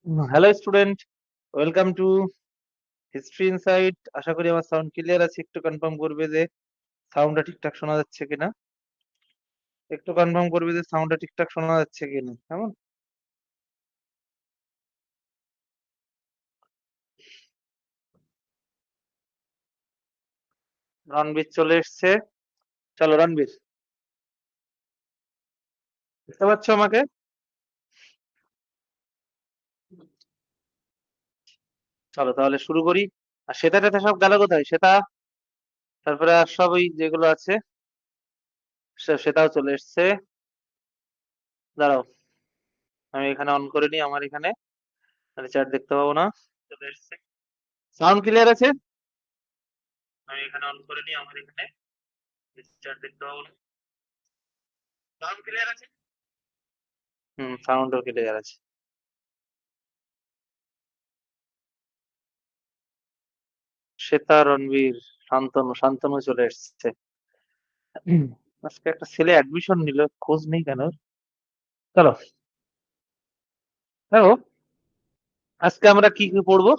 Hello student, welcome to history insight. আশা করি আমার সাউন্ড ক্লিয়ার আছে। একটু কনফার্ম করবে যে সাউন্ডটা ঠিকঠাক শোনা যাচ্ছে কিনা। একটু কনফার্ম করবে যে সাউন্ডটা ঠিকঠাক শোনা যাচ্ছে কিনা। কেমন? রণবীর চলে এসছে। চলো রণবীর, বুঝতে পারছো আমাকে? চলো তাহলে শুরু করি। আর সেটা টেতা সব গেল কোথায়? সেটা, তারপরে আর সব ওই যেগুলো আছে সেটাও চলে এসছে। দাঁড়াও, আমি এখানে অন করে নিই। আমার এখানে চ্যাট দেখতে পাবো না। চলে এসছে। সাউন্ড ক্লিয়ার আছে? আমি এখানে অন করে নিই। আমার এখানে চ্যাট দেখতে পাবো না। সাউন্ড ক্লিয়ার আছে? সাউন্ডও ক্লিয়ার আছে। শ্বেতা, রণবীর, শান্তনু। শান্তনু চলে এসছে। হুম। আজকে একটা ছেলে অ্যাডমিশন নিল, খোঁজ নেই কেন? চলো, দেখো আজকে আমরা কি কি পড়বো।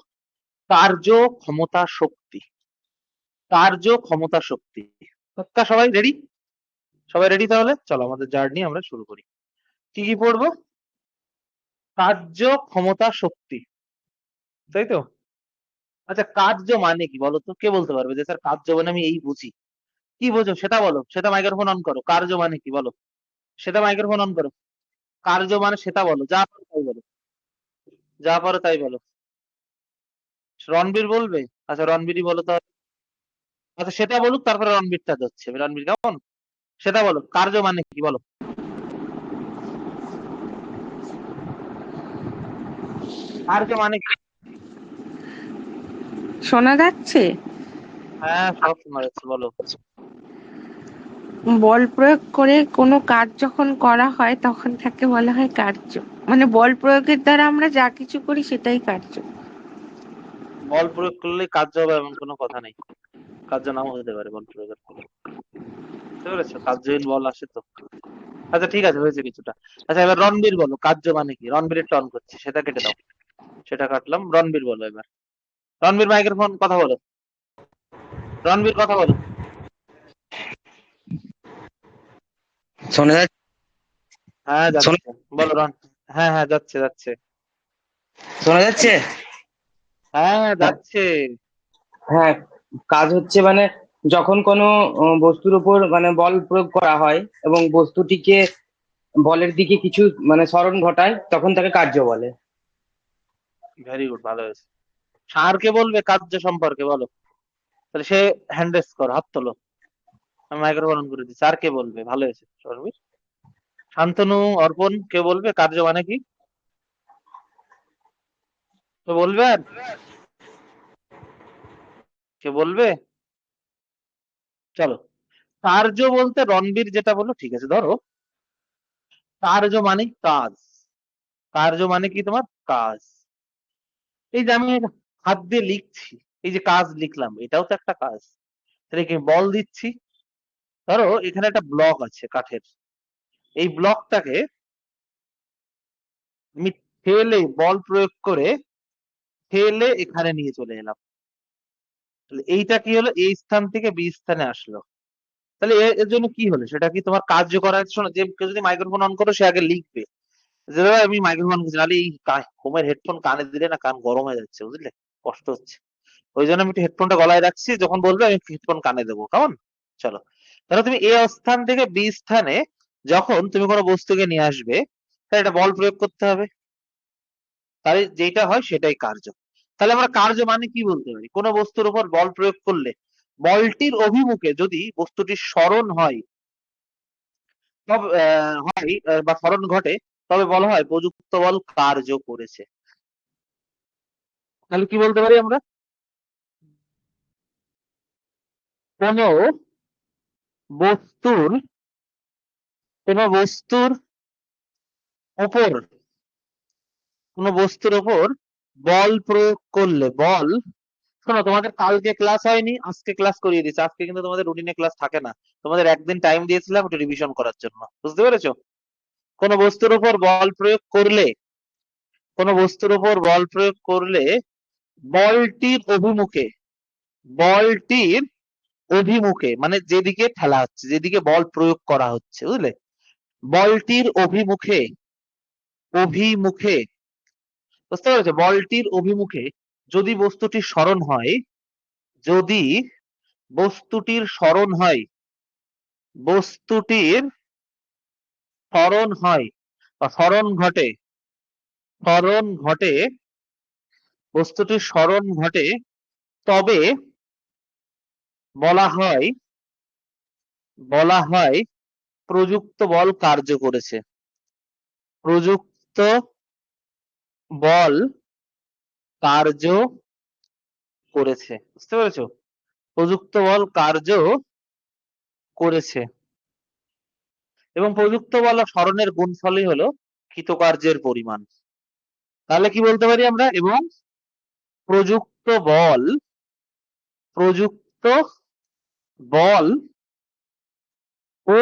কার্য, ক্ষমতা, শক্তি। কার্য, ক্ষমতা, শক্তি। পাক্কা সবাই রেডি? সবাই রেডি? তাহলে চলো আমাদের জার্নি আমরা শুরু করি। কি কি পড়বো? কার্য, ক্ষমতা, শক্তি, তাই তো? আচ্ছা, কার্য মানে কি বলো তো? কে বলতে পারবে যে স্যার কার্য মানে আমি এই বুঝি? কি বোঝো সেটা বলো। সেটা মাইক্রোফোন অন করো। কার্য মানে কি বলো? সেটা মাইক্রোফোন অন করো। কার্য মানে সেটা বলো, যা পারো তাই বলো। যা পারো তাই বলো। রণবীর বলবে? আচ্ছা রণবীরই বলো তো। আচ্ছা সেটা বলুক, তারপরে রণবীরটা যাচ্ছে। রণবীর কেমন? সেটা বলো, কার্য মানে কি বলো। কার্য মানে কি? শোনা যাচ্ছে? হ্যাঁ সব শোনা যাচ্ছে, বলো। বল প্রয়োগ করে কোনো কাজ যখন করা হয় তখন তাকে বলা হয় কার্য। মানে বল প্রয়োগের দ্বারা আমরা যা কিছু করি সেটাই কার্য। বল প্রয়োগ করলে কার্য হবে এমন কোনো কথা নেই। কার্য নাও হতে পারে বল প্রয়োগের ফলে। বুঝতে পেরেছো? কার্যহীন বল আসে তো। আচ্ছা ঠিক আছে, হয়েছে কিছুটা। আচ্ছা এবার রণবীর বলো, কার্য মানে কি? রণবীরের টন করছে, সেটা কেটে দাও। সেটা কাটলাম। রণবীর বলো এবার। রণবীর মাইক্রোফোন, কথা বলো। রণবীর কথা বলো। শোনা যাচ্ছে? হ্যাঁ শোনা যাচ্ছে। বলো রণ। হ্যাঁ হ্যাঁ, যাচ্ছে যাচ্ছে। শোনা যাচ্ছে? হ্যাঁ হ্যাঁ, হ্যাঁ, যাচ্ছে। হ্যাঁ। কাজ হচ্ছে মানে যখন কোনো বস্তুর উপর মানে বল প্রয়োগ করা হয় এবং বস্তুটিকে বলের দিকে কিছু মানে সরণ ঘটায় তখন তাকে কার্য বলে। ভেরি গুড, ভালো হয়েছে। স্যারকে বলবে কার্য সম্পর্কে বলো। তাহলে সে হ্যান্ড রেজ করো, হাত তোলো। আমি মাইক্রোফোন অন করে দিচ্ছি। আর কে বলবে? ভালো হয়েছে শর্মির। শান্তনু, অর্পণ, কে বলবে কার্য মানে কি? তো বলবে আর কে বলবে? চলো। কার্য বলতে রণবীর যেটা বললো ঠিক আছে, ধরো কার্য মানে কাজ। কার্য মানে কি তোমার? কাজ। এই যে আমি হাত দিয়ে লিখছি, এই যে কাজ লিখলাম, এটাও তো একটা কাজ। তাহলে কি বল দিচ্ছি? ধরো এখানে একটা ব্লক আছে কাঠের। এই ব্লকটাকে আমি ঠেলে, বল প্রয়োগ করে ঠেলে এখানে নিয়ে চলে এলাম। তাহলে এইটা কি হলো? এই স্থান থেকে বি স্থানে আসলো। তাহলে এর জন্য কি হলো? সেটা কি তোমার কার্য করার? শোনো, যে কেউ যদি মাইক্রোফোন অন করো সে আগে লিখবে যে "দাদা, আমি মাইক্রোফোন করছি, নাহলে এই ঘুমের হেডফোন কানে দিলে না কান গরম হয়ে যাচ্ছে, বুঝলে? কষ্ট হচ্ছে। ওই জন্য আমি একটু হেডফোনটা গলায় রাখছি, যখন বলবে আমি হেডফোন কানে দেবো। কেমন? চলো। তাহলে তুমি এ স্থান থেকে বি স্থানে যখন তুমি কোনো বস্তুকে নিয়ে আসবে, তাহলে এটা বল প্রয়োগ করতে হবে। তাহলে যেটা হয় সেটাই কার্য। তাহলে আমরা কার্য মানে কি বলতে পারি? কোনো বস্তুর উপর বল প্রয়োগ করলে বলটির অভিমুখে যদি বস্তুটির সরণ হয়, তবে বা সরণ ঘটে, তবে বলা হয় প্রযুক্ত বল কার্য করেছে। তাহলে কি বলতে পারি আমরা? কোন বস্তুর কোন বস্তুর উপর কোন বস্তুর উপর বল প্রয়োগ করলে বল। শোনো, তোমাদের কালকে ক্লাস হয়নি, আজকে ক্লাস করিয়ে দিচ্ছে। আজকে কিন্তু তোমাদের রুটিনে ক্লাস থাকে না। তোমাদের একদিন টাইম দিয়েছিলাম একটু রিভিশন করার জন্য, বুঝতে পেরেছো? কোন বস্তুর উপর বল প্রয়োগ করলে কোনো বস্তুর উপর বল প্রয়োগ করলে বলটির অভিমুখে বলটির অভিমুখে মানে যেদিকে ঠেলা হচ্ছে, যেদিকে বল প্রয়োগ করা হচ্ছে, বুঝলে, বলটির অভিমুখে অভিমুখে বুঝতে পেরেছো? বলটির অভিমুখে যদি বস্তুটি সরণ হয়, যদি বস্তুটির সরণ হয়, বস্তুটির সরণ হয় বা সরণ ঘটে, সরণ ঘটে, বস্তুটির সরণ ঘটে, তবে বলা হয় বলা হয় প্রযুক্ত বল কার্য করেছে। প্রযুক্ত বল কার্য করেছে, বুঝতে পেরেছো? প্রযুক্ত বল কার্য করেছে এবং প্রযুক্ত বল ও সরণের গুণফলই হলো কৃতকার্যের পরিমাণ। তাহলে কি বলতে পারি আমরা? এবং প্রযুক্ত বল প্রযুক্ত বল ও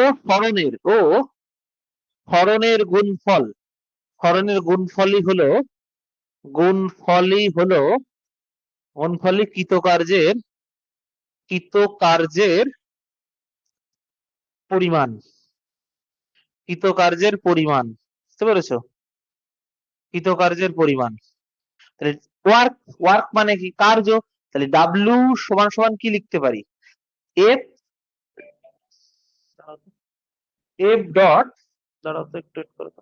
সরণের গুণফল, সরণের গুণফলই কৃতকার্যের পরিমাণ, কৃতকার্যের পরিমাণ, বুঝতে পেরেছো? কৃতকার্যের পরিমাণ। তাহলে ওয়ার্ক, ওয়ার্ক মানে কি? কার্য। তাহলে ডাব্লিউ সমান সমান কি লিখতে পারি? এফ এফ ডট, দাঁড়াও তো একটু wait করো তো।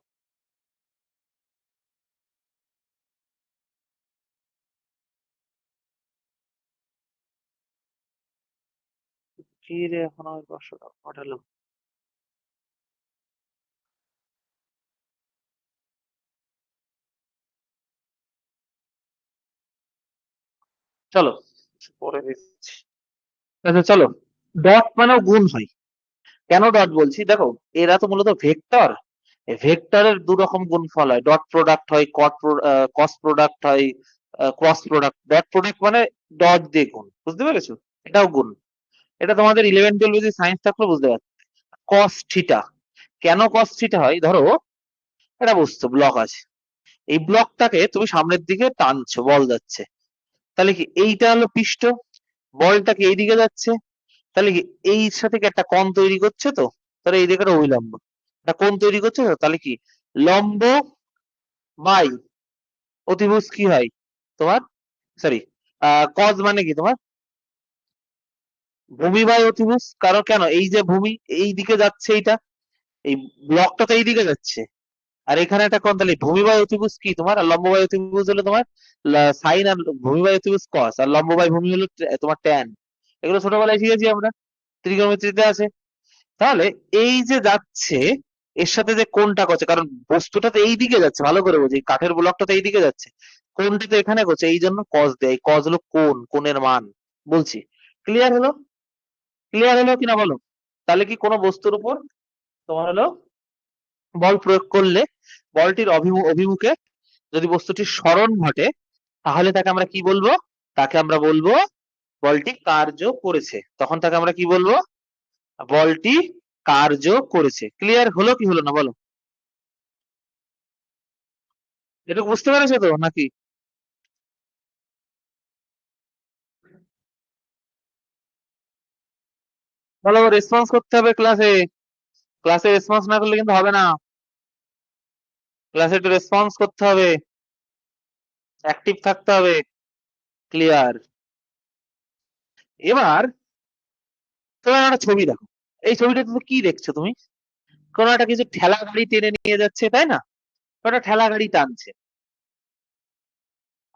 কি রে এখন আমার 500 টাকা পাঠালো। চলো পরে দিচ্ছি। আচ্ছা চলো, ডট মানেও গুণ হয়। কেন ডট বলছি? দেখো, এরা তো মূলত ভেক্টর। ভেক্টরের দু রকম গুণফল হয়, ডট প্রোডাক্ট হয়, ক্রস প্রোডাক্ট হয়, ক্রস প্রোডাক্ট। ডট প্রোডাক্ট মানে ডট দিয়ে গুণ, বুঝতে পেরেছো? এটাও গুণ। এটা তোমাদের 11-12 সায়েন্স থাকলে বুঝতে পারছো। কস থিটা, কেন কস থিটা হয়? ধরো একটা বস্তু ব্লক আছে, এই ব্লকটাকে তুমি সামনের দিকে টানছো, বল যাচ্ছে, তাহলে কি এইটা হলো পৃষ্ঠ, বলটা কি এইদিকে যাচ্ছে, তাহলে কি এই সাথে কি একটা কোণ তৈরি করছে, তো তাহলে এই দিকে একটা অভিলম্ব, একটা কোণ তৈরি করছে, তো তাহলে কি লম্ব বাই অতিভুজ কি হয় তোমার, সরি, কজ মানে কি তোমার ভূমি বাই অতিভুজ। কারণ কেন, এই যে ভূমি এই দিকে যাচ্ছে, এইটা এই ব্লকটা তো এই দিকে যাচ্ছে, আর এখানে একটা কোণ, তাহলে ভূমি বাই অতিভুজ কি তোমার, আর লম্ব বাই অতিভুজ হলো তোমার সাইন, আর ভূমি বাই অতিভুজ কস, আর লম্ব বাই ভূমি হলো তোমার ট্যান। এগুলো ছোটবেলায় শিখেছি আমরা, ত্রিগোণমিতিতে আছে। তাহলে এই যে যাচ্ছে, এর সাথে যে কোণটা করছে, কারণ বস্তুটা তো এই দিকে যাচ্ছে, ভালো করে বুঝি, কাঠের ব্লকটা তো এই দিকে যাচ্ছে, কোণটা তো এখানে করছে, এই জন্য কস দেয়। কস হলো কোণ, কোণের মান বলছি। ক্লিয়ার হলো? ক্লিয়ার হলো কিনা বলো? তাহলে কি কোনো বস্তুর উপর তোমার হলো বল প্রয়োগ করলে বলটির অভিমুখে যদি বস্তুটির সরণ ঘটে, তাহলে তাকে আমরা কি বলবো? তাকে আমরা বলবো বলটি কার্য করেছে। তখন তাকে আমরা কি বলবো? বলটি কার্য করেছে। ক্লিয়ার হলো কি হলো না বলো? এটা বুঝতে পেরেছো তো নাকি? ভালো রেসপন্স করতে হবে ক্লাসে, ক্লাসে রেসপন্স না করলে কিন্তু হবে না। ক্লাসে একটু রেসপন্স করতে হবে, অ্যাক্টিভ থাকতে হবে। ক্লিয়ার? এবার তোমার একটা ছবি দেখো, এই ছবিটাতে তো কি দেখছো তুমি? কোনো একটা কিছু ঠেলা গাড়ি টেনে নিয়ে যাচ্ছে, তাই না? ওটা ঠেলা গাড়ি টানছে,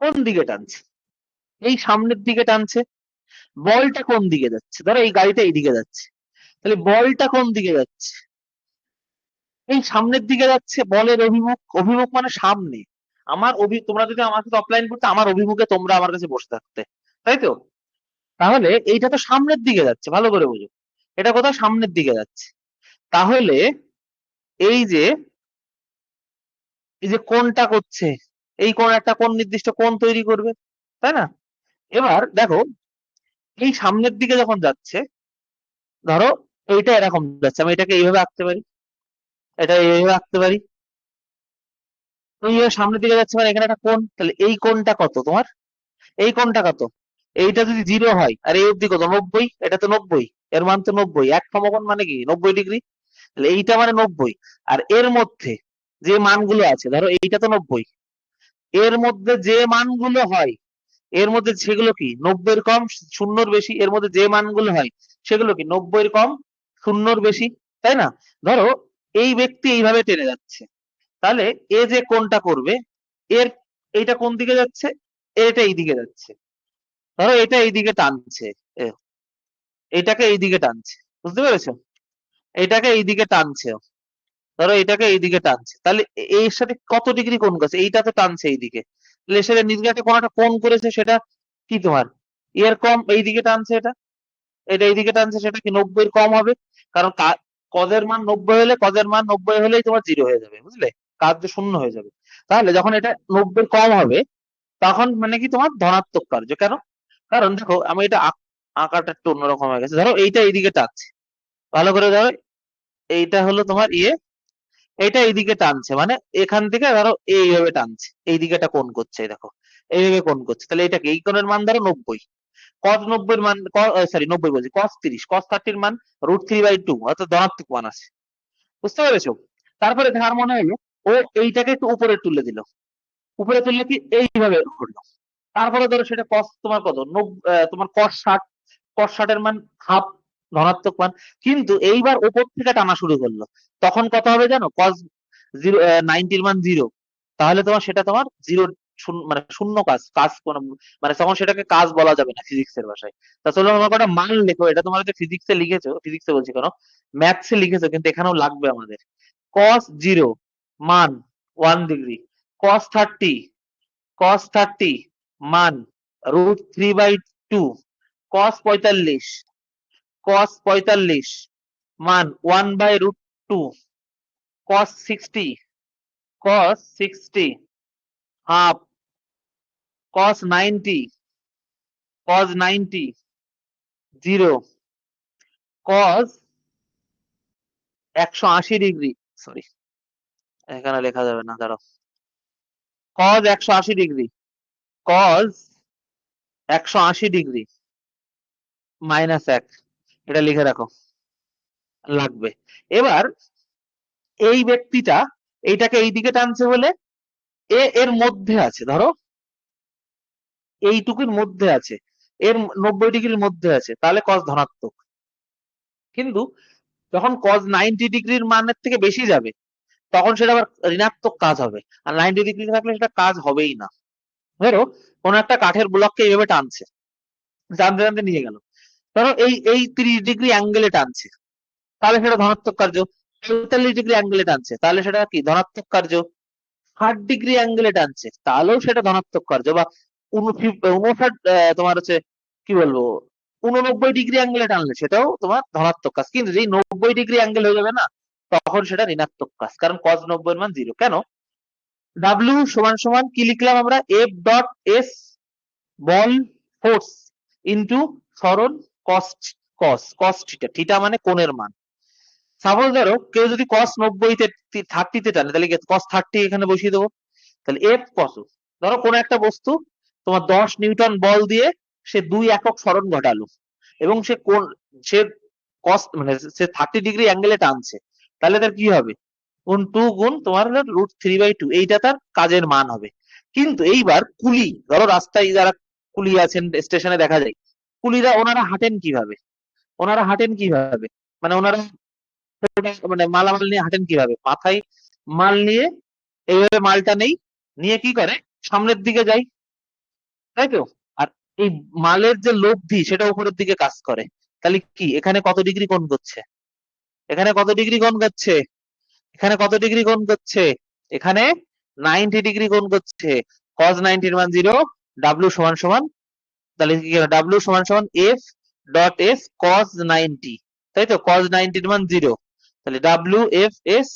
কোন দিকে টানছে? এই সামনের দিকে টানছে। বলটা কোন দিকে যাচ্ছে? ধরো এই গাড়িটা এইদিকে যাচ্ছে, তাহলে বলটা কোন দিকে যাচ্ছে? এই সামনের দিকে যাচ্ছে। বলের অভিমুখ, অভিমুখ মানে সামনে। তোমরা যদি আমার সাথে অফলাইন করতে, আমার অভিমুখে তোমরা আমার কাছে বসে থাকতে, তাই তো? তাহলে এইটা তো সামনের দিকে যাচ্ছে, ভালো করে বুঝো, এটা কোথাও সামনের দিকে যাচ্ছে। তাহলে এই যে এই যে কোণটা করছে, এই কোণ একটা কোণ নির্দিষ্ট কোণ তৈরি করবে, তাই না? এবার দেখো, এই সামনের দিকে যখন যাচ্ছে, ধরো এইটা এরকম যাচ্ছে, আমি এটাকে এইভাবে আঁকতে পারি, এটা এইভাবে আঁকতে পারি, এইভাবে সামনের দিকে যাচ্ছে মানে এখানে একটা কোণ, তাহলে এই কোণটা কত তোমার, এই কোণটা কত, এইটা যদি 0 হয় আর এই অবধি কত 90, এটা তো 90, এর মান তো 90, এক সমকোণ মানে কি 90 ডিগ্রি, তাহলে এইটা মানে 90, আর এর মধ্যে যে মানগুলো আছে ধরো এইটা তো 90, এর মধ্যে যে মানগুলো হয় এর মধ্যে সেগুলো কি 90-এর কম, 0-র বেশি, এর মধ্যে যে মানগুলো হয় সেগুলো কি 90-এর কম, 0-র বেশি, তাই না? ধরো এই ব্যক্তি এইভাবে টেনে যাচ্ছে, তাহলে এ যে কোণটা করবে এর এইটা কোন দিকে যাচ্ছে, এটা এই দিকে যাচ্ছে, ধরো এটা এইদিকে টানছে, এ, এটাকে এইদিকে টানছে, বুঝতে পেরেছো? এটাকে এইদিকে টানছে, ধরো এটাকে এইদিকে টানছে, তাহলে এর সাথে কত ডিগ্রি কোণ করছে, এইটা তো টানছে এইদিকে, তাহলে সেটা নিজেকে কোন একটা কোণ করেছে, সেটা কি তোমার এর কম এইদিকে টানছে, এটা এটা এইদিকে টানছে, সেটা কি 90-এর কম হবে, কারণ কজের মান 90 হলে, কজের মান 90 হলেই তোমার 0 হয়ে যাবে, বুঝলে, কার্য শূন্য হয়ে যাবে, তাহলে যখন এটা 90-এর কম হবে তখন মানে কি তোমার ধনাত্মক কার্য, কেন, কারণ দেখো আমি এটা আঁকাটা একটু অন্যরকম হয়ে গেছে, ধরো এইটা এইদিকে টানছে, ভালো করে ধরো, এইটা হলো তোমার এইটা এইদিকে টানছে, মানে এখান থেকে ধরো এইভাবে টানছে, এইদিকে একটা কোণ করছে, এই দেখো এইভাবে কোণ করছে, তাহলে এটা কি এই কোণের মান ধরো 90, cos 90-এর মান, সরি 90 বলছি, cos 30, cos 30-এর মান √3/2, অর্থাৎ ধনাত্মক মান আছে, বুঝতে পেরেছো? তারপরে ধার মনে হলো ও এইটাকে একটু উপরে তুলে দিল, উপরে তুললে কি এইভাবে করলো, তারপরে ধরো সেটা cos তোমার কত তোমার cos 60, cos 60 এর মান হাফ, ধনাত্মক মান, কিন্তু এইবার উপর থেকে টানা শুরু করলো, তখন কত হবে জানো, cos 90-এর মান 0, তাহলে তোমার সেটা তোমার 0, মানে শূন্য কাজ, কাজ কোনো মানে তখন সেটাকে কাজ বলা যাবে না ফিজিক্সের ভাষায়। তা চলো আমার কটা মান লেখো, এটা তোমার যে ফিজিক্সে লিখেছো, ফিজিক্সে বলছি কেন, ম্যাথসে লিখেছো, কিন্তু এখানেও লাগবে আমাদের। cos 0 মান 1 ডিগ্রি, cos 30, cos 30 মান √3/2, cos 45, cos 45 মান 1/√2, cos 60, cos 60 half, cos 90, cos 90 0, cos 180 degree, sorry এখানে লেখা যাবে না, দাঁড়াও, cos 180 ডিগ্রি, cos 180 ডিগ্রি -1, এটা লিখে রাখো, লাগবে। এবার এই ব্যক্তিটা এইটাকে এইদিকে টানছে বলে এর মধ্যে আছে, ধরো এইটুকুর মধ্যে আছে, এর 90 ডিগ্রির মধ্যে আছে, তাহলে cos ধনাত্মক, কিন্তু যখন cos 90 ডিগ্রির মানের থেকে বেশি যাবে তখন সেটা আবার ঋণাত্মক কাজ হবে, আর 90 ডিগ্রি থাকলে সেটা কাজ হবেই না। ধরো কোন একটা কাঠের ব্লককে এইভাবে টানছে, টানতে টানতে নিয়ে গেল, ধরো এই এই 30 ডিগ্রি অ্যাঙ্গেলে টানছে, তাহলে সেটা ধনাত্মক কার্য, 45 ডিগ্রি অ্যাঙ্গেলে টানছে, তাহলে সেটা কি ধনাত্মক কার্য, 60 ডিগ্রি অ্যাঙ্গেলে টানছে, তাহলেও সেটা ধনাত্মক কার্য, বা 59 তোমার হচ্ছে কি বলবো 89 ডিগ্রি অ্যাঙ্গেলে টানলে সেটাও তোমার ধনাত্মক কাজ, কিন্তু যেই 90 ডিগ্রি অ্যাঙ্গেল হয়ে যাবে না তখন সেটা ঋণাত্মক কাজ, কারণ cos 90-এর মান 0, কেন, W সমান সমান কি লিখলাম আমরা, F.S বল ফোর্স ইন্টু সরণ cos, cos থিটা, থিটা মানে কোণের মান, সাপোজ ধরো কেউ যদি cos 90-তে 30-তে টানে, তাহলে cos 30 এখানে বসিয়ে দেবো, তাহলে F কত, ধরো কোন একটা বস্তু তোমার 10 নিউটন বল দিয়ে সে 2 একক সরণ ঘটালো, এবং সে কোন সে cos মানে সে 30 ডিগ্রি অ্যাঙ্গেলে টানছে, তাহলে তার কি হবে, গুণ 2 গুণ তোমার হলো √3/2, এইটা তার কাজের মান হবে। কিন্তু এইবার কুলি, ধরো রাস্তায় যারা কুলি আছেন স্টেশনে দেখা যায়, কুলিরা ওনারা হাঁটেন কিভাবে, ওনারা হাঁটেন কিভাবে, মানে ওনারা মানে মালামাল নিয়ে হাঁটেন কিভাবে, মাথায় মাল নিয়ে এইভাবে মালটা নেই, নিয়ে কি করে সামনের দিকে যায়, তাই তো, আর এই মালের যে লব্ধি সেটা উপরের দিকে কাজ করে, তাহলে কি এখানে কত ডিগ্রি কোণ করছে, এখানে কত ডিগ্রি কোণ করছে, এখানে কত ডিগ্রি কোণ করছে, এখানে 90 ডিগ্রি কোণ করছে, cos 90-এর মান 0, W সমান সমান, তাহলে কি হবে, W সমান সমান F.S cos 90, তাই তো, cos 90-এর মান 0, তাহলে WFS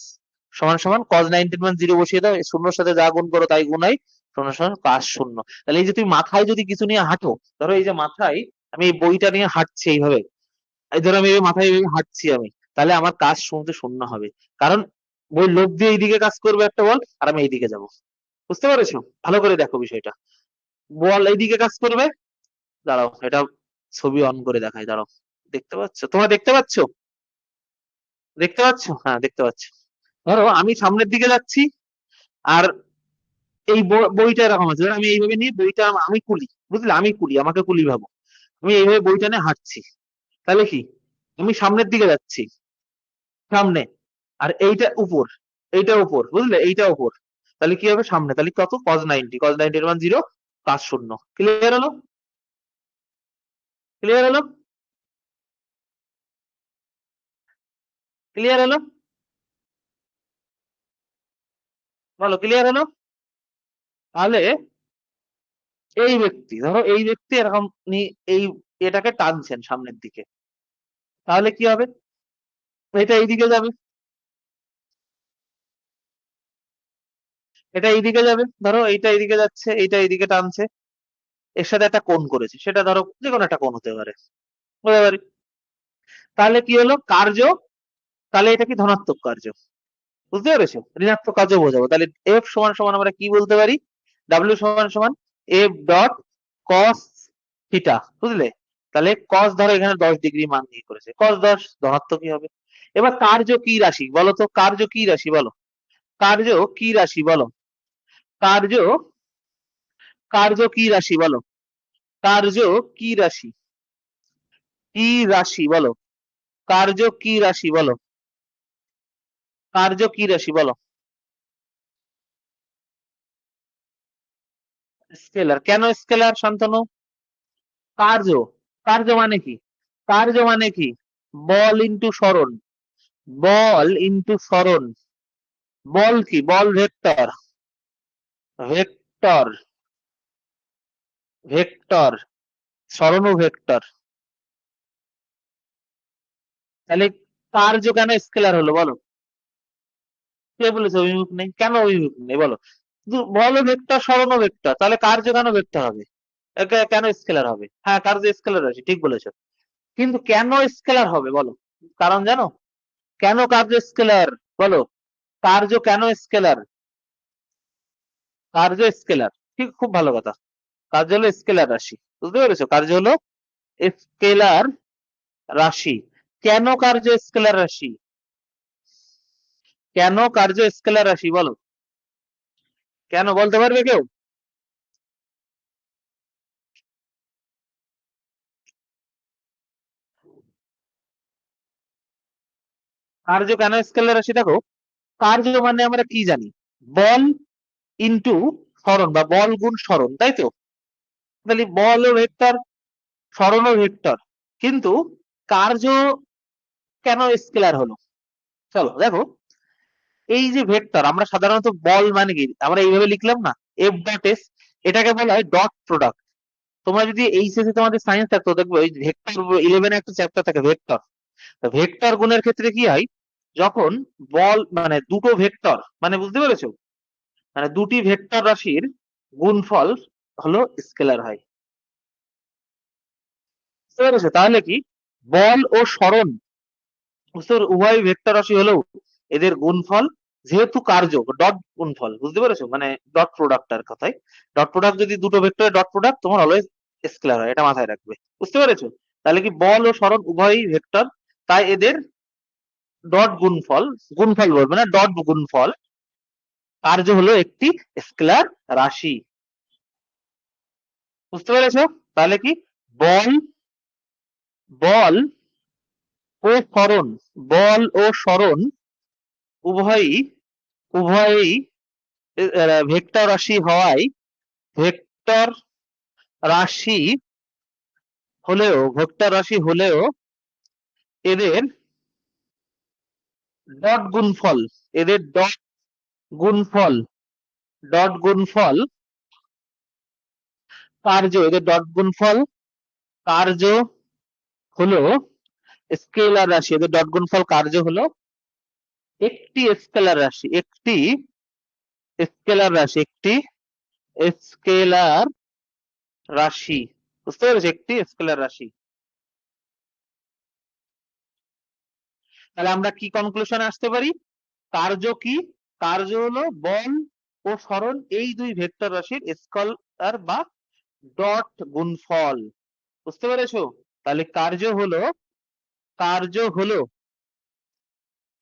সমান সমান cos 90-এর মান 0 বসিয়ে দাও, শূন্যর সাথে যা গুণ করো তাই গুণ হয়, সমান সমান cos 0। তাহলে এই যে তুমি মাথায় যদি কিছু নিয়ে হাঁটো, ধরো এই যে মাথায় আমি এই বইটা নিয়ে হাঁটছি এইভাবে, এই ধরো আমি এই মাথায় এইভাবে হাঁটছি আমি, তাহলে আমার কাজ শুনতে শূন্য হবে, কারণ বই লোভ দিয়ে এইদিকে কাজ করবে একটা বল, আর আমি এইদিকে যাবো, বুঝতে পেরেছো? ভালো করে দেখো বিষয়টা। বল এইদিকে কাজ করবে, দাঁড়াও এটা ছবি অন করে দেখাই, দাঁড়াও। দেখতে পাচ্ছ? তোমরা দেখতে পাচ্ছ? দেখতে পাচ্ছ? হ্যাঁ দেখতে পাচ্ছ। ধরো আমি সামনের দিকে যাচ্ছি, আর এই বইটা এরকম আছে, ধরো আমি এইভাবে নিয়ে বইটা আমি কুলি, বুঝলে? আমি কুলি, আমাকে কুলি ভাবো। আমি এইভাবে বইটা নিয়ে হাঁটছি, তাহলে কি আমি সামনের দিকে যাচ্ছি, সামনে, আর এইটা উপর, এইটা উপর, বুঝলে? এইটা উপর, তাহলে কি হবে সামনে, তাহলে কত? cos 90, cos 90 এর মান 0, কাজ শূন্য। ক্লিয়ার হলো? ক্লিয়ার হলো? ক্লিয়ার হলো? বলো ক্লিয়ার হলো? তাহলে এই ব্যক্তি, ধরো এই ব্যক্তি এরকম এই এটাকে টানছেন সামনের দিকে, তাহলে কি হবে? এটা এইদিকে যাবে, এটা এইদিকে যাবে, ধরো এইটা এইদিকে যাচ্ছে, এইটা এইদিকে টানছে, এর সাথে একটা কোণ করেছে, সেটা ধরো যে কোনো একটা কোণ হতে পারে, বুঝতে পারি। তাহলে কি হলো? কার্য, তাহলে এটা কি ধনাত্মক কার্য, বুঝতে পেরেছো? ঋণাত্মক কার্য বোঝাবো, তাহলে এফ সমান সমান আমরা কি বলতে পারি? ডাব্লিউ সমান সমান এফ ডট কস থিটা, বুঝলে? তাহলে কস ধরো এখানে 10 ডিগ্রি মান নিয়ে করেছে, কস 10 ধনাত্মকই হবে। এবার কার্য কি রাশি বলো তো? কার্য কি রাশি বলো? কার্য কি রাশি বলো? কার্য, কার্য কি রাশি বলো? কার্য কি রাশি? কি রাশি বলো? কার্য কি রাশি বলো? কার্য কি রাশি বলো? স্কেলার। কেন স্কেলার শান্তনু? কার্য, কার্য মানে কি? কার্য মানে কি? বল ইন্টু সরণ, বল ইন্টু সরণ। বল কি? বল ভেক্টর, ভেক্টর, ভেক্টর, সরণও ভেক্টর। তাহলে কার্য কেন স্কেলার হলো বলো? কে বলেছে অভিমুখ নেই? কেন অভিমুখ নেই বলো? বল ভেক্টর, সরণও ভেক্টর, তাহলে কার্য কেন ভেক্টর হবে? কেন স্কেলার হবে? হ্যাঁ কার্য স্কেলার আছে, ঠিক বলেছো। কিন্তু কেন স্কেলার হবে বলো? কারণ জানো? কেন কার্য স্কেলার বলো? কার্য কেন স্কেলার? কার্য স্কেলার, ঠিক, খুব ভালো কথা। কার্য হলো স্কেলার রাশি, বুঝতে পেরেছো? কার্য হলো স্কেলার রাশি। কেন কার্য স্কেলার রাশি? কেন কার্য স্কেলার রাশি বলো? কেন বলতে পারবে কেউ? কার্য কেন স্কেলার রাশি? দেখো, কার্য মানে আমরা কি জানি? বল ইন্টু সরণ, বা বল গুণ সরণ, তাই তো? তাহলে বল ও ভেক্টর, সরণ ও ভেক্টর, কিন্তু কার্য কেন স্কেলার হলো? চলো দেখো, এই যে ভেক্টর, আমরা সাধারণত বল মানে কি আমরা এইভাবে লিখলাম না, এফ ডট এস, এটাকে বলা হয় ডট প্রোডাক্ট। তোমরা যদি এইচএসসি তোমাদের সায়েন্স থাকতো, দেখবে ওই ভেক্টর 11 একটা চ্যাপ্টার থাকে ভেক্টর। ভেক্টর গুণের ক্ষেত্রে কি হয়? যখন বল মানে দুটো ভেক্টর, মানে বুঝতে পেরেছো, মানে দুটি ভেক্টর রাশির গুণফল হলো স্কেলার হয়, বুঝতে পেরেছো? তাহলে কি বল ও সরণ, উভয় ভেক্টর রাশি হলেও এদের গুণফল, যেহেতু কার্য ডট গুণফল, বুঝতে পেরেছো? মানে ডট প্রোডাক্টের কথাই, ডট প্রোডাক্ট যদি দুটো ভেক্টরের ডট প্রোডাক্ট, তোমার অলওয়েজ স্কেলার হয়, এটা মাথায় রাখবে, বুঝতে পেরেছো? তাহলে কি বল ও সরণ উভয়ই ভেক্টর, তাই এদের ডট গুণফল, গুণফল বলবে না, ডট গুণফল, কার্য হলো একটি স্কেলার রাশি, বুঝতে পেরেছো? তাহলে কি বল, বল ও সরণ, বল ও সরণ উভয়ই, উভয়ই ভেক্টর রাশি হওয়ায়, ভেক্টর রাশি হলেও, ভেক্টর রাশি হলেও এদের ডট গুণফল, এদের ডট গুণফল, ডট গুণফল কার্য, এদের ডট গুণফল কার্য হলো স্কেলার রাশি, এদের ডট গুণফল কার্য হলো একটি স্কেলার রাশি, একটি স্কেলার রাশি, একটি স্কেলার রাশি, বুঝতে পেরেছো? একটি স্কেলার রাশি। তাহলে আমরা কি কনক্লুশনে আসতে পারি? কার্য কি? কার্য হলো বল ও সরণ এই দুই ভেক্টর রাশির স্কয়ার বা ডট গুণফল। বুঝতে পেরেছো? তাহলে কার্য হলো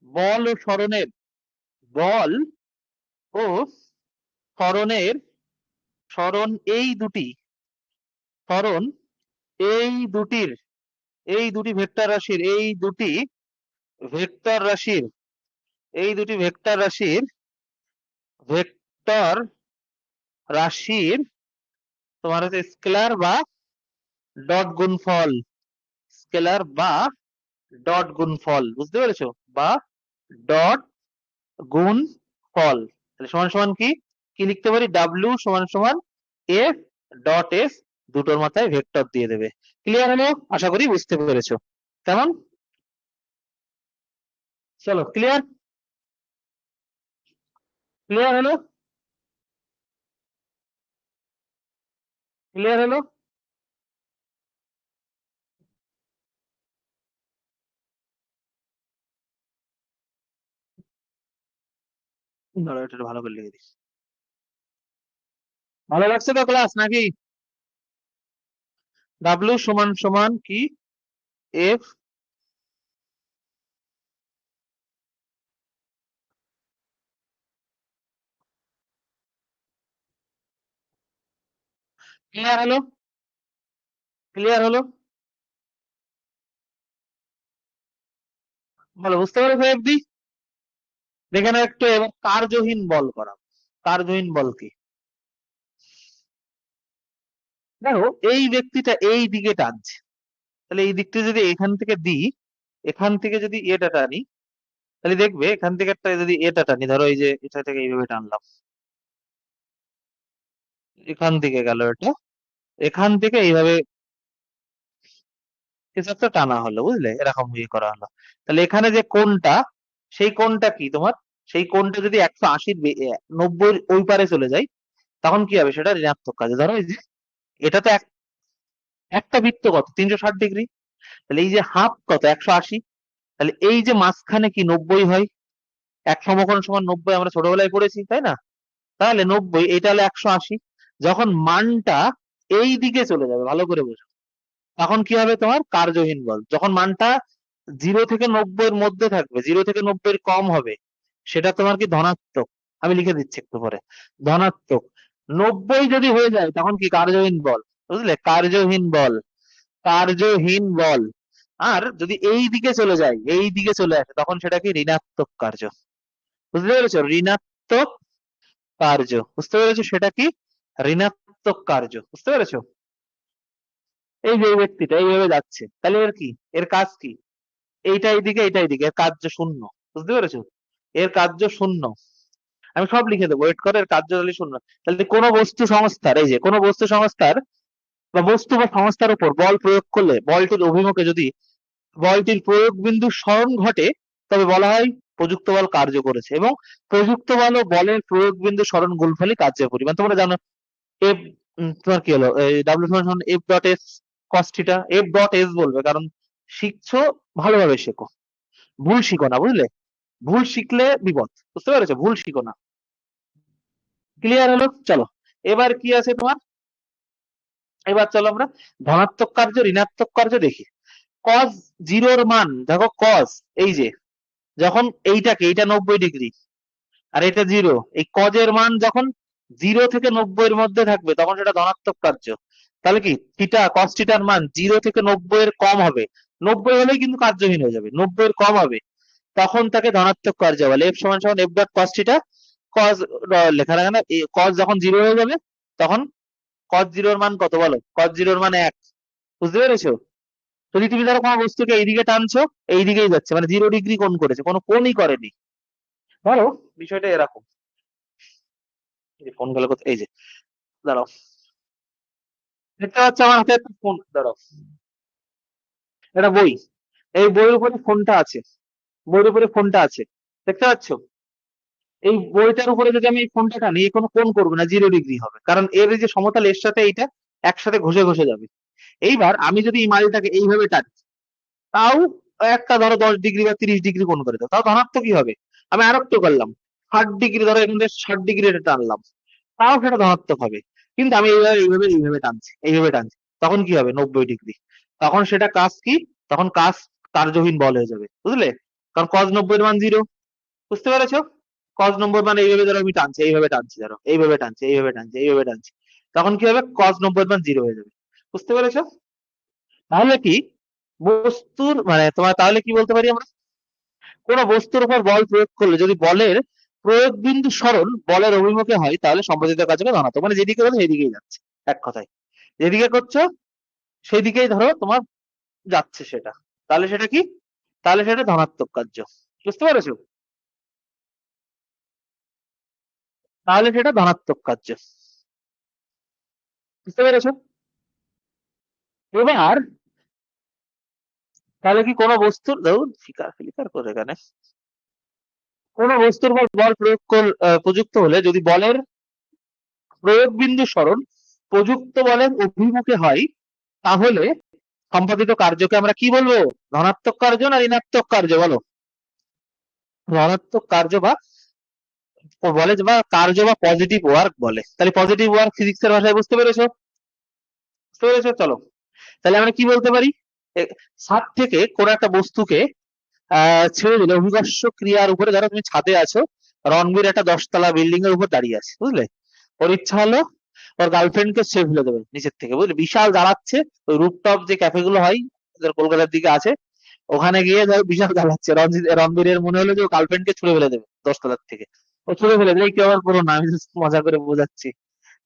বল ও সরণের বল ও সরণের সরণ এই দুটি সরণ এই দুটি ভেক্টর রাশির ভেক্টর রাশির তোমার হচ্ছে স্কেলার বা ডট গুণফল। স্কেলার বা ডট গুণফল, বুঝতে পেরেছো? বা ডট গুণফল। তাহলে সমান সমান কি কি লিখতে পারি? ডাব্লিউ সমান সমান এফ ডট এস, দুটোর মাথায় ভেক্টর দিয়ে দেবে। ক্লিয়ার হলো? আশা করি বুঝতে পেরেছো। কেমন? চলো, ক্লিয়ার ক্লিয়ার হলো? ক্লিয়ার হলো? ধরো এটা ভালো করে লিখে দিস। ভালো লাগছে তো ক্লাস নাকি? ডাব্লিউ সমান সমান কি এফ ক্লিয়ার হলো? ক্লিয়ার হলো? ভালো বুঝতে পেরেছো এফডি? দেখে নাও একটু এবার কার্যহীন বল করা। কার্যহীন বল কি? দেখো এই ব্যক্তিটা এই দিকে টানছে, তাহলে এই দিকটা যদি এখান থেকে দিই, এখান থেকে যদি এটা টানি, তাহলে দেখবে এখান থেকে একটা যদি এটা টানি, ধরো এই যে এটা থেকে এইভাবে টানলাম, এখান থেকে গেল এটা, এখান থেকে এইভাবে কিছু একটা টানা হলো, বুঝলে? এরকম ইয়ে করা হলো। তাহলে এখানে যে কোণটা, সেই কোণটা কি তোমার? সেই কোণটা যদি 180 90 ওই পারে চলে যায়, তখন কি হবে? সেটা ঋণাত্মক কাজে। ধরো এই যে এটা তো একটা বৃত্ত কত 360 ডিগ্রি, তাহলে এই যে হাফ কত 180, তাহলে এই যে মাঝখানে কি 90 হয়? এক সমকোণ সমান 90 আমরা ছোটবেলায় পড়েছি, তাই না? তাহলে 90, এটা হলো 180। যখন মানটা এই দিকে চলে যাবে, ভালো করে বোঝো, তখন কি হবে? তোমার কার্যহীন বল। যখন মানটা 0 থেকে 90 এর মধ্যে থাকবে, 0 থেকে 90 এর কম হবে, সেটা তোমার কি ধনাত্মক। আমি লিখে দিচ্ছি একটু পরে, ধনাত্মক। 90 যদি হয়ে যায় তখন কি? কার্যহীন বল। বুঝলে? কার্যহীন বল, কার্যহীন বল। আর যদি এই দিকে চলে যায়, এই দিকে চলে আসে, তখন সেটা কি? ঋণাত্মক কার্য। বুঝতে পেরেছো? ঋণাত্মক কার্য। বুঝতে পেরেছো? সেটা কি? ঋণাত্মক কার্য। বুঝতে পেরেছো? এই যে এই ব্যক্তিটা এইভাবে যাচ্ছে, তাহলে এর কি? এর কাজ কি? এইটা এইদিকে, এইটা এইদিকে, এর কার্য শূন্য। বুঝতে পেরেছো? এর কার্য শূন্য। আমি সব লিখে দেবো, ওয়েট করে। এর কার্য তাহলে শূন্য। তাহলে কোনো বস্তু সংস্থার, এই যে কোনো বস্তু সংস্থার বা বস্তু বা সংস্থার উপর বল প্রয়োগ করলে বলটির অভিমুখে যদি বলটির প্রয়োগ বিন্দুর সরণ ঘটে, তবে বলা হয় প্রযুক্ত বল কার্য করেছে। এবং প্রযুক্ত বল ও বলের প্রয়োগ বিন্দু সরণ গুণফলই কার্যের পরিমাণ। তোমরা জানো এফ, তোমার কি হলো, ডাব্লিউ সমান F dot S cos theta. F dot S বলবে, কারণ শিখছো, ভালোভাবে শেখো, ভুল শিখো না, বুঝলে? ভুল শিখলে বিপদ। বুঝতে পেরেছো? ভুল শিখো না। ক্লিয়ার হলো? চলো, এবার কি আছে তোমার? এবার চলো আমরা ধনাত্মক কার্য ঋণাত্মক কার্য দেখি। কজ জিরোর মান দেখো, কজ এই যে যখন এইটা 90 ডিগ্রি আর এটা 0, এই কজের মান যখন 0 থেকে 90 এর মধ্যে থাকবে, তখন সেটা ধনাত্মক কার্য। তাহলে কি থিটা, কস থিটার মান 0 থেকে 90 এর কম হবে। 90 হলেই কিন্তু কার্যহীন হয়ে যাবে, 90 এর কম হবে, তখন তাকে ধনাত্মক কার্য বলে। এফ সমান সমান F dot cos theta. Cos লেখা লাগে না? কজ যখন 0 হয়ে যাবে, তখন কজ জিরোর মান কত বলো? কজ জিরোর মান 1। বুঝতে পেরেছো? যদি তুমি ধরো কোনো বস্তুকে এইদিকে টানছো, এই দিকেই যাচ্ছে, মানে 0 ডিগ্রি কোণ করেছে, কোনো কোণই করেনি। ধরো বিষয়টা এরকম, এই যে ফোন গেল কোথায়? এই যে দাঁড়াও, দেখতে পাচ্ছ আমার হাতে একটা ফোন? দাঁড়াও, এটা বই, এই বইয়ের উপরে ফোনটা আছে, বইয়ের উপরে ফোনটা আছে, দেখতে পাচ্ছ? এই বইটার উপরে যদি আমি এই ফোনটা টানি, এ কোনো কোণ করবে না, 0 ডিগ্রি হবে, কারণ এর এই যে সমতল, এর সাথে এইটা একসাথে ঘষে ঘষে যাবে। এইবার আমি যদি এই মালটাকে এইভাবে টানি, তাও একটা ধরো 10 ডিগ্রি বা 30 ডিগ্রি কোণ করে দাও, তাও ধনাত্মকই হবে। আমি আরোক্ত করলাম, 60 ডিগ্রি, ধরো এখান থেকে 60 ডিগ্রি এটা টানলাম, তাও সেটা ধনাত্মক হবে। কিন্তু আমি এইভাবে টানছি, তখন কি হবে? 90 ডিগ্রি। তখন সেটা কাজ কি? তখন কাজ কার্যহীন বল হয়ে যাবে, বুঝলে? কারণ cos 90 এর মান 0, বুঝতে পেরেছো? cos 90 মানে এইভাবে ধরো আমি টানছি, এইভাবে টানছি, ধরো এইভাবে টানছি, তখন কি হবে? cos 90 মান 0 হয়ে যাবে, বুঝতে পেরেছো? তাহলে কি বস্তুর মানে তোমার, তাহলে কি বলতে পারি আমরা? কোন বস্তুর উপর বল প্রয়োগ করলে যদি বলের প্রয়োগ বিন্দু সরণ বলের অভিমুখে হয়, তাহলে সম্পাদিত কার্যকে ধনাত্মক, মানে যেদিকে বলে সেদিকেই যাচ্ছে, এক কথায় যেদিকে করছো সেই দিকেই ধরো তোমার যাচ্ছে সেটা, তাহলে সেটা কি? তাহলে সেটা ধনাত্মক কার্য, বুঝতে পেরেছো? তাহলে সেটা ধনাত্মক কার্য, বুঝতে পেরেছো? এবার তাহলে কি কোনো বস্তুর, ধরুন ফিকার ফিকার করে এখানে, কোন বস্তুর উপর বল প্রযুক্ত হলে যদি বলের প্রয়োগ বিন্দু সরণ প্রযুক্ত বলের অভিমুখে হয়, তাহলে সম্পাদিত কার্যকে আমরা কি বলবো? ধনাত্মক কার্য না ঋণাত্মক কার্য, বলো? ধনাত্মক কার্য বা বলে, বা কার্য বা পজিটিভ ওয়ার্ক বলে। তাহলে পজিটিভ ওয়ার্ক ফিজিক্সের ভাষায় বুঝতে পেরেছো? বুঝতে পেরেছো? চলো তাহলে আমরা কি বলতে পারি? ছাদ থেকে কোন একটা বস্তুকে ছেড়ে দিলে অভিকর্ষ ক্রিয়ার উপরে, ধরো তুমি ছাদে আছো, রণবীর একটা 10 তলা বিল্ডিং এর উপর দাঁড়িয়ে আছে, বুঝলে? ওর ইচ্ছা হলো ওর গার্লফ্রেন্ড কে ছেড়ে ফেলে দেবে নিচের থেকে, বুঝলে? বিশাল জ্বালাচ্ছে, ওই রুফটপ যে ক্যাফে গুলো হয় আমাদের কলকাতার দিকে আছে, ওখানে গিয়ে ধর বিশাল জ্বালাচ্ছে, রণবীরের মনে হলো যে ও গার্লফ্রেন্ড কে ছুড়ে ফেলে দেবে 10 তলার থেকে। ও ছুড়ে ফেলে দিলে, কেউ আবার করো না, আমি just মজা করে বোঝাচ্ছি।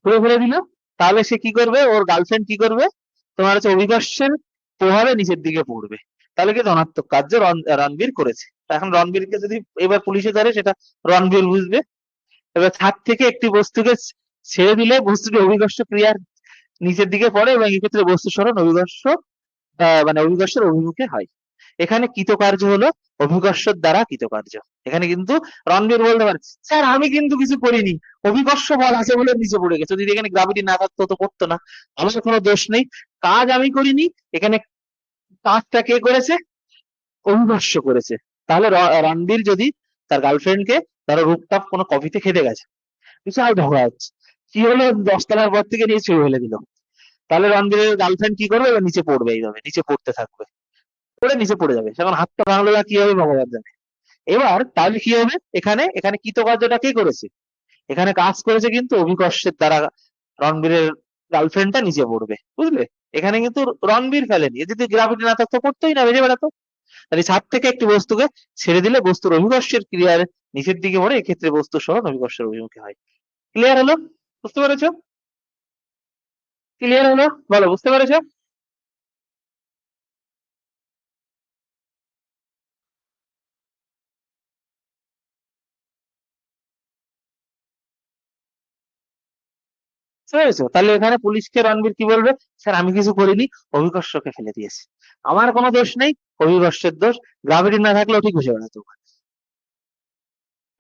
ছুড়ে ফেলে দিল, তাহলে সে কি করবে? ওর গার্লফ্রেন্ড কি করবে? তোমার হচ্ছে অভিকর্ষের প্রভাবে নিচের দিকে পড়বে, তাহলে কি ধনাত্মক কার্য রণবীর করেছে। এখন রণবীরকে যদি এবার পুলিশে ধরে, সেটা রণবীর বুঝবে। এবার ছাদ থেকে একটি বস্তুকে ছেড়ে দিলে বস্তুটি অভিকর্ষ ক্রিয়ার নিচের দিকে পড়ে, এবং এক্ষেত্রে বস্তু সরণ অভিকর্ষ মানে অভিকর্ষের অভিমুখে হয়। এখানে কৃতকার্য হলো অভিকর্ষের দ্বারা কৃতকার্য। এখানে কিন্তু রণবীর বলতে পারে, স্যার আমি কিন্তু কিছু করিনি, অভিকর্ষ বল আছে বলে নিচে পড়ে গেছে, যদি এখানে গ্রাভিটি না থাকতো তো পড়তো না, আমার কোনো দোষ নেই, কাজ আমি করিনি, এখানে কাজটা কে করেছে? অভিকর্ষ করেছে। তাহলে রণবীর যদি তার গার্লফ্রেন্ডকে, ধরো রুফটপ কোনো কফিতে খেতে গেছে, বিশাল ঝগড়া হচ্ছে, কি হলো? 10 তলার পর থেকে নিয়ে ছুঁড়ে ফেলে দিল, তাহলে রণবীরের গার্লফ্রেন্ড কি করবে? এবার নিচে পড়বে, এইভাবে নিচে পড়তে থাকবে, পড়ে নিচে পড়ে যাবে, সেখন হাতটা ভাঙলো না, কি হবে ভগবান জানে। এবার তাহলে কি হবে? এখানে এখানে কৃতকার্যটা কে করেছে? এখানে কাজ করেছে কিন্তু অভিকর্ষের দ্বারা রণবীরের গার্লফ্রেন্ডটা নিচে পড়বে, বুঝলে? এখানে কিন্তু রণবীর ফেলেনি, যদি গ্রাভিটি না থাকতো পড়তোই না, ভেসে বেড়াতো। তাহলে ছাদ থেকে একটি বস্তুকে ছেড়ে দিলে বস্তুর অভিকর্ষের ক্রিয়ার নিচের দিকে পড়ে, এক্ষেত্রে বস্তু সরণ অভিকর্ষের অভিমুখে হয়। ক্লিয়ার হলো? বুঝতে পেরেছো? ক্লিয়ার হলো? বলো, বুঝতে পেরেছো? বুঝতে পেরেছো? তাহলে এখানে পুলিশকে রণবীর কি বলবে? স্যার আমি কিছু করিনি, অভিকর্ষকে ফেলে দিয়েছে, আমার কোনো দোষ নেই, অভিকর্ষের দোষ, গ্রাভিটি না থাকলেও ঠিক বসে বেড়াতো,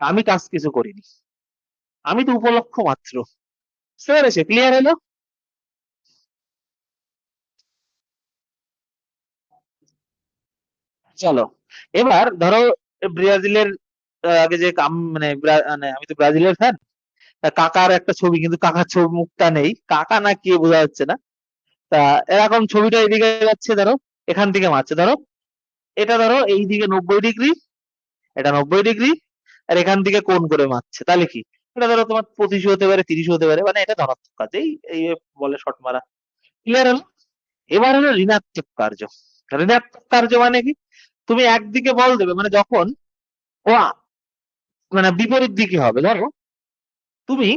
আমি কাজ কিছু করিনি, আমি তো উপলক্ষ মাত্র। বুঝতে পেরেছো? ক্লিয়ার হলো? চলো এবার ধরো ব্রাজিলের আগে যে মানে মানে আমি তো ব্রাজিলের ফ্যান, কাকার একটা ছবি, কিন্তু কাকার ছবি মুখটা নেই, কাকা না কে বোঝা যাচ্ছে না। তা এরকম ছবিটা এদিকে যাচ্ছে, ধরো এখান থেকে মারছে, ধরো এটা ধরো এইদিকে 90 ডিগ্রি, এটা 90 ডিগ্রি, আর এখান থেকে কোণ করে মারছে, তাহলে কি? এটা ধরো তোমার 25 হতে পারে, 30 হতে পারে, মানে এটা ধনাত্মক কাজ, এই এই বলে শট মারা। ক্লিয়ার হলো? এবার হলো ঋণাত্মক কার্য। ঋণাত্মক কার্য মানে কি? তুমি একদিকে বল দেবে, মানে যখন ও মানে বিপরীত দিকে হবে, ধরো তুমি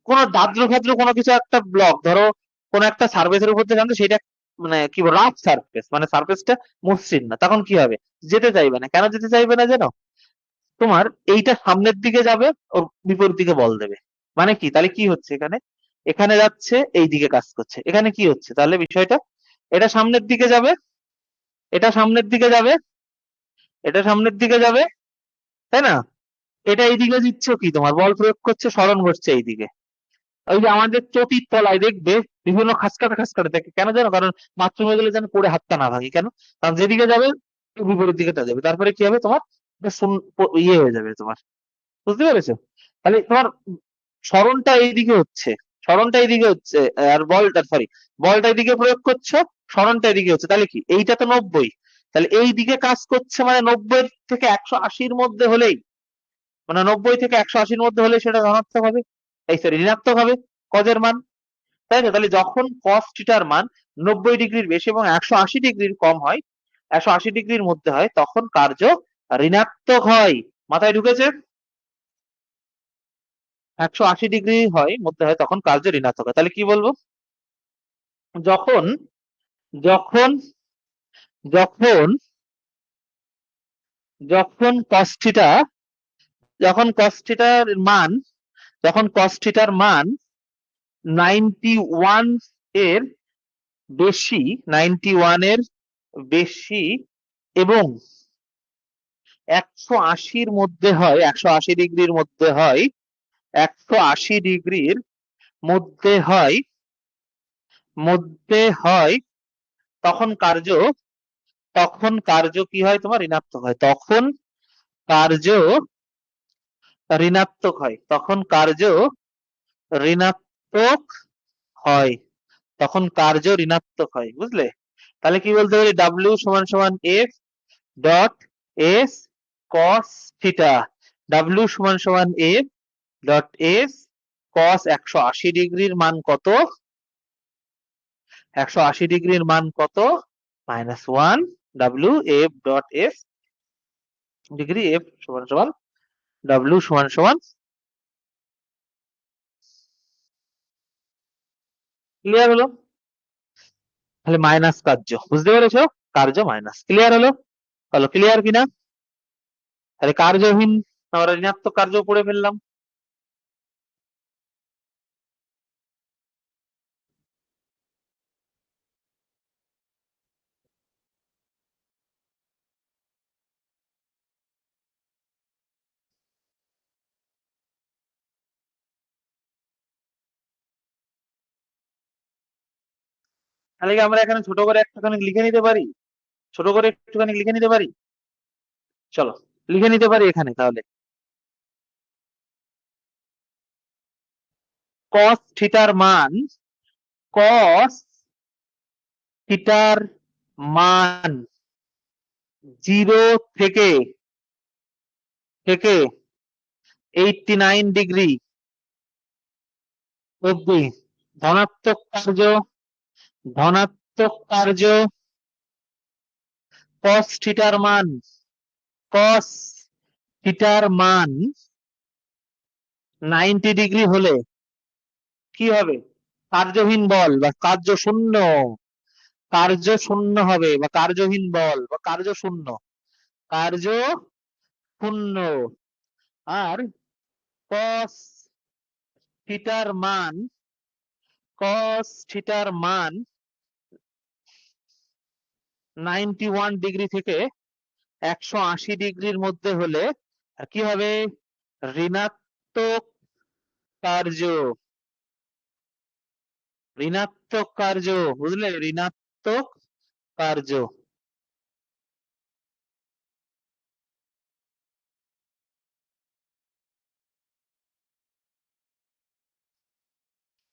কোন দাদ্র খাদ্র কোনো কিছু একটা ব্লক, ধরো কোন একটা সার্ফেসের উপর দিয়ে জানতো, সেটা মানে কি রাফ সার্ফেস, মানে সার্ফেসটা মসৃণ না, তখন কি হবে? যেতে চাইবে না, কেন যেতে চাইবে না জানো? তোমার এইটা সামনের দিকে যাবে, ওর বিপরীত দিকে বল দেবে, মানে কি? তাহলে কি হচ্ছে এখানে? এখানে যাচ্ছে, এই দিকে কাজ করছে, এখানে কি হচ্ছে তাহলে বিষয়টা? এটা সামনের দিকে যাবে, এটা সামনের দিকে যাবে, এটা সামনের দিকে যাবে, তাই না? এটা এইদিকে দিচ্ছ কি, তোমার বল প্রয়োগ করছে, সরণ ঘটছে এইদিকে। ওই যে আমাদের চটির তলায় দেখবে বিভিন্ন খাসকাটা খাসকাটা থাকে, কেন জানো? কারণ বাথরুমে গেলে যেন পড়ে হাতটা না ভাঙে, কেন? কারণ যেদিকে যাবে বিপরীত দিকেটা যাবে, তারপরে কি হবে? তোমার এটা ইয়ে হয়ে যাবে তোমার, বুঝতে পেরেছো? তাহলে তোমার সরণটা এইদিকে হচ্ছে, সরণটা এইদিকে হচ্ছে, আর বলটা এইদিকে প্রয়োগ করছো, সরণটা এদিকে হচ্ছে, তাহলে কি এইটা তো 90, তাহলে এই দিকে কাজ করছে মানে 90 থেকে 180-র মধ্যে হলেই, মানে 90 থেকে 180-র মধ্যে হলে সেটা ধনাত্মক হবে, এই সরি ঋণাত্মক হবে কজের মান, তাই তো? তাহলে যখন cos থিটার মান 90 ডিগ্রির বেশি এবং 180 ডিগ্রির কম হয়, 180 ডিগ্রির মধ্যে হয়, তখন কার্য ঋণাত্মক হয়। মাথায় ঢুকেছে? 180 ডিগ্রি হয় মধ্যে হয় তখন কার্য ঋণাত্মক হয়। তাহলে কি বলবো? যখন যখন যখন যখন cos থিটা যখন cos থিটার মান যখন cos থিটার মান 91 এর বেশি, 91 এর বেশি এবং 180-র মধ্যে হয়, 180 ডিগ্রির মধ্যে হয়, 180 ডিগ্রির মধ্যে হয়, তখন কার্য কি হয় তোমার ঋণাত্মক হয়, কার্য তখন কার্য ঋণাত্মক হয়, বুঝলে? তাহলে কি বলতে পারি? ডাব্লিউ সমান সমান F dot S cos theta, W সমান সমান এফ ডট এস কস 180 ডিগ্রির মান কত? 180 ডিগ্রির মান কত? -1 W F dot S degree, F সমান সমান ডাব্লিউ সমান সমান, ক্লিয়ার হলো? তাহলে মাইনাস কার্য, বুঝতে পেরেছো? কার্য মাইনাস, ক্লিয়ার হলো? বলো ক্লিয়ার কিনা? তাহলে কার্যহীন আমরা ঋণাত্মক কার্য পড়ে ফেললাম। তাহলে কি আমরা এখানে ছোট করে একটুখানি লিখে নিতে পারি? ছোট করে একটুখানি লিখে নিতে পারি? চলো লিখে নিতে পারি এখানে তাহলে। cos থিটার মান cos থিটার মান 0 থেকে 89 ডিগ্রি অবধি ধনাত্মক কার্য cos থিটার মান 90 ডিগ্রি হলে কি হবে? কার্যহীন বল বা কার্য শূন্য হবে, বা কার্যহীন বল বা কার্য শূন্য, কার্য শূন্য। আর cos থিটার মান cos থিটার মান 91 ডিগ্রি থেকে 180 ডিগ্রির মধ্যে হলে কি হবে? ঋণাত্মক কার্য, বুঝলে? ঋণাত্মক কার্য।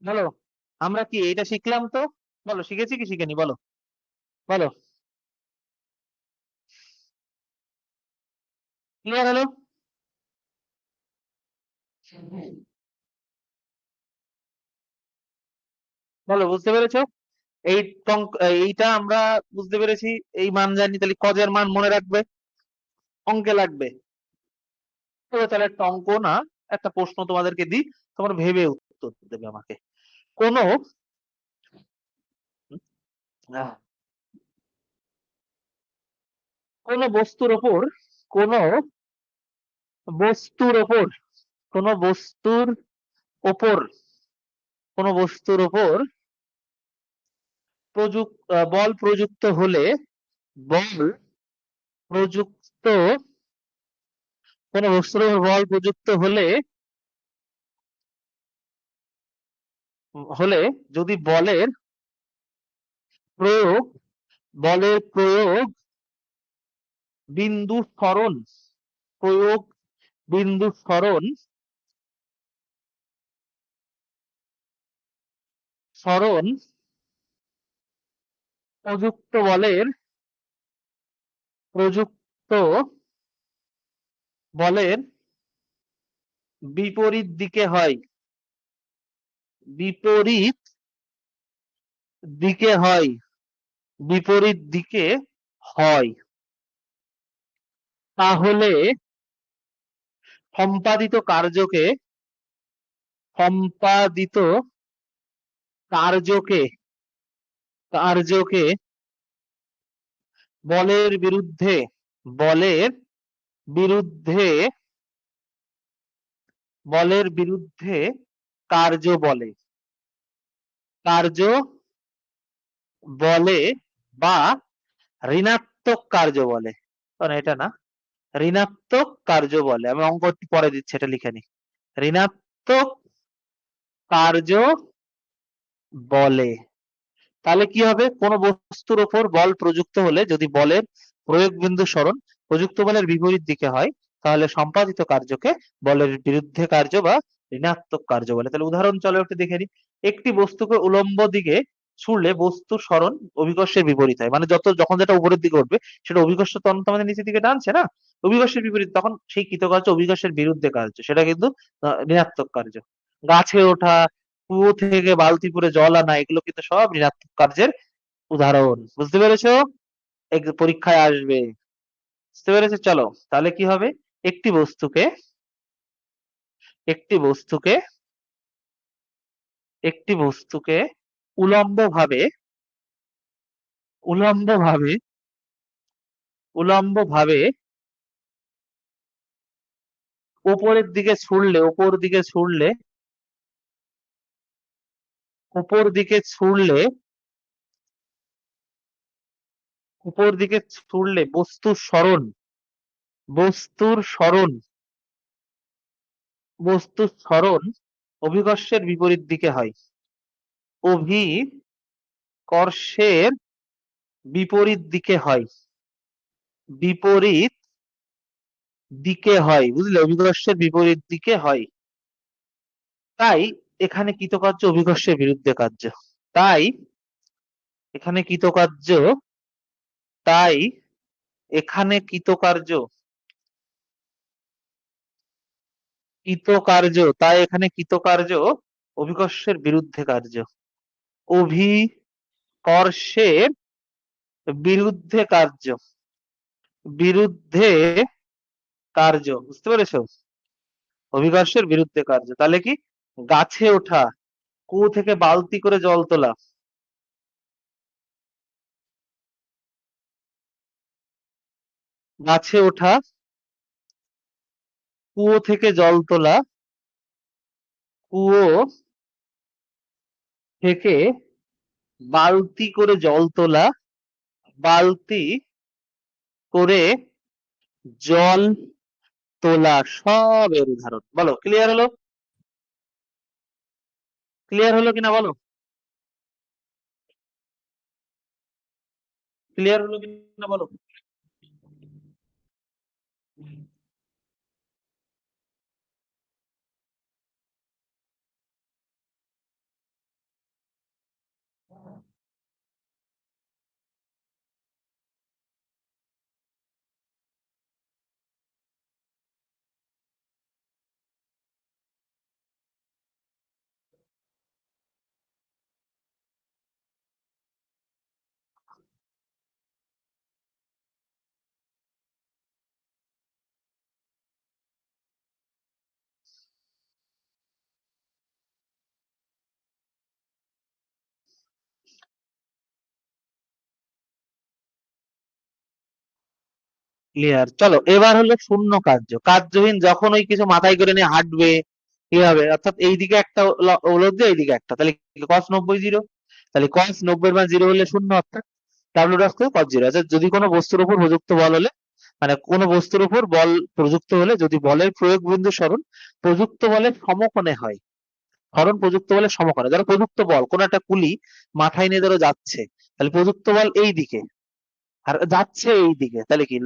বলো আমরা কি এটা শিখলাম তো? বলো শিখেছি কি শিখেনি? বলো বলো, ক্লিয়ার হলো? বলো বুঝতে পেরেছো? এই এইটা আমরা বুঝতে পেরেছি, এই মান জানি, তাহলে কজের মান মনে রাখবে, অঙ্কে লাগবে। তো তাহলে একটা অঙ্ক না, একটা প্রশ্ন তোমাদেরকে দিই, তোমরা ভেবে উত্তর দেবে আমাকে। কোন আহ, কোন বস্তুর ওপর কোন বস্তুর ওপর কোন বস্তুর ওপর কোন বস্তুর ওপর বল প্রযুক্ত হলে বল প্রযুক্ত কোন বস্তুর উপর বল প্রযুক্ত হলে হলে যদি প্রয়োগ বলের প্রয়োগ বিন্দু সরণ প্রয়োগ বিন্দু সরণ প্রযুক্ত বলের বিপরীত দিকে হয়, বিপরীত দিকে হয়, বিপরীত দিকে হয়, তাহলে সম্পাদিত কার্যকে সম্পাদিত কার্যকে কার্যকে বলের বিরুদ্ধে বলের বিরুদ্ধে বলের বিরুদ্ধে কার্য বলে, কার্য বলে বা ঋণাত্মক কার্য বলে। কারণ এটা না, ঋণাত্মক কার্য বলে। আমি অঙ্ক একটু পরে দিচ্ছি, এটা লিখে নি। ঋণাত্মক কার্য বলে। তাহলে কি হবে, কোন বস্তুর উপর বল প্রযুক্ত হলে যদি বলের প্রয়োগ বিন্দু সরণ প্রযুক্ত বলের বিপরীত দিকে হয়, তাহলে সম্পাদিত কার্যকে বলের বিরুদ্ধে কার্য বা ঋণাত্মক কার্য বলে। তাহলে উদাহরণ চলো একটু দেখে নিই। একটি বস্তুকে উলম্ব দিকে ছুড়লে বস্তুর সরণ অভিকর্ষের বিপরীত হয়, মানে যখন যেটা উপরের দিকে উঠবে সেটা অভিকর্ষ ত্বরণ তো আমাদের নিচের দিকে টানছে না, অভিকর্ষের বিপরীত, তখন সেই কৃতকার্য অভিকর্ষের বিরুদ্ধে কার্য, সেটা কিন্তু ঋণাত্মক কার্য। গাছে ওঠা, কুয়ো থেকে বালতি করে জল আনা, এগুলো কিন্তু সব ঋণাত্মক কার্যের উদাহরণ। বুঝতে পেরেছো? পরীক্ষায় আসবে। বুঝতে পেরেছো? চলো তাহলে কি হবে, একটি বস্তুকে একটি বস্তুকে একটি বস্তুকে উলম্ব ভাবে উলম্ব ভাবে উলম্ব ভাবে উপরের দিকে ছুড়লে উপর দিকে ছুড়লে উপর দিকে ছুড়লে বস্তুর সরণ বস্তুর সরণ অভিকর্ষের বিপরীত দিকে হয়, অভিকর্ষের বিপরীত দিকে হয়, বিপরীত দিকে হয়, বুঝলে, অভিকর্ষের বিপরীত দিকে হয়। তাই এখানে কৃতকার্য অভিকর্ষের বিরুদ্ধে কার্য। তাই এখানে কৃতকার্য তাই এখানে কৃতকার্য তাই এখানে কৃতকার্য অভিকর্ষের বিরুদ্ধে কার্য, অভিকর্ষের বিরুদ্ধে কার্য, বিরুদ্ধে কার্য। বুঝতে পেরেছো? অভিকর্ষের বিরুদ্ধে কার্য। তাহলে কি, গাছে ওঠা, কুয়ো থেকে বালতি করে জল তোলা, গাছে ওঠা, কুয়ো থেকে জল তোলা, কুয়ো থেকে বালতি করে জল তোলা, বালতি করে জল তোলা, সব এর উদাহরণ। বলো, ক্লিয়ার হলো? ক্লিয়ার হলো কিনা বলো, ক্লিয়ার হলো কিনা বলো। ক্লিয়ার। চলো এবার হলো শূন্য কার্য, কার্যহীন, যখন ওই কিছু মাথায় করে নিয়ে হাঁটবে, কি হবে, অর্থাৎ এইদিকে একটা উলব্ধ, এইদিকে একটা, তাহলে cos 90 জিরো। তাহলে cos 90 মান জিরো হলে শূন্য, অর্থাৎ W dot square cos zero. অর্থাৎ যদি কোনো বস্তুর উপর প্রযুক্ত বল হলে, মানে কোনো বস্তুর উপর বল প্রযুক্ত হলে যদি বলের প্রয়োগ বিন্দু সরণ প্রযুক্ত বলের সমকোণে হয়, সরণ প্রযুক্ত বলের সমকোণে, ধরো প্রযুক্ত বল কোন একটা কুলি মাথায় নিয়ে ধরো যাচ্ছে, তাহলে প্রযুক্ত বল এই দিকে আর যাচ্ছে এই দিকে, তাহলে কি,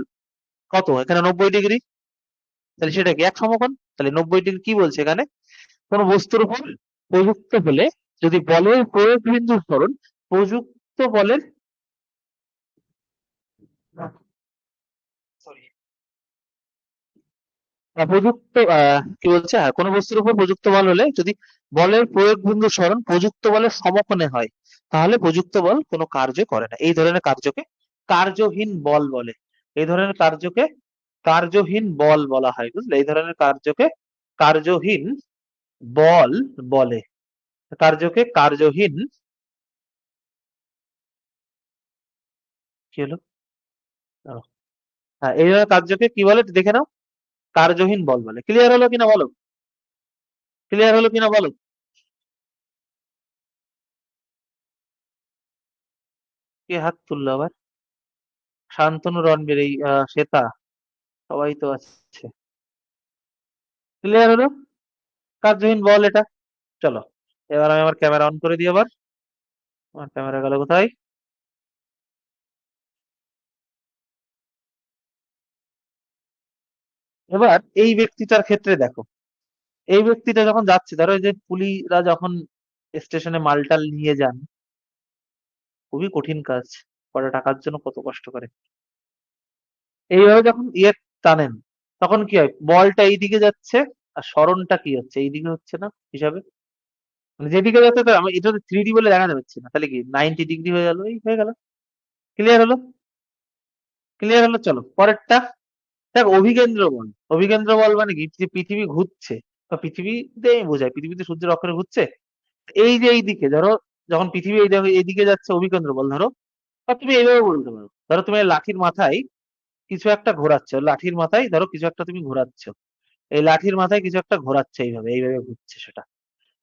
কত, এখানে 90 ডিগ্রি, তাহলে সেটা কি এক সমকোণ? তাহলে 90 ডিগ্রি কি বলছে এখানে? কোন বস্তুর উপর প্রযুক্ত হলে যদি বলের প্রয়োগ বিন্দুর সরণ প্রযুক্ত বলের সরি প্রযুক্ত কি বলছে, হ্যাঁ, কোন বস্তুর উপর প্রযুক্ত বল হলে যদি বলের প্রয়োগ বিন্দু সরণ প্রযুক্ত বলের সমকোণে হয় তাহলে প্রযুক্ত বল কোনো কার্য করে না। এই ধরনের কার্যকে কার্যহীন বল বলে। এই ধরনের কার্যকে কার্যহীন বল বলা হয়, বুঝলে? এই ধরনের কার্যকে কার্যহীন বল বলে। কার্যকে কার্যহীন কি হলো? ও, হ্যাঁ, এই ধরনের কার্যকে কি বলে দেখে নাও, কার্যহীন বল বলে। ক্লিয়ার হলো কিনা বলো? ক্লিয়ার হলো কিনা বলো? কে হাত তুললো আবার? শান্তনু, রণবীর, এই শ্বেতা, সবাই তো আছে। ক্লিয়ার হলো? কার্যহীন বল এটা। চলো, এবার আমি আমার ক্যামেরা অন করে দিই আবার। আমার ক্যামেরা গেল কোথায়? এবার এই ব্যক্তিটার ক্ষেত্রে দেখো, এই ব্যক্তিটা যখন যাচ্ছে, ধরো এই যে কুলিরা যখন স্টেশনে মালটাল নিয়ে যান, খুবই কঠিন কাজ, কটা টাকার জন্য কত কষ্ট করে। এইভাবে যখন টানেন, তখন কি হয়? বলটা এইদিকে যাচ্ছে আর সরণটা কি হচ্ছে? এইদিকে হচ্ছে না হিসাবে? মানে যেদিকে যাচ্ছে, তো আমি এটা 3D বলে দেখাতে পারছি না, তাহলে কি 90 ডিগ্রি হয়ে গেল, এই হয়ে গেল। ক্লিয়ার হলো? ক্লিয়ার হলো? চলো পরেরটা। দেখ, অভিকেন্দ্র বল। অভিকেন্দ্র বল মানে কি? যে পৃথিবী ঘুরছে, বা পৃথিবীতে বোঝায়, পৃথিবীতে সূর্যের অক্ষরে ঘুরছে। এই যে এইদিকে ধরো, যখন পৃথিবী এই দেখো এইদিকে যাচ্ছে, অভিকেন্দ্র বল ধরো। বা তুমি এইভাবে বলতে পারো, ধরো তুমি এই লাঠির মাথায় কিছু একটা ঘোরাচ্ছ, লাঠির মাথায় ধরো কিছু একটা তুমি ঘোরাচ্ছ, এই লাঠির মাথায় কিছু একটা ঘোরাচ্ছে, এইভাবে এইভাবে ঘুরছে সেটা।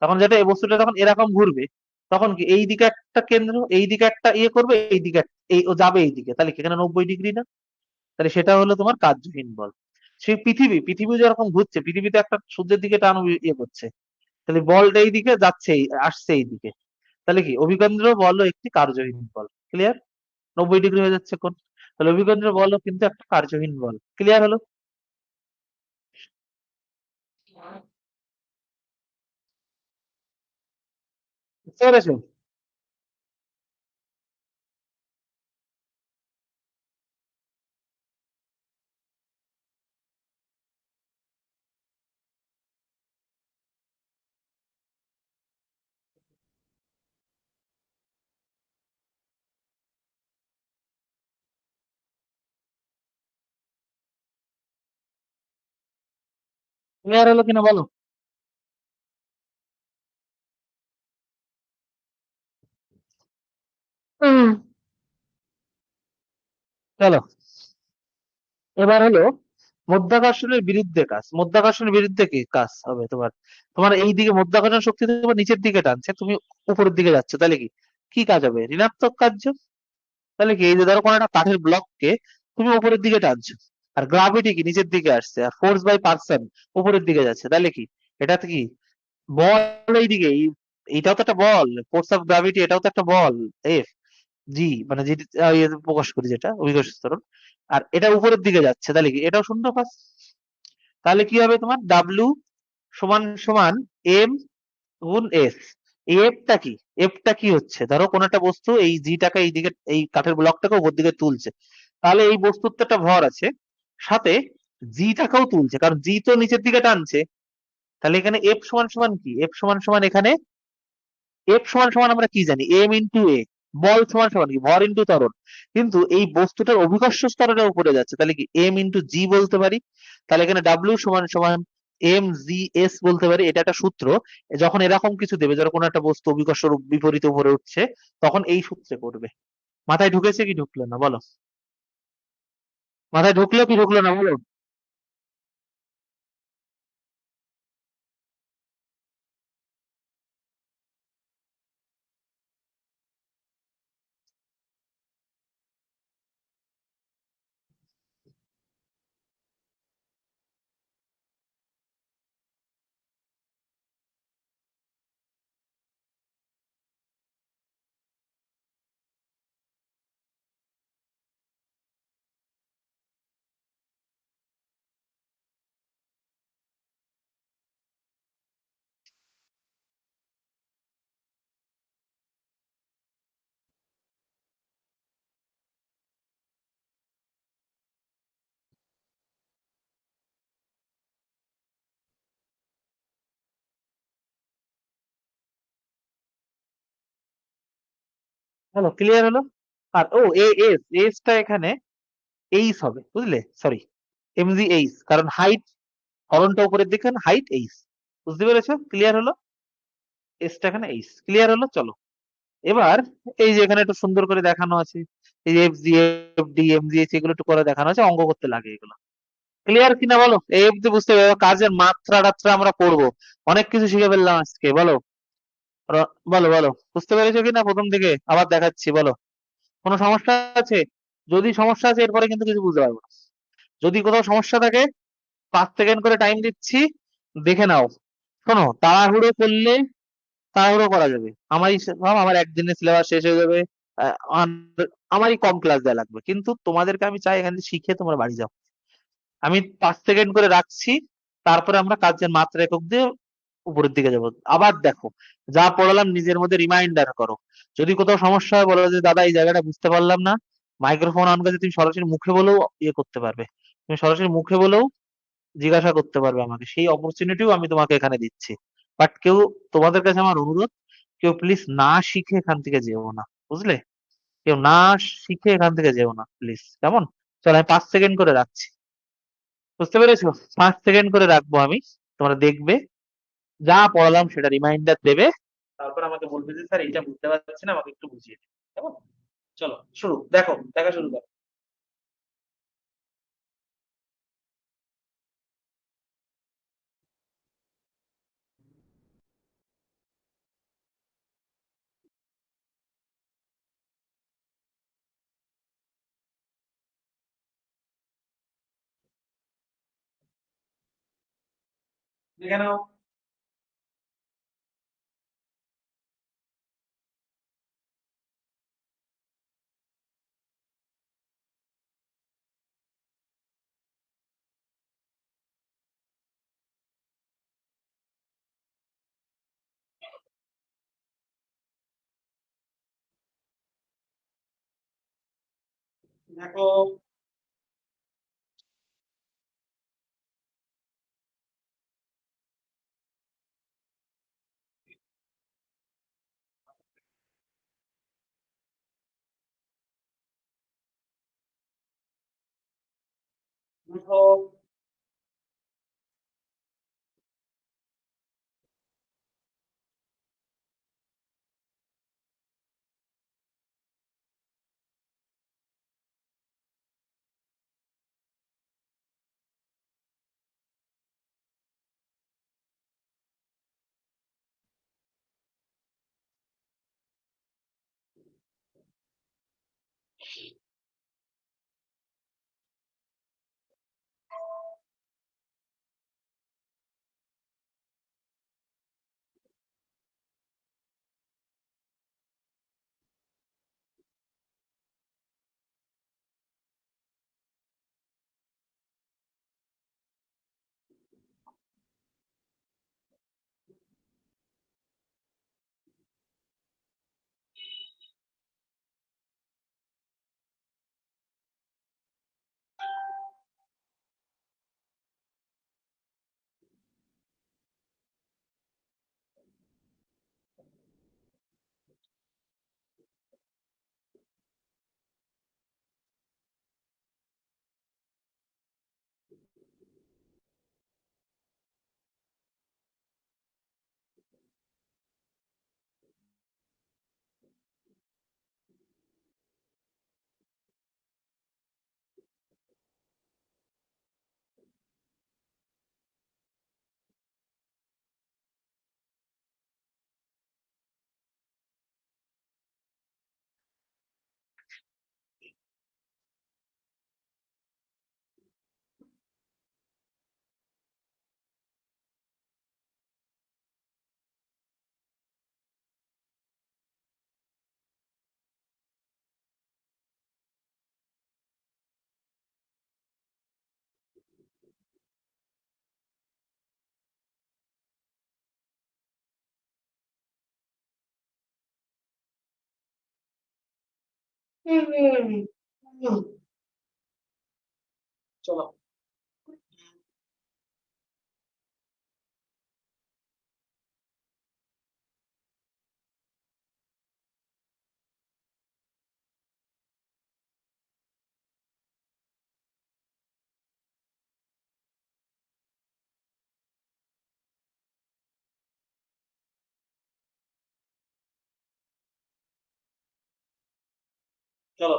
তখন যেটা এই বস্তুটা যখন এরকম ঘুরবে, তখন কি এই দিকে একটা কেন্দ্র, এই দিকে একটা ইয়ে করবে, এই দিকে এই ও যাবে এই দিকে, তাহলে কি এখানে 90 ডিগ্রি না? তাহলে সেটা হলো তোমার কার্যহীন বল। সেই পৃথিবী যেরকম ঘুরছে, পৃথিবীতে একটা সূর্যের দিকে টান ইয়ে করছে, তাহলে বলটা এই দিকে যাচ্ছে, আসছে এই দিকে। তাহলে কি অভিকেন্দ্র বলও একটি কার্যহীন বল। ক্লিয়ার? 90 ডিগ্রি হয়ে যাচ্ছে কোণ, তাহলে অভিকেন্দ্র বলও কিন্তু একটা কার্যহীন বল। ক্লিয়ার হলো? বুঝতে পেরেছো? ক্লিয়ার হলো কিনা বলো? হুম। চলো, এবার হলো মধ্যাকর্ষণের বিরুদ্ধে কাজ। মধ্যাকর্ষণের বিরুদ্ধে কি কাজ হবে তোমার? তোমার এই দিকে মধ্যাকর্ষণ শক্তি তোমার নিচের দিকে টানছে, তুমি উপরের দিকে যাচ্ছ, তাহলে কি কি কাজ হবে? ঋণাত্মক কার্য। তাহলে কি, এই যে ধরো কোনো একটা কাঠের ব্লককে তুমি উপরের দিকে টানছো, আর গ্রাভিটি কি নিচের দিকে আসছে, আর ফোর্স বাই পার্সন উপরের দিকে যাচ্ছে, তাহলে কি এটাতে কি বল এইদিকে এইটাও তো একটা বল, ফোর্স অফ গ্রাভিটি, এটাও তো একটা বল। এফ জি মানে যেটি প্রকাশ করি, যেটা অভিকর্ষ ত্বরণ, আর এটা উপরের দিকে যাচ্ছে, তাহলে কি এটাও শূন্য কাজ। তাহলে কি হবে তোমার? ডাব্লিউ সমান সমান এম গুণ এস। এফটা কি? এফটা কি হচ্ছে? ধরো কোন একটা বস্তু এই জিটাকে এইদিকে, এই কাঠের ব্লকটাকে উপর দিকে তুলছে, তাহলে এই বস্তুর তো একটা ভর আছে, সাথে জিটাকেও তুলছে, কারণ জি তো নিচের দিকে টানছে। তাহলে এখানে এফ সমান সমান কি? এফ সমান সমান এখানে এফ সমান সমান আমরা কি জানি? এম ইন্টু এ। বল সমান সমান কি? ভর ইন্টু ত্বরণ। কিন্তু এই বস্তুটার অভিকর্ষ স্তরের উপরে যাচ্ছে, তাহলে কি এম ইন্টু জি বলতে পারি। তাহলে এখানে ডাব্লিউ সমান সমান এম জি এস বলতে পারি। এটা একটা সূত্র, যখন এরকম কিছু দেবে, ধরো কোনো একটা বস্তু অভিকর্ষ বিপরীত উপরে উঠছে, তখন এই সূত্রে করবে। মাথায় ঢুকেছে কি ঢুকলো না বলো? মাথায় ঢুকলো কি ঢুকলো না বলো? হলো, ক্লিয়ার হলো। আর ও এস এসটা এখানে এইস হবে, বুঝলে? সরি, এমজি এইস, কারণ হাইট হরনটা উপরের দিকে, হাইট এইস। বুঝতে পেরেছো? ক্লিয়ার হলো? এসটা এখানে এইস, ক্লিয়ার হলো। চলো এবার এই যে এখানে একটু সুন্দর করে দেখানো আছে, এই যে F G, F D, M G H, এগুলো একটু করে দেখানো আছে, অঙ্ক করতে লাগে এগুলো। ক্লিয়ার কিনা বলো? এই অব্দি বুঝতে পারবে? কাজের মাত্রা টাত্রা আমরা পড়বো, অনেক কিছু শিখে ফেললাম আজকে। বলো বলো বলো, বুঝতে পেরেছো কিনা প্রথম থেকে? আবার দেখাচ্ছি, বলো কোনো সমস্যা আছে? যদি সমস্যা আছে এরপরে কিন্তু কিছু বুঝতে পারবো না। যদি কোথাও সমস্যা থাকে 5 সেকেন্ড করে টাইম দিচ্ছি, দেখে নাও। শোনো, তাড়াহুড়ো করলে তাড়াহুড়ো করা যাবে, ভাব আমার একদিনে সিলেবাস শেষ হয়ে যাবে, আমারই কম ক্লাস দেওয়া লাগবে, কিন্তু তোমাদেরকে আমি চাই এখান থেকে শিখে তোমরা বাড়ি যাও। আমি 5 সেকেন্ড করে রাখছি, তারপরে আমরা কাজের মাত্রা একক দিয়ে উপরের দিকে যাবো। আবার দেখো, যা পড়ালাম নিজের মধ্যে রিমাইন্ডার করো। যদি কোথাও সমস্যা হয় বলো যে দাদা এই জায়গাটা বুঝতে পারলাম না, মাইক্রোফোন অন করে তুমি সরাসরি মুখে বলেও ইয়ে করতে পারবে, তুমি সরাসরি মুখে বলেও জিজ্ঞাসা করতে পারবে আমাকে, সেই অপরচুনিটিও আমি তোমাকে এখানে দিচ্ছি। বাট কেউ, তোমাদের কাছে আমার অনুরোধ, কেউ প্লিজ না শিখে এখান থেকে যেও না, বুঝলে? কেউ না শিখে এখান থেকে যেও না প্লিজ, কেমন? চলো আমি 5 সেকেন্ড করে রাখছি, বুঝতে পেরেছো? 5 সেকেন্ড করে রাখবো আমি, তোমরা দেখবে, যা পড়ালাম সেটা রিমাইন্ডার দেবে, তারপর আমাকে বলবে যে স্যার এটা বুঝতে পারছি না, আমাকে একটু বুঝিয়ে দিন, কেমন? চলো শুরু, দেখো, দেখা শুরু করো। দেখে নাও। দেখো, দেখো, চলো। চলো।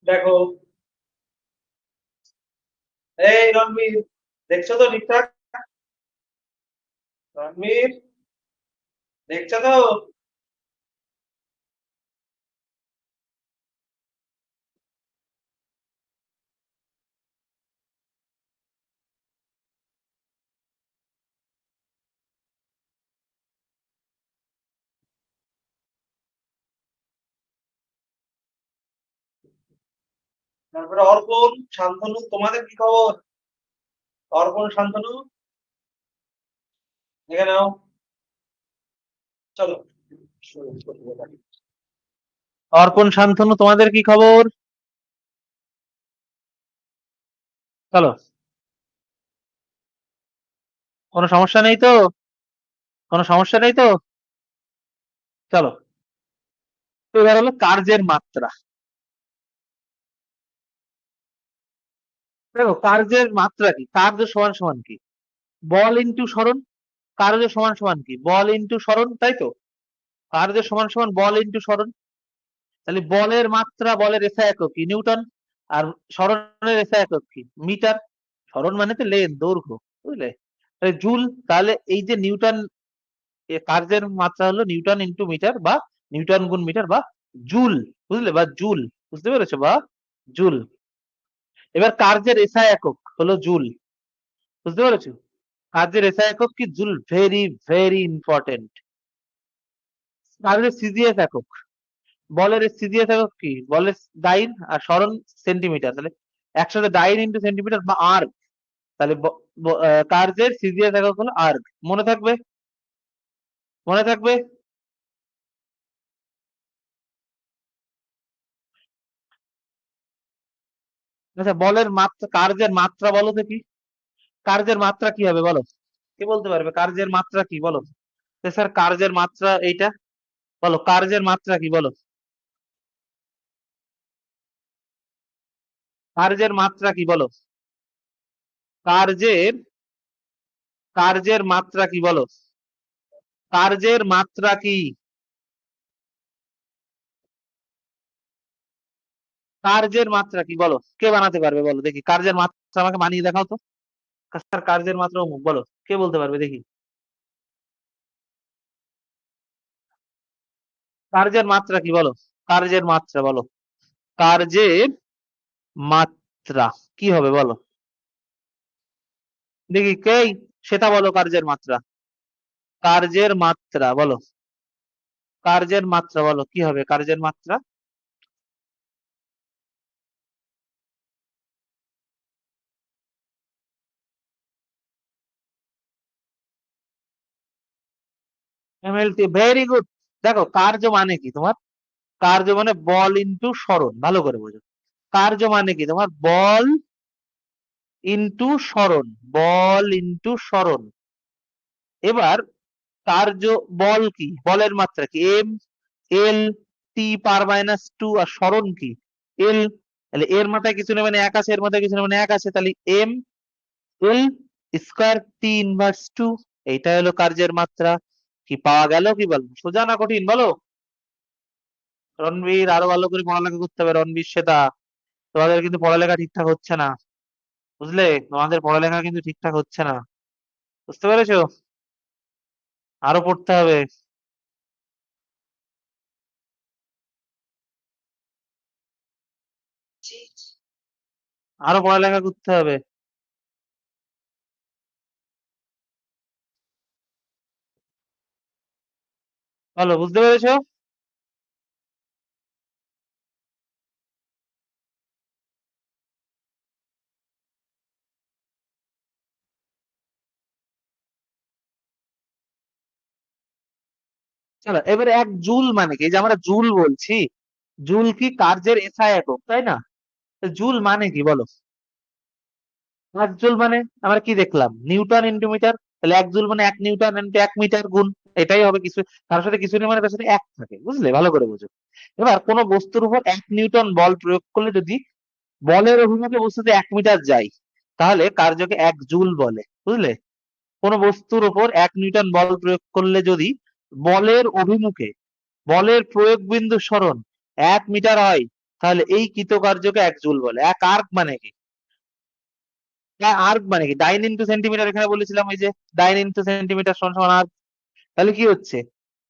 দেখো, এই রণবীর, দেখছো তো ঠিকঠাক? রণবীর, দেখছো তো? তারপরে অর্পণ, শান্তনু, তোমাদের কি খবর? অর্পণ, শান্তনু, দেখে নাও। চলো। অর্পণ, শান্তনু, তোমাদের কি খবর? চলো। কোনো সমস্যা নেই তো? কোনো সমস্যা নেই তো? চলো। তো এবার হলো কার্যের মাত্রা। দেখো, কার্যের মাত্রা কি? কার্য সমান সমান কি? বল ইন্টু সরণ। কার্য সমান সমান কি? বল ইন্টু সরণ, তাই তো? কার্য সমান সমান বল ইন্টু সরণ। তাহলে বলের মাত্রা, বলের এসআই একক কি? নিউটন। আর সরণের এসআই একক কি? মিটার। সরণ মানে তো লেন, দৈর্ঘ্য, বুঝলে? তাহলে জুল। তাহলে এই যে নিউটন, কার্যের মাত্রা হলো নিউটন ইন্টু মিটার, বা নিউটন গুণ মিটার, বা জুল, বুঝলে? বা জুল, বুঝতে পেরেছো? বা জুল। এবার কার্যের এসআই একক হলো জুল, বুঝতে পেরেছো? কার্যের এসআই একক কি? জুল। Very very important. কার্যের সিজিএস একক, বলের সিজিএস একক কি? বলের ডাইন আর সরণ সেন্টিমিটার। তাহলে একসাথে ডাইন ইন্টু সেন্টিমিটার বা আর্ক। তাহলে কার্যের সিজিএস একক হলো আর্ক। মনে থাকবে? মনে থাকবে? আচ্ছা, বলের মাত্রা, কার্যের মাত্রা বলো তো কি? কার্যের মাত্রা কি হবে বলো? কে বলতে পারবে কার্যের মাত্রা কি? বলো। স্যার, কার্যের মাত্রা এইটা। বলো, কার্যের মাত্রা কি? বলো। কার্যের মাত্রা কি? বলো। কার্যের, কার্যের মাত্রা কি? বলো। কার্যের মাত্রা কি? কার্যের মাত্রা কি? বলো। কে বানাতে পারবে? বলো দেখি, কার্যের মাত্রা আমাকে বানিয়ে দেখাও তো। স্যার, কার্যের মাত্রা অমুক। বলো, কে বলতে পারবে দেখি? কার্যের মাত্রা কি? বলো। কার্যের মাত্রা বলো। কার্যের মাত্রা কি হবে? বলো দেখি, কে? সেটা বলো, কার্যের মাত্রা। কার্যের মাত্রা বলো। কার্যের মাত্রা বলো, কি হবে কার্যের মাত্রা? MLT, very good. দেখো, কার্য মানে কি তোমার? কার্য মানে বল ইন্টু সরণ। ভালো করে বোঝো। কার্য মানে কি তোমার বল ইনটু সরণ, বল ইনটু সরণ। এবার কার্য, বল কি, বলের মাত্রা কি এম, এল, টি পার মাইনাস টু, আর সরণ কি এল। তাহলে এর মাথায় কিছু নেই মানে এক আছে, এর মাথায় কিছু নেই মানে এক আছে, তাহলে M L square T inverse two. এইটা হলো কার্যের মাত্রা। কি পাওয়া গেল, কি বল, সোজা না কঠিন বলো? রণবীর, আরো ভালো করে পড়ালেখা করতে হবে, রণবীর শ্বেতা, তোমাদের কিন্তু পড়ালেখা ঠিকঠাক হচ্ছে না, বুঝলে? তোমাদের পড়ালেখা কিন্তু ঠিকঠাক হচ্ছে না, বুঝতে পেরেছো? আরো পড়তে হবে। আরো পড়ালেখা করতে হবে। বলো, বুঝতে পেরেছো? চলো এবারে এক জুল মানে কি, এই যে আমরা জুল বলছি, জুল কি কার্যের এসআই একক, তাই না? তো জুল মানে কি বলো? এক জুল মানে আমরা কি দেখলাম, নিউটন ইন্টু মিটার। তাহলে এক জুল মানে এক নিউটন ইন্টু এক মিটার গুণ, এটাই হবে। কিছু তার সাথে কিছু নেই মানে তার সাথে এক থাকে, বুঝলে? ভালো করে বুঝো। এবার কোন বস্তুর উপর এক নিউটন বল প্রয়োগ করলে যদি বলের অভিমুখে বস্তুতে 1 মিটার যায়, তাহলে কার্যকে 1 জুল বলে, বুঝলে? কোন বস্তুর উপর 1 নিউটন বল প্রয়োগ করলে যদি বলের অভিমুখে বলের প্রয়োগ বিন্দু সরণ 1 মিটার হয়, তাহলে এই কৃতকার্যকে 1 জুল বলে। এক আর্ক মানে কি, আর্ক মানে কি ডাইন ইনটু সেন্টিমিটার, এখানে বলেছিলাম ওই যে ডাইন ইনটু সেন্টিমিটার সমান সমান আর্ক। তাহলে কি হচ্ছে,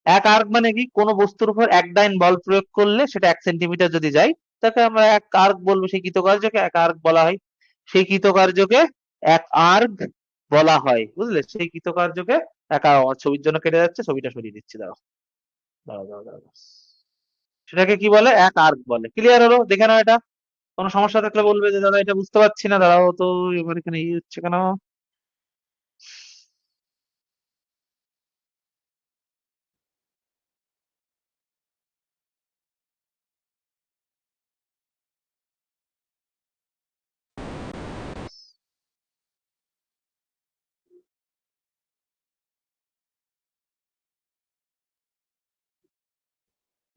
এক আর্ক মানে কি, কোন বস্তুর উপর এক ডাইন বল প্রয়োগ করলে সেটা 1 সেন্টিমিটার যদি যায়, তাকে আমরা এক আর্ক বলবো। সেই কৃতকার্যকে এক আর্ক বলা হয়। সেই কৃতকার্যকে এক আর্ক বলা হয়, বুঝলে? সেই কৃতকার্যকে এক আর্ক। ছবির জন্য কেটে যাচ্ছে, ছবিটা সরিয়ে দিচ্ছি, দাঁড়াও দাঁড়াও দাঁড়াও দাঁড়াও। সেটাকে কি বলে, এক আর্ক বলে। ক্লিয়ার হলো? দেখে নাও এটা। কোনো সমস্যা থাকলে বলবে যে দাদা এটা বুঝতে পারছি না, দাঁড়াও তো, এবার এখানে ই হচ্ছে কেন।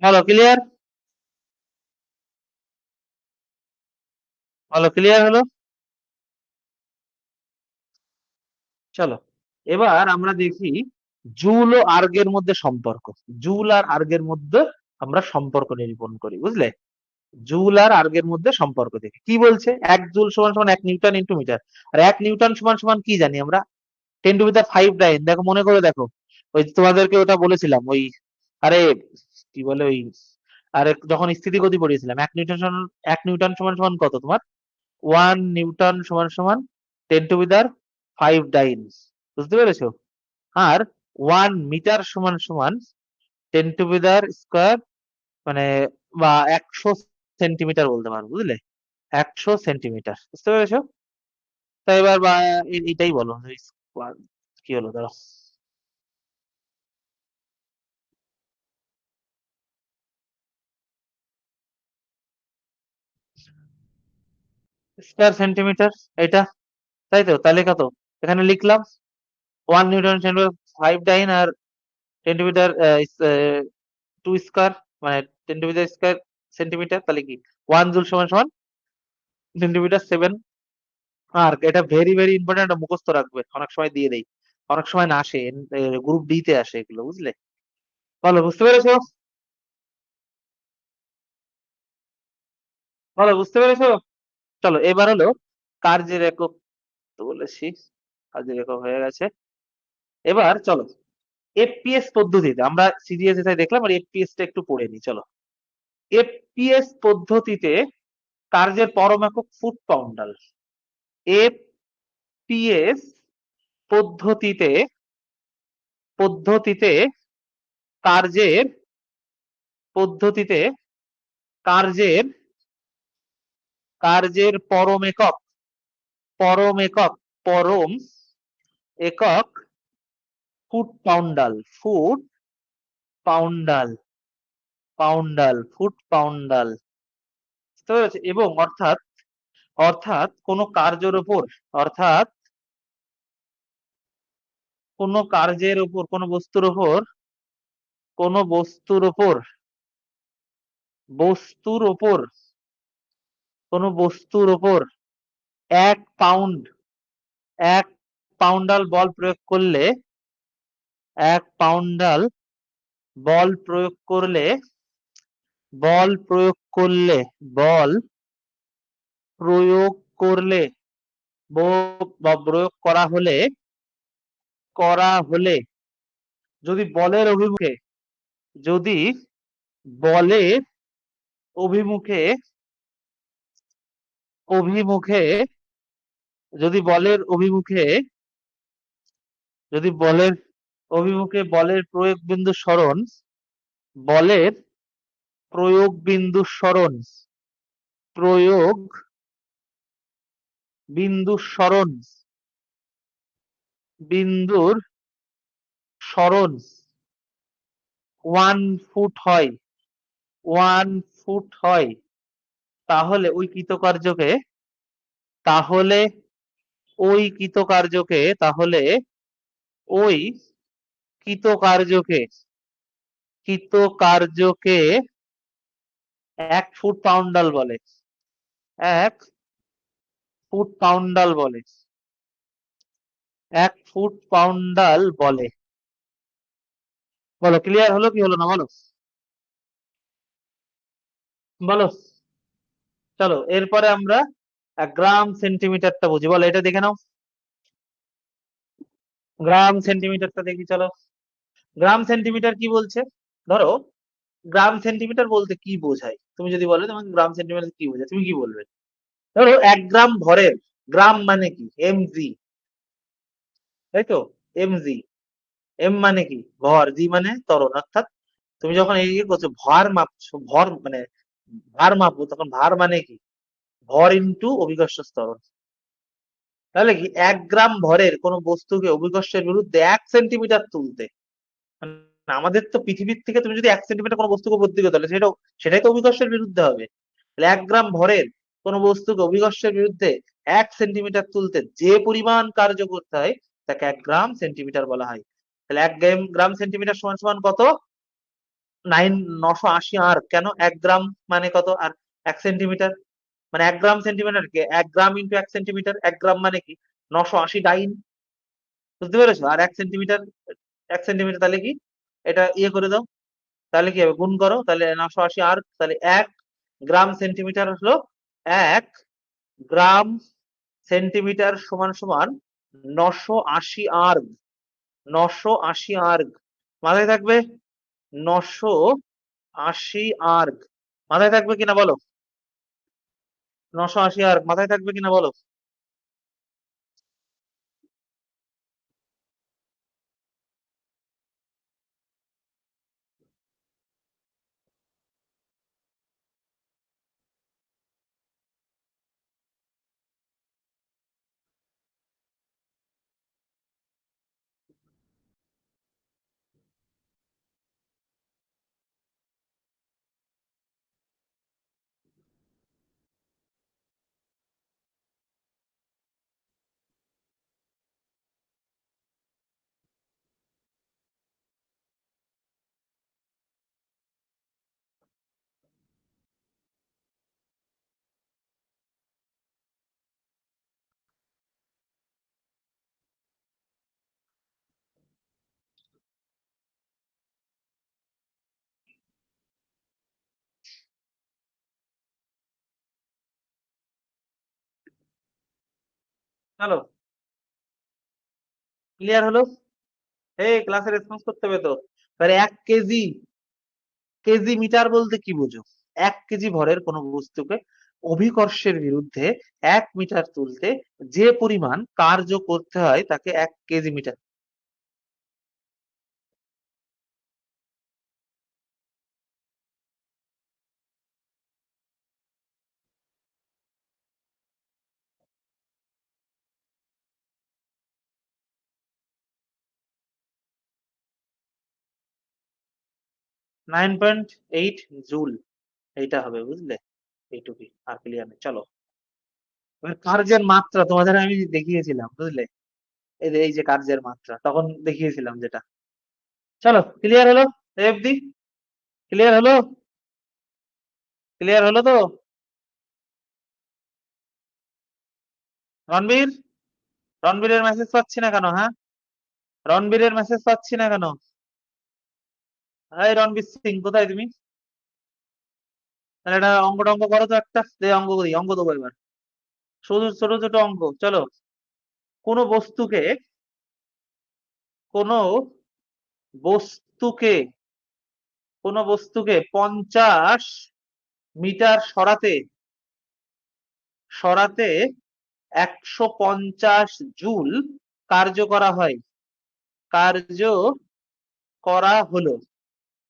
বলো ক্লিয়ার, বলো ক্লিয়ার হলো? চলো এবার আমরা দেখি জুল ও আর্গের মধ্যে সম্পর্ক। জুল আর আর্গের মধ্যে আমরা সম্পর্ক নিরূপণ করি, বুঝলে? জুল আর আর্গের মধ্যে সম্পর্ক দেখি কি বলছে। 1 জুল সমান সমান 1 নিউটন ইন্টু মিটার। আর 1 নিউটন সমান সমান কি জানি আমরা, 10⁵ দেখো, মনে করে দেখো। ওই যে তোমাদেরকে ওটা বলেছিলাম, ওই, আরে কি বলে ওই, আরে যখন স্থিতিগতি পড়িয়েছিলাম, 1 নিউটন সমান কত তোমার, 1 নিউটন সমান সমান 10⁵ বুঝতে পেরেছো? আর 1 মিটার সমান সমান 10⁻² মানে, বা 100 সেন্টিমিটার বলতে পারো, বুঝলে? 100 সেন্টিমিটার, বুঝতে পেরেছো? তো এবার বা এটাই বলো যে কি হলো, দাঁড়াও। স্কয়ার সেন্টিমিটার, এটা, তাই তো? তাহলে কত, এখানে লিখলাম 1 নিউটন 10⁵ আর 10⁻² মানে 10⁻² সেন্টিমিটার, তাহলে কি 1 জুল সমান সমান 10⁻7। আর এটা ভেরি ভেরি ইম্পর্টেন্ট, মুখস্থ রাখবে, অনেক সময় দিয়ে দেই, অনেক সময় না আসে, গ্রুপ ডি তে আসে এগুলো, বুঝলে? বলো, বুঝতে পেরেছো? বলো, বুঝতে পেরেছো? চলো এবার হলো কার্যের একক, তো বলেছি কার্যের একক হয়ে গেছে। এবার চলো এফপিএস পদ্ধতিতে, আমরা সিরিয়াস এসআই দেখলাম, আর এফপিএস টা একটু পড়ে নিই, চলো। এফপিএস পদ্ধতিতে কার্যের পরম একক ফুট পাউন্ডাল। এফপিএস পদ্ধতিতে পদ্ধতিতে কার্যের পদ্ধতিতে কার্যের কার্যের পরম একক foot poundal, foot poundal foot poundal. বুঝতে পেরেছো? এবং অর্থাৎ অর্থাৎ কোনো কার্যের উপর অর্থাৎ কোনো কার্যের উপর কোনো বস্তুর উপর কোনো বস্তুর উপর কোনো বস্তুর উপর 1 পাউন্ড 1 পাউন্ডাল বল প্রয়োগ করলে 1 পাউন্ডাল বল প্রয়োগ করলে বল প্রয়োগ করলে বল প্রয়োগ করলে বা প্রয়োগ করা হলে যদি বলের অভিমুখে যদি বলের অভিমুখে অভিমুখে যদি বলের অভিমুখে যদি বলের অভিমুখে বলের প্রয়োগ বিন্দু সরণ বলের প্রয়োগ বিন্দু সরণ প্রয়োগ বিন্দু সরণ বিন্দুর সরণ 1 ফুট হয় 1 ফুট হয় তাহলে তাহলে ওই কৃতকার্যকে 1 ফুট পাউন্ডাল বলে 1 ফুট পাউন্ডাল বলে 1 ফুট পাউন্ডাল বলে বলো ক্লিয়ার হলো কি হলো না বলো বলো চলো এরপরে আমরা গ্রাম সেন্টিমিটারটা বুঝি বলো এটা দেখে নাও গ্রাম সেন্টিমিটারটা দেখি চলো গ্রাম সেন্টিমিটার কি বলছে ধরো গ্রাম সেন্টিমিটার বলতে কি বোঝায় তুমি যদি বলো তোমাকে গ্রাম সেন্টিমিটার কি বোঝায় তুমি কি বলবে ধরো 1 গ্রাম ভরের গ্রাম মানে কি এমজি তাই তো এমজি এম মানে কি ভর জি মানে ত্বরণ অর্থাৎ তুমি যখন এই করছো ভার মাপছো ভর মানে ভার মাপবো তখন ভার মানে কি ভর ইন্টু অভিকর্ষ ত্বরণ তাহলে কি 1 গ্রাম ভরের কোনো বস্তুকে অভিকর্ষের বিরুদ্ধে 1 সেন্টিমিটার তুলতে মানে আমাদের তো পৃথিবীর থেকে তুমি যদি 1 সেন্টিমিটার কোনো বস্তুকে উপর দিকে তাহলে সেটাই তো অভিকর্ষের বিরুদ্ধে হবে তাহলে 1 গ্রাম ভরের কোনো বস্তুকে অভিকর্ষের বিরুদ্ধে 1 সেন্টিমিটার তুলতে যে পরিমাণ কার্য করতে হয় তাকে 1 গ্রাম সেন্টিমিটার বলা হয় তাহলে 1 গ্রাম সেন্টিমিটার সমান সমান কত 980 আর কেন 1 গ্রাম মানে কত আর 1 সেন্টিমিটার মানে 1 গ্রাম সেন্টিমিটার কে 1 গ্রাম ইন্টু 1 সেন্টিমিটার 1 গ্রাম মানে কি 980 ডাইন বুঝতে পেরেছো আর 1 সেন্টিমিটার 1 সেন্টিমিটার তাহলে কি এটা ইয়ে করে দাও তাহলে কি হবে গুণ করো তাহলে 980 আর তাহলে 1 গ্রাম সেন্টিমিটার হলো 1 গ্রাম সেন্টিমিটার সমান সমান 980 আর্গ 980 আর্গ মাথায় থাকবে 980 আর্গ মাথায় থাকবে কিনা বলো 980 আর্গ মাথায় থাকবে কিনা বলো চলো ক্লিয়ার হলো এই ক্লাসে রেসপন্স করতে হবে তো তাহলে 1 কেজি কেজি মিটার বলতে কি বুঝো 1 কেজি ভরের কোনো বস্তুকে অভিকর্ষের বিরুদ্ধে 1 মিটার তুলতে যে পরিমাণ কার্য করতে হয় তাকে 1 কেজি মিটার 9.8 জুল এইটা হবে বুঝলে এইটুকুই, আর ক্লিয়ার নেই। চলো এবার কার্যের মাত্রা তোমাদের আমি দেখিয়েছিলাম, বুঝলে? এই যে কার্যের মাত্রা তখন দেখিয়েছিলাম যেটা। চলো ক্লিয়ার হলো? এফডি ক্লিয়ার হলো? ক্লিয়ার হলো তো? রণবীর, রণবীরের মেসেজ পাচ্ছি না কেন? হ্যাঁ, রণবীরের মেসেজ পাচ্ছি না কেন? এই রণবীর সিং, কোথায় তুমি? তাহলে এটা অঙ্ক টঙ্ক করো তো একটা, যে অঙ্ক করি, অঙ্ক দেবো এবার, শুধু ছোট ছোট অঙ্ক। চলো, কোনো বস্তুকে, কোনো বস্তুকে, কোনো বস্তুকে 50 মিটার সরাতে, সরাতে 150 জুল কার্য করা হয়, কার্য করা হলো,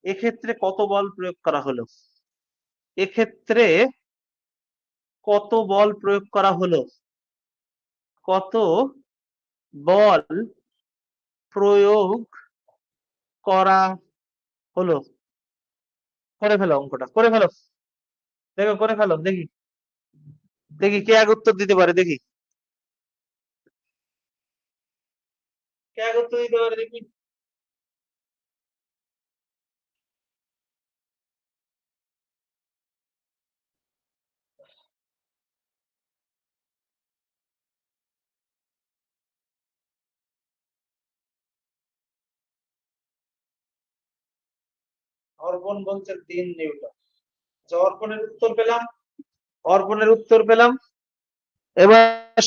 এক্ষেত্রে কত বল প্রয়োগ করা হলো? এক্ষেত্রে কত বল প্রয়োগ করা হলো? কত বল প্রয়োগ করা হলো? করে ফেলো, অঙ্কটা করে ফেলো, দেখো করে ফেলো, দেখি দেখি কে আগে উত্তর দিতে পারে, দেখি কে আগে উত্তর দিতে পারে, দেখি। অর্পণ বলছে 3 নিউটন। আচ্ছা, অর্পণের উত্তর পেলাম, অর্পণের উত্তর পেলাম। এবার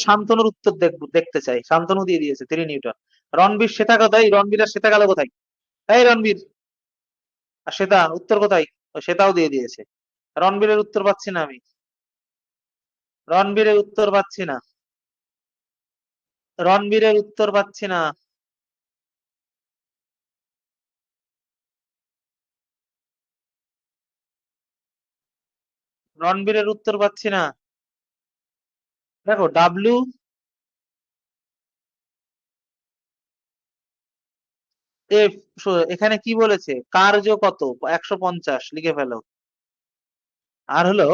শান্তনুর উত্তর দেখতে চাই। শান্তনু দিয়ে দিয়েছে 3 নিউটন। রণবীর, শ্বেতা কোথায়? রণবীর আর শ্বেতা গেল কোথায়? এই রণবীর আর শ্বেতা, উত্তর কোথায়? ও, শ্বেতাও দিয়ে দিয়েছে। রণবীরের উত্তর পাচ্ছি না আমি, রণবীরের উত্তর পাচ্ছি না, রণবীরের উত্তর পাচ্ছি না। রণবীরের উত্তর পাচ্ছি না। দেখো ডাব্লিউ, এফ, এখানে কি বলেছে? কার্য কত? 150 লিখে ফেলো। আর হলো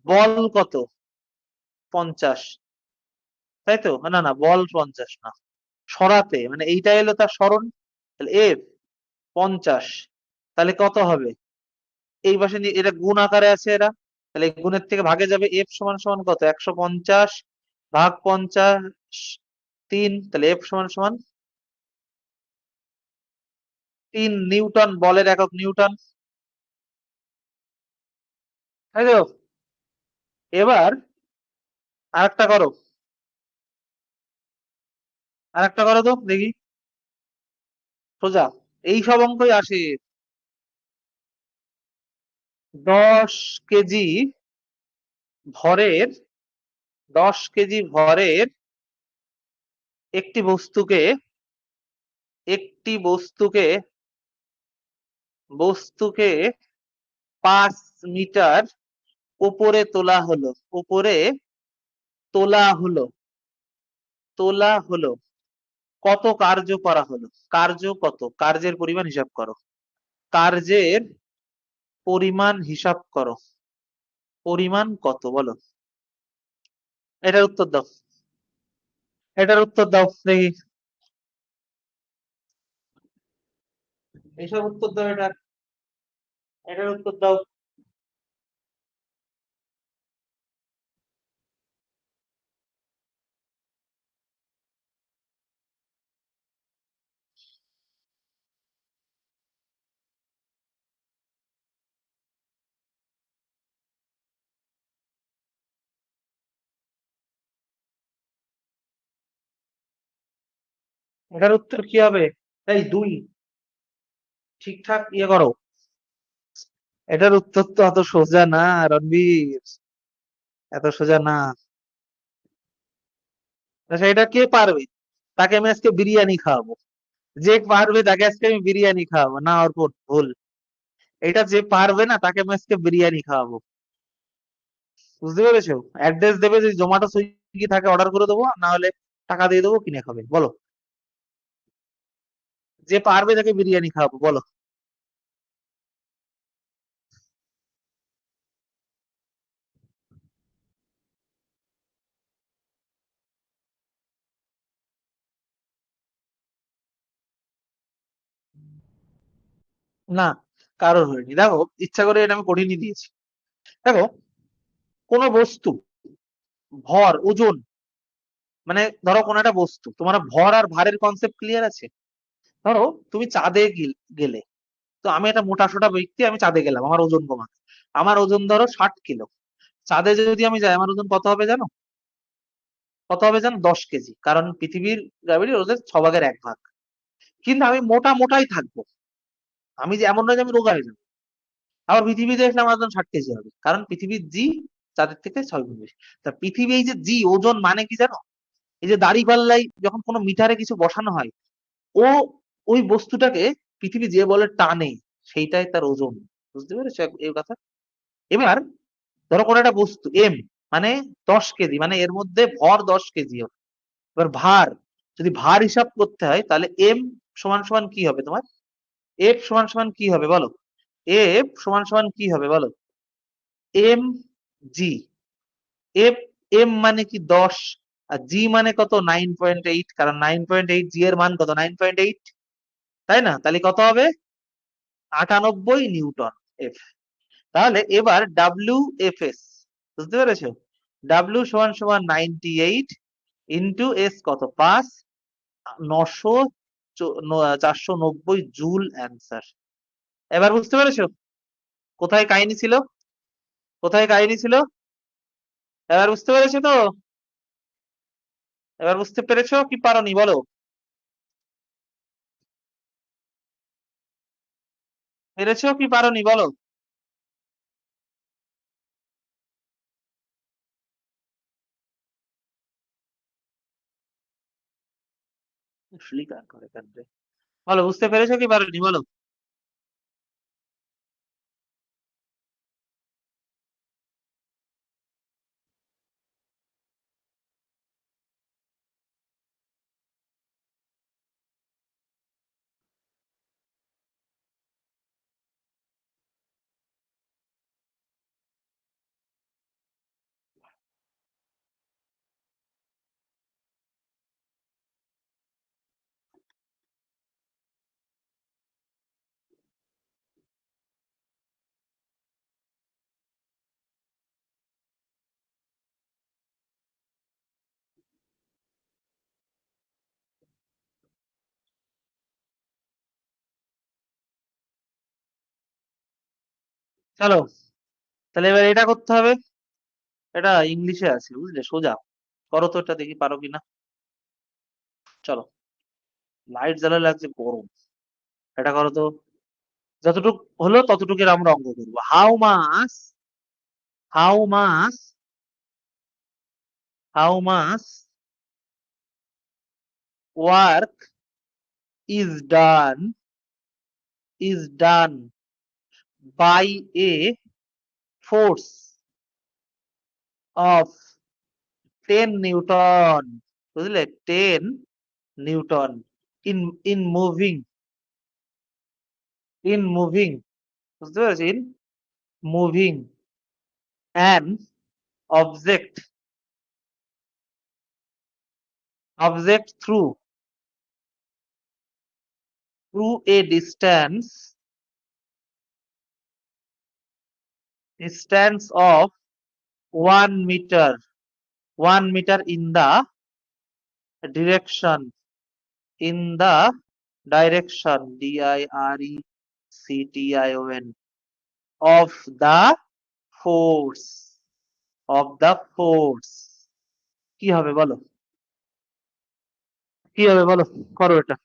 বল কত? 50, তাই তো? না না, বল 50 না, সরাতে মানে এইটা এলো তার সরণ, তাহলে এফ 50, তাহলে কত হবে? এই পাশে এটা গুণ আকারে আছে এরা, তাহলে এই গুণের থেকে ভাগে যাবে। এফ সমান সমান কত? 150 ভাগ 50 3, তাহলে এফ সমান সমান 3 নিউটন, বলের একক নিউটন, তাই তো? এবার আরেকটা করো, আরেকটা করো তো দেখি, সোজা এই সব অঙ্কই আসে। 10 কেজি ভরের, 10 কেজি ভরের একটি বস্তুকে, একটি বস্তুকে, বস্তুকে 5 মিটার উপরে তোলা হলো, উপরে তোলা হলো, তোলা হলো, কত কার্য করা হলো? কার্য কত? কার্যের পরিমাণ হিসাব করো, কার্যের পরিমাণ হিসাব করো, পরিমাণ কত বলো? এটার উত্তর দাও, এটার উত্তর দাও দেখি, এইসব উত্তর দাও, এটার, এটার উত্তর দাও। এটার উত্তর কি হবে? এই 2, ঠিকঠাক ইয়ে করো। এটার উত্তর তো অত সোজা না রণবীর, এত সোজা না। আচ্ছা, এটা কে পারবে? তাকে আমি আজকে বিরিয়ানি খাওয়াবো, যে পারবে তাকে আজকে আমি বিরিয়ানি খাওয়াবো। না অর্পণ, ভুল। এটা যে পারবে না তাকে আমি আজকে বিরিয়ানি খাওয়াবো, বুঝতে পেরেছো? অ্যাড্রেস দেবে, যদি জোম্যাটো সুইগি থাকে অর্ডার করে দেবো, আর না হলে টাকা দিয়ে দেবো, কিনে খাবে। বলো, যে পারবে তাকে বিরিয়ানি খাওয়াবো, বলো। না, কারোর হয়নি। দেখো, ইচ্ছা করে এটা আমি কঠিনই দিয়েছি। দেখো, কোন বস্তু, ভর, ওজন, মানে ধরো কোন একটা বস্তু, তোমার ভর আর ভারের কনসেপ্ট ক্লিয়ার আছে? ধরো তুমি চাঁদে গেলে, তো আমি একটা মোটাসোটা ব্যক্তি, আমি চাঁদে গেলাম আমার ওজন কমাতে। আমার ওজন ধরো 60 কিলো। চাঁদে যদি আমি যাই, আমার ওজন কত হবে জানো? কত হবে জানো? 10 কেজি। কারণ পৃথিবীর গ্র্যাভিটি ওদের 6 ভাগের 1 ভাগ। কিন্তু আমি মোটা মোটাই থাকবো। আমি যে এমন নয় যে আমি রোগা হয়ে যাবো। আবার পৃথিবীতে এসে আমার ওজন 60 কেজি হবে, কারণ পৃথিবীর জি চাঁদের থেকে 6 গুণ বেশি। তা পৃথিবী, এই যে জি ওজন মানে কি জানো? এই যে দাঁড়িপাল্লায় যখন কোনো মিটারে কিছু বসানো হয়, ও ওই বস্তুটাকে পৃথিবী যে বলে টানে, সেইটাই তার ওজন। বুঝতে পেরেছো এই কথা? এবার ধরো কোনো একটা বস্তু এম, মানে 10 কেজি, মানে এর মধ্যে ভর 10 কেজি হবে। এবার ভার, যদি ভার হিসাব করতে হয়, তাহলে এম সমান সমান কি হবে তোমার? এফ সমান সমান কি হবে বলো? এফ সমান সমান কি হবে বলো? M G. এফ, এম মানে কি 10, আর জি মানে কত? 9.8, কারণ 9.8, জি এর মান কত? 9.8, তাই না? তাহলে কত হবে? 98 নিউটন এফ। তাহলে এবার ডাব্লিউ এফ এস, বুঝতে পেরেছো? ডাব্লিউ সমান সমান 98 ইন্টু এস কত? 5, 900, 490 জুল অ্যান্সার। এবার বুঝতে পেরেছো কোথায় কাহিনী ছিল? কোথায় কাহিনী ছিল? এবার বুঝতে পেরেছো তো? এবার বুঝতে পেরেছো কি পারোনি বলো? পেরেছো কি পারোনি বলো? আসলেই কার করে কাঁদবে। বলো, বুঝতে পেরেছো কি পারোনি বলো? চলো, তাহলে এবার এটা করতে হবে। এটা ইংলিশে আছে, বুঝলে, সোজা। করো তো এটা, দেখি পারো কিনা। চলো, লাইট জ্বালালে লাগছে গরম। এটা করো তো। যতটুক হলো ততটুকুর আমরা অঙ্ক করবো। How much how much work is done by a force of 10 newton, বুঝলে, 10 newton, in in moving in moving, বুঝতে পেরেছি? In moving an object object through a distance of 1 metre, 1 metre direction in the direction of the force, কি হবে বলো? কি হবে বলো? করো এটা।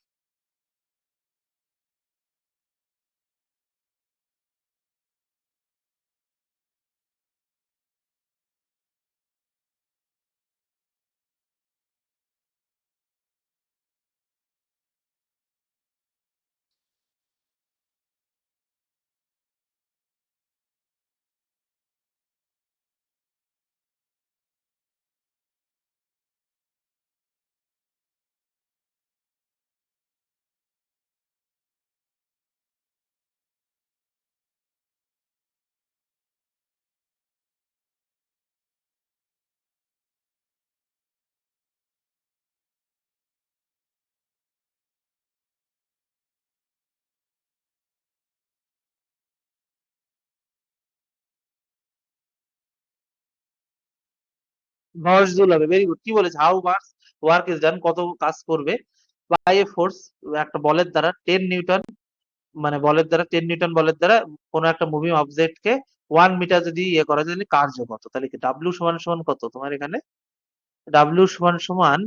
10 জুল হবে, ভেরি গুড। কি বলেছে? হাউ মাচ ওয়ার্ক ইজ ডান, কত কাজ করবে বাই এ ফোর্স, একটা বলের দ্বারা 10 নিউটন, মানে বলের দ্বারা 10 নিউটন বলের দ্বারা কোনো একটা মুভিং অবজেক্ট কে 1 মিটার যদি ইয়ে করা যায়, তাহলে কার্য কত? তাহলে কি ডাব্লিউ সমান সমান কত তোমার এখানে? ডাব্লিউ সমান সমান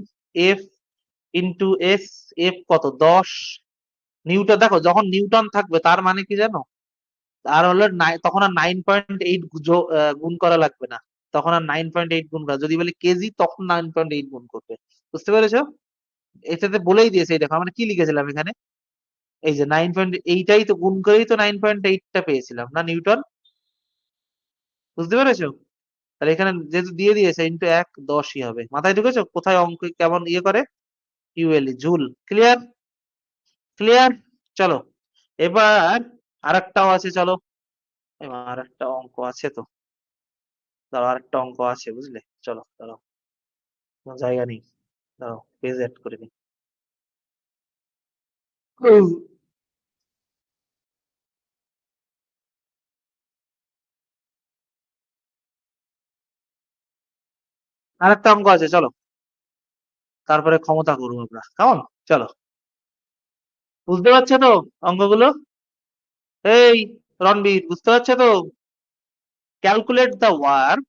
এফ ইন্টু এস। এফ কত? 10 নিউটন। দেখো যখন নিউটন থাকবে তার মানে কি জানো, আর হলো তখন আর 9.8 গুণ করা লাগবে না। তখন আর 9.8 গুণ করা, যদি বলি কেজি তখন 9.8 গুণ করবে। বুঝতে পেরেছো? এটাতে বলেই দিয়েছে, এই দেখো আমরা কি লিখেছিলাম এখানে, এই যে 9.8টাই তো গুণ করেই তো 9.8টা পেয়েছিলাম না নিউটন। বুঝতে পেরেছো? তাহলে এখানে যেহেতু দিয়ে দিয়েছে ইন্টু 1, 10ই হবে। মাথায় ঢুকেছো কোথায় অঙ্ক কেমন ইয়ে করে? ইউএলই, জুল। ক্লিয়ার? ক্লিয়ার? চলো এবার আরেকটাও আছে, চলো এবার আরেকটা অঙ্ক আছে তো, দাঁড়াও আরেকটা অঙ্ক আছে বুঝলে। চলো দাঁড়াও, কোনো জায়গা নেই, দাঁড়াও পেজ অ্যাড করে নিই। আরেকটা অঙ্ক আছে, চলো তারপরে ক্ষমতা করবো আমরা, কেমন? চলো, বুঝতে পারছো তো অঙ্কগুলো? এই রণবীর, বুঝতে পারছো তো? Calculate the work,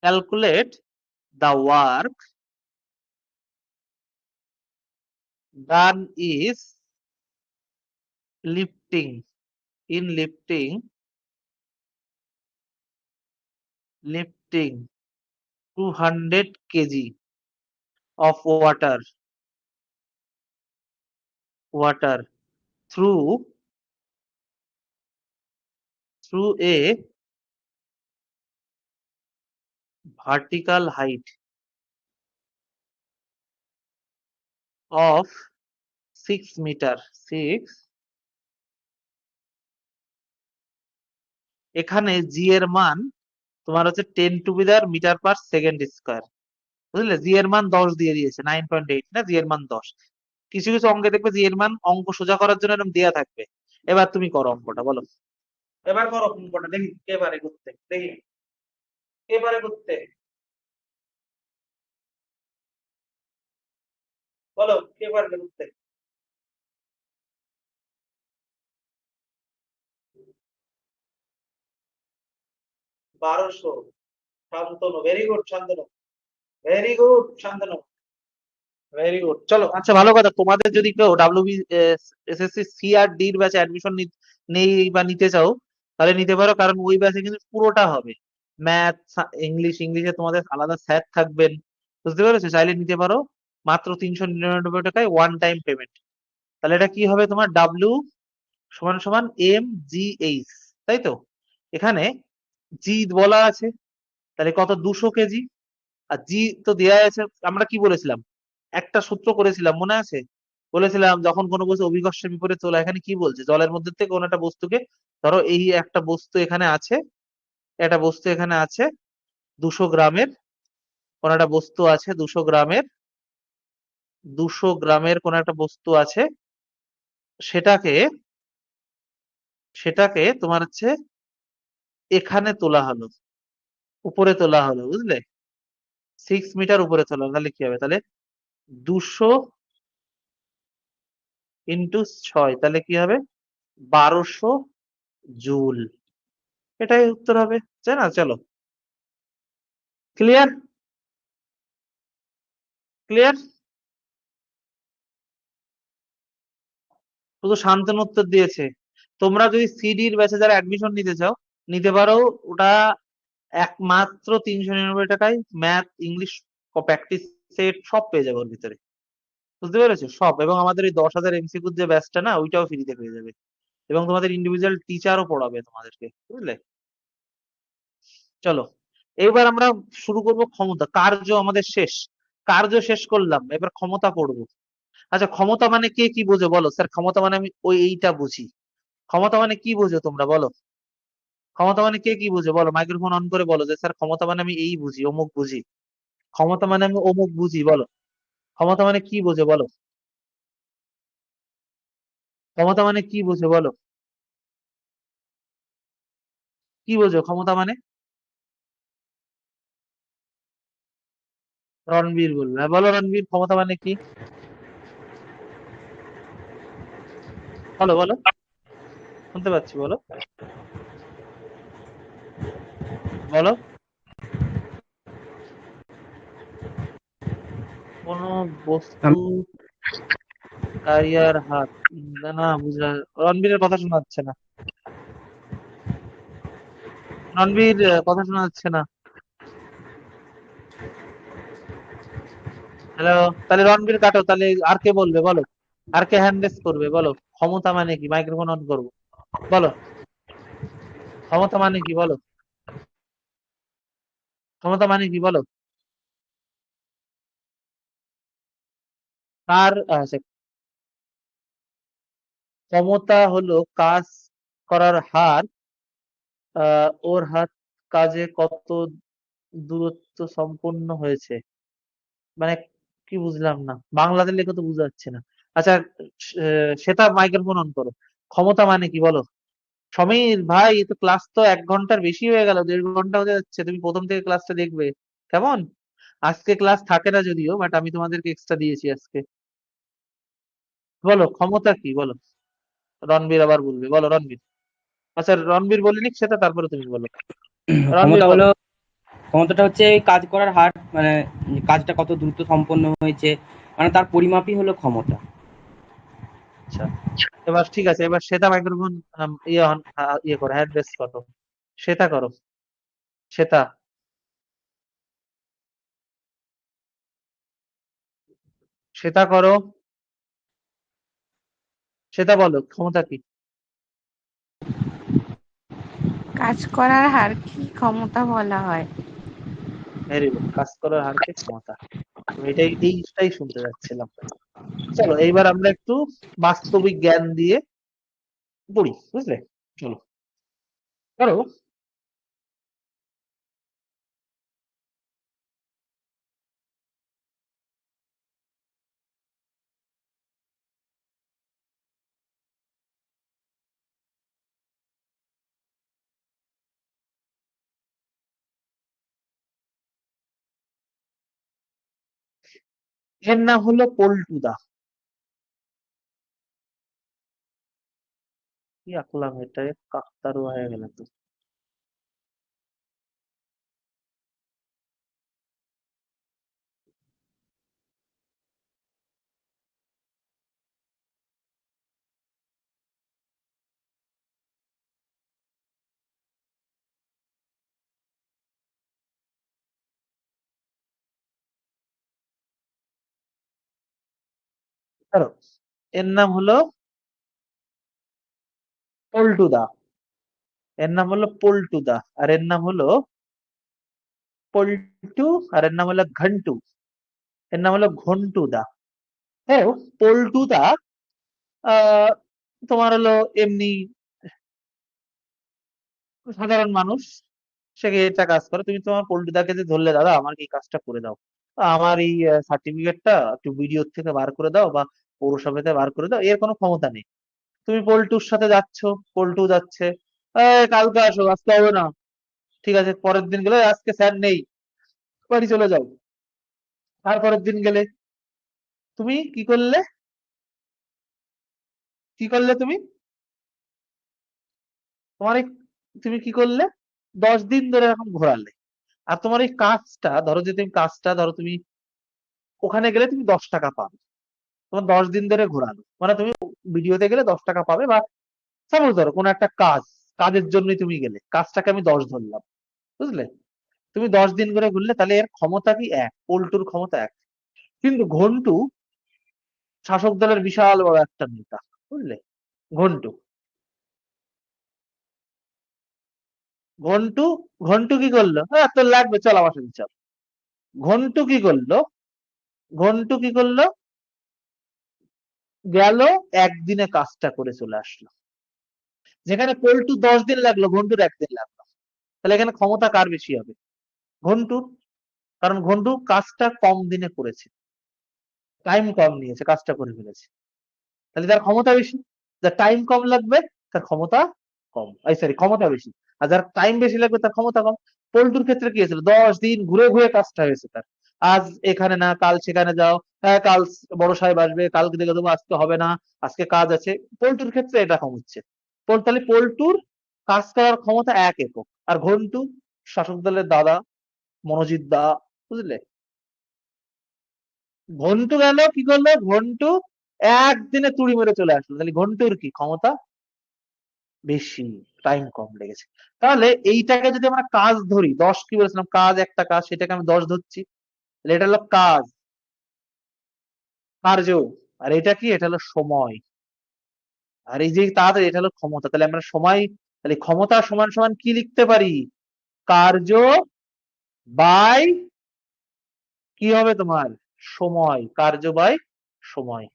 calculate the work done is lifting, in lifting 200 kg of water through a vertical height of 6 meter, 6। এখানে জি এর মান তোমার হচ্ছে 10 to the power metre per second square. বুঝলে? জি এর মান 10 দিয়ে দিয়েছে, 9.8 না, জি এর মান 10। কিছু কিছু অঙ্কে দেখবে জি এর মান অঙ্ক সোজা করার জন্য এরকম দেয়া থাকবে। এবার তুমি করো অঙ্কটা, বলো এবার করো অঙ্কটা, দেখি কে পারে করতে, দেখি কে পারে করতে, বলো কে পারবে করতে। 1200। Shantanu, very good Shantanu, very good Shantanu, very good. চলো আচ্ছা, ভালো কথা, তোমাদের যদি কেউ ডাব্লিউবি এসএসসি সি আর ডি এর ব্যাচে অ্যাডমিশন নেই বা নিতে চাও, তাহলে নিতে পারো, কারণ ওই ব্যাচে কিন্তু পুরোটা হবে ম্যাথ, ইংলিশ, ইংলিশে তোমাদের আলাদা স্যার থাকবেন। বুঝতে পেরেছো? চাইলে নিতে পারো, মাত্র 399 টাকায়, ওয়ান টাইম পেমেন্ট। তাহলে এটা কি হবে তোমার? ডাব্লিউ সমান সমান এম জি এইচ, তাই তো? এখানে জি বলা আছে, তাহলে কত? 200 কেজি। আর জি তো দেয়া আছে। আমরা কি বলেছিলাম? একটা সূত্র করেছিলাম, মনে আছে? বলেছিলাম যখন কোনো বস্তু অভিকর্ষের বিপরীত তোলা, এখানে কি বলছে? জলের মধ্যে থেকে কোনো একটা বস্তুকে, ধরো এই একটা বস্তু এখানে আছে, একটা বস্তু এখানে আছে 200 গ্রামের, কোন একটা বস্তু আছে 200 গ্রামের, 200 গ্রামের কোন একটা বস্তু আছে, সেটাকে সেটাকে তোমার হচ্ছে এখানে তোলা হলো, উপরে তোলা হলো, বুঝলে? 6 মিটার উপরে তোলা হলো। তাহলে কি হবে? তাহলে 200 × 6, তাহলে কি হবে? 1200 জুল। এটাই উত্তর হবে, তাই না? চলো, ক্লিয়ার? ক্লিয়ার? শুধু শান্তনু উত্তর দিয়েছে। তোমরা যদি সিডির ব্যাচে যারা অ্যাডমিশন নিতে চাও, নিতে পারো। ওটা একমাত্র 399 টাকায় ম্যাথ, ইংলিশ, প্র্যাকটিস সেট সব পেয়ে যাবে ওর ভিতরে। বুঝতে পেরেছো? সব। এবং আমাদের এই 10,000 এমসিকিউর যে ব্যাচটা না, ওইটাও ফ্রিতে পেয়ে যাবে। এবং তোমাদের ইন্ডিভিজুয়াল টিচারও পড়াবে তোমাদেরকে, বুঝলে? চলো এবার আমরা শুরু করব ক্ষমতা। কার্য আমাদের শেষ, কার্য শেষ করলাম, এবার ক্ষমতা পড়বো। আচ্ছা, ক্ষমতা মানে কে কি বোঝো বলো? স্যার ক্ষমতা মানে আমি ওই এইটা বুঝি। ক্ষমতা মানে কি বোঝো তোমরা, বলো? ক্ষমতা মানে কে কি বুঝে বলো? মাইক্রোফোন অন করে বলো যে স্যার ক্ষমতা মানে আমি এই বুঝি, অমুক বুঝি। ক্ষমতা মানে আমি অমুক বুঝি, বলো। ক্ষমতা মানে কি বোঝো, বলো? ক্ষমতা মানে কি বোঝো, বলো? কি বোঝো ক্ষমতা মানে? রণবীর বলবে, হ্যাঁ, বলো রণবীর ক্ষমতা মানে কি? বলো বলো, শুনতে পাচ্ছি, বলো বলো। কোন বস্তু আমি কারিয়ার হাত, না না বুঝলাম, রণবীরের কথা শোনা যাচ্ছে না। রণবীর কথা শোনা যাচ্ছে না। হ্যালো, তাহলে রণবীর কাটো, তাহলে আর কে বলবে বলো, আর কে হ্যান্ড রেজ করবে বলো? ক্ষমতা মানে কি? মাইক্রোফোন অন করবো, বলো ক্ষমতা মানে কি বলো? ক্ষমতা মানে কি বলো? কার ক্ষমতা হলো কাজ করার হার, ওর হাত কাজে কত দূরত্ব সম্পন্ন হয়েছে, মানে কি বুঝলাম না, বাংলাতে লেখা তো বুঝা যাচ্ছে না। আচ্ছা, সেটা মাইক্রোফোন অন করো। ক্ষমতা মানে কি বলো? সমীর ভাই, এ তো ক্লাস তো 1 ঘন্টার বেশি হয়ে গেল, 1.5 ঘন্টা হতে যাচ্ছে, তুমি প্রথম থেকে ক্লাসটা দেখবে কেমন? আজকে ক্লাস থাকে না যদিও, বাট আমি তোমাদেরকে এক্সট্রা দিয়েছি আজকে। বলো ক্ষমতা কি বলো? রণবীর আবার বলবে, বলো রণবীর। আচ্ছা রণবীর বলে নিক সেটা, তারপরে তুমি বলো। রণবীর ক্ষমতা বলো। হলো, ক্ষমতাটা হচ্ছে এই কাজ করার হার, মানে কাজটা কত দ্রুত সম্পন্ন হয়েছে, মানে তার পরিমাপই হলো ক্ষমতা। আচ্ছা, এবার ঠিক আছে, এবার শ্বেতা মাইক্রোফোন ইয়ে ইয়ে করো, হ্যান্ড রেস করো, শ্বেতা করো, শ্বেতা, শ্বেতা করো, শ্বেতা বলো ক্ষমতা কি? কাজ করার হার কি ক্ষমতা বলা হয়? ভেরি গুড, কাজ করার হারকে ক্ষমতা। আমি এইটাই শুনতে যাচ্ছিলাম। চলো এইবার আমরা একটু বাস্তবিক জ্ঞান দিয়ে পড়ি, বুঝলে? চলো করো। এর নাম হলো পল্টুদা। কি আঁকলাম এটা, কাকতারুয়া হয়ে গেল তো। ধরো, এর নাম হলো পল্টুদা, এর নাম হলো পল্টুদা, আর এর নাম হলো পল্টু, আর এর নাম হলো ঘন্টু, এর নাম হলো ঘন্টুদা। হ্যাঁ, পল্টুদা আহ তোমার হলো এমনি সাধারণ মানুষ, সে এটা কাজ করে, তুমি তোমার পল্টুদাকে যে ধরলে, দাদা আমার এই কাজটা করে দাও, আমার এই সার্টিফিকেটটা একটু বিডিও থেকে বার করে দাও বা পৌরসভাতে বার করে দাও, এর কোনো ক্ষমতা নেই। তুমি পল্টুর সাথে যাচ্ছ, পল্টু যাচ্ছে, কালকে আসো, আজকে হবে না, ঠিক আছে, পরের দিন গেলে আজকে স্যার নেই, বাড়ি চলে যাও। তারপরের দিন গেলে তুমি কি করলে, কি করলে তুমি, তোমার এই, তুমি কি করলে, 10 দিন ধরে এখন ঘোরালে, আর তোমার এই কাজটা ধরো, যে তুমি কাজটা ধরো তুমি ওখানে গেলে তুমি 10 টাকা পাবে, তোমার 10 দিন ধরে ঘোরালো, মানে তুমি ভিডিওতে গেলে 10 টাকা পাবে, বা সাপোজ ধরো কোনো একটা কাজ, কাজের জন্যই তুমি গেলে, কাজটাকে আমি 10 ধরলাম, বুঝলে? তুমি 10 দিন ধরে ঘুরলে, তাহলে এর ক্ষমতা কি এক, পল্টুর ক্ষমতা এক। কিন্তু ঘন্টু শাসক দলের বিশাল বড় একটা নেতা, বুঝলে? ঘন্টু, ঘন্টু ঘন্টু কি করলো, হ্যাঁ তোর লাগবে চল আমার সাথে চল। ঘন্টু কি করলো, ঘন্টু কি করলো, গেল, একদিনে কাজটা করে চলে আসলো, যেখানে পল্টু 10 দিন লাগলো, ঘন্টুর একদিন লাগলো। তাহলে এখানে ক্ষমতা কার বেশি হবে? ঘন্টুর, কারণ ঘন্টু কাজটা কম দিনে করেছে, টাইম কম নিয়েছে, কাজটা করে ফেলেছে, তাহলে তার ক্ষমতা বেশি। যার টাইম কম লাগবে তার ক্ষমতা কম, এই সরি ক্ষমতা বেশি। আর যার টাইম বেশি লাগবে তার ক্ষমতা কম। পল্টুর ক্ষেত্রে কি হয়েছিল, 10 দিন ঘুরে ঘুরে কাজটা হয়েছে তার। আজ এখানে না কাল সেখানে যাও, হ্যাঁ কাল বড় সাহেব আসবে, কালকে দেখে দেবো আজকে হবে না, আজকে কাজ আছে। পল্টুর ক্ষেত্রে এটা কম হচ্ছে। তাহলে পল্টুর কাজ করার ক্ষমতা 1 একক। আর ঘন্টু শাসক দলের দাদা, মনোজিৎ দা, বুঝলে? ঘন্টু গেল কি করলো, ঘন্টু একদিনে তুড়ি মেরে চলে আসলো, তাহলে ঘন্টুর কি ক্ষমতা বেশি, টাইম কম লেগেছে। তাহলে এইটাকে যদি আমরা কাজ ধরি, 10 কি বলেছিলাম, কাজ একটা কাজ, সেটাকে আমি 10 ধরছি, তাহলে এটা হলো কাজ, কার্য। আর এটা কি, এটা হলো সময়। আর এই যে তাড়াতাড়ি, এটা হলো ক্ষমতা। তাহলে আমরা সময়, তাহলে ক্ষমতা সমান সমান কি লিখতে পারি, কার্য বাই কি হবে তোমার, সময়, কার্য বাই সময়।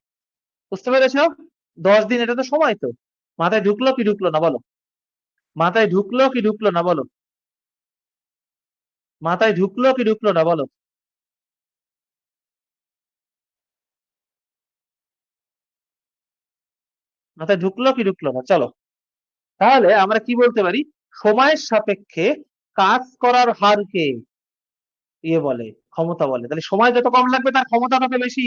বুঝতে পেরেছো? 10 দিন, এটা তো সময় তো। মাথায় ঢুকলো কি ঢুকলো না বলো, মাথায় ঢুকলো কি ঢুকলো না বলো, মাথায় ঢুকলো কি ঢুকলো না বলো। মাথায় ঢুকলো কি ঢুকলো না, চলো। তাহলে আমরা কি বলতে পারি, সময়ের সাপেক্ষে কাজ করার হারকে ইয়ে বলে, ক্ষমতা বলে। তাহলে সময় যত কম লাগবে তার ক্ষমতা তত বেশি।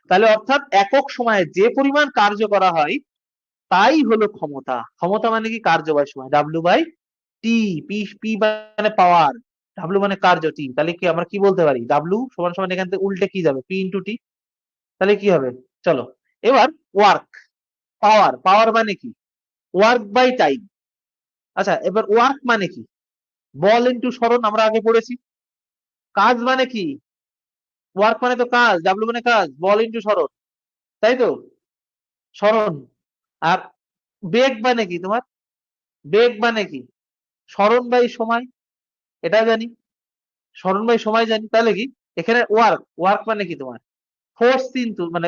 তাহলে অর্থাৎ একক সময়ে যে পরিমাণ কার্য করা হয় তাই হলো ক্ষমতা। ক্ষমতা মানে কি, কার্য বাই সময়, W by T. P, P মানে পাওয়ার, ডাব্লিউ মানে কার্য, টি। তাহলে কি আমরা কি বলতে পারি, ডাব্লিউ সমান সমান এখান থেকে উল্টে কি যাবে, পি ইন্টু টি। তাহলে কি হবে, চলো। এবার ওয়ার্ক, পাওয়ার, পাওয়ার মানে কি, ওয়ার্ক বাই টাইম। আচ্ছা, এবার ওয়ার্ক মানে কি, বল ইন্টু সরণ, আমরা আগে পড়েছি। কাজ মানে কি, ওয়ার্ক মানে তো কাজ, ডাব্লিউ মানে কাজ, বল ইন্টু সরণ, তাই তো, সরণ। আর বেগ মানে কি তোমার, বেগ মানে কি, সরণ বাই সময়, এটা জানি, সরণ বাই সময় জানি। তাহলে কি, এখানে ওয়ার্ক, ওয়ার্ক মানে কি তোমার ফোর্স, কিন্তু মানে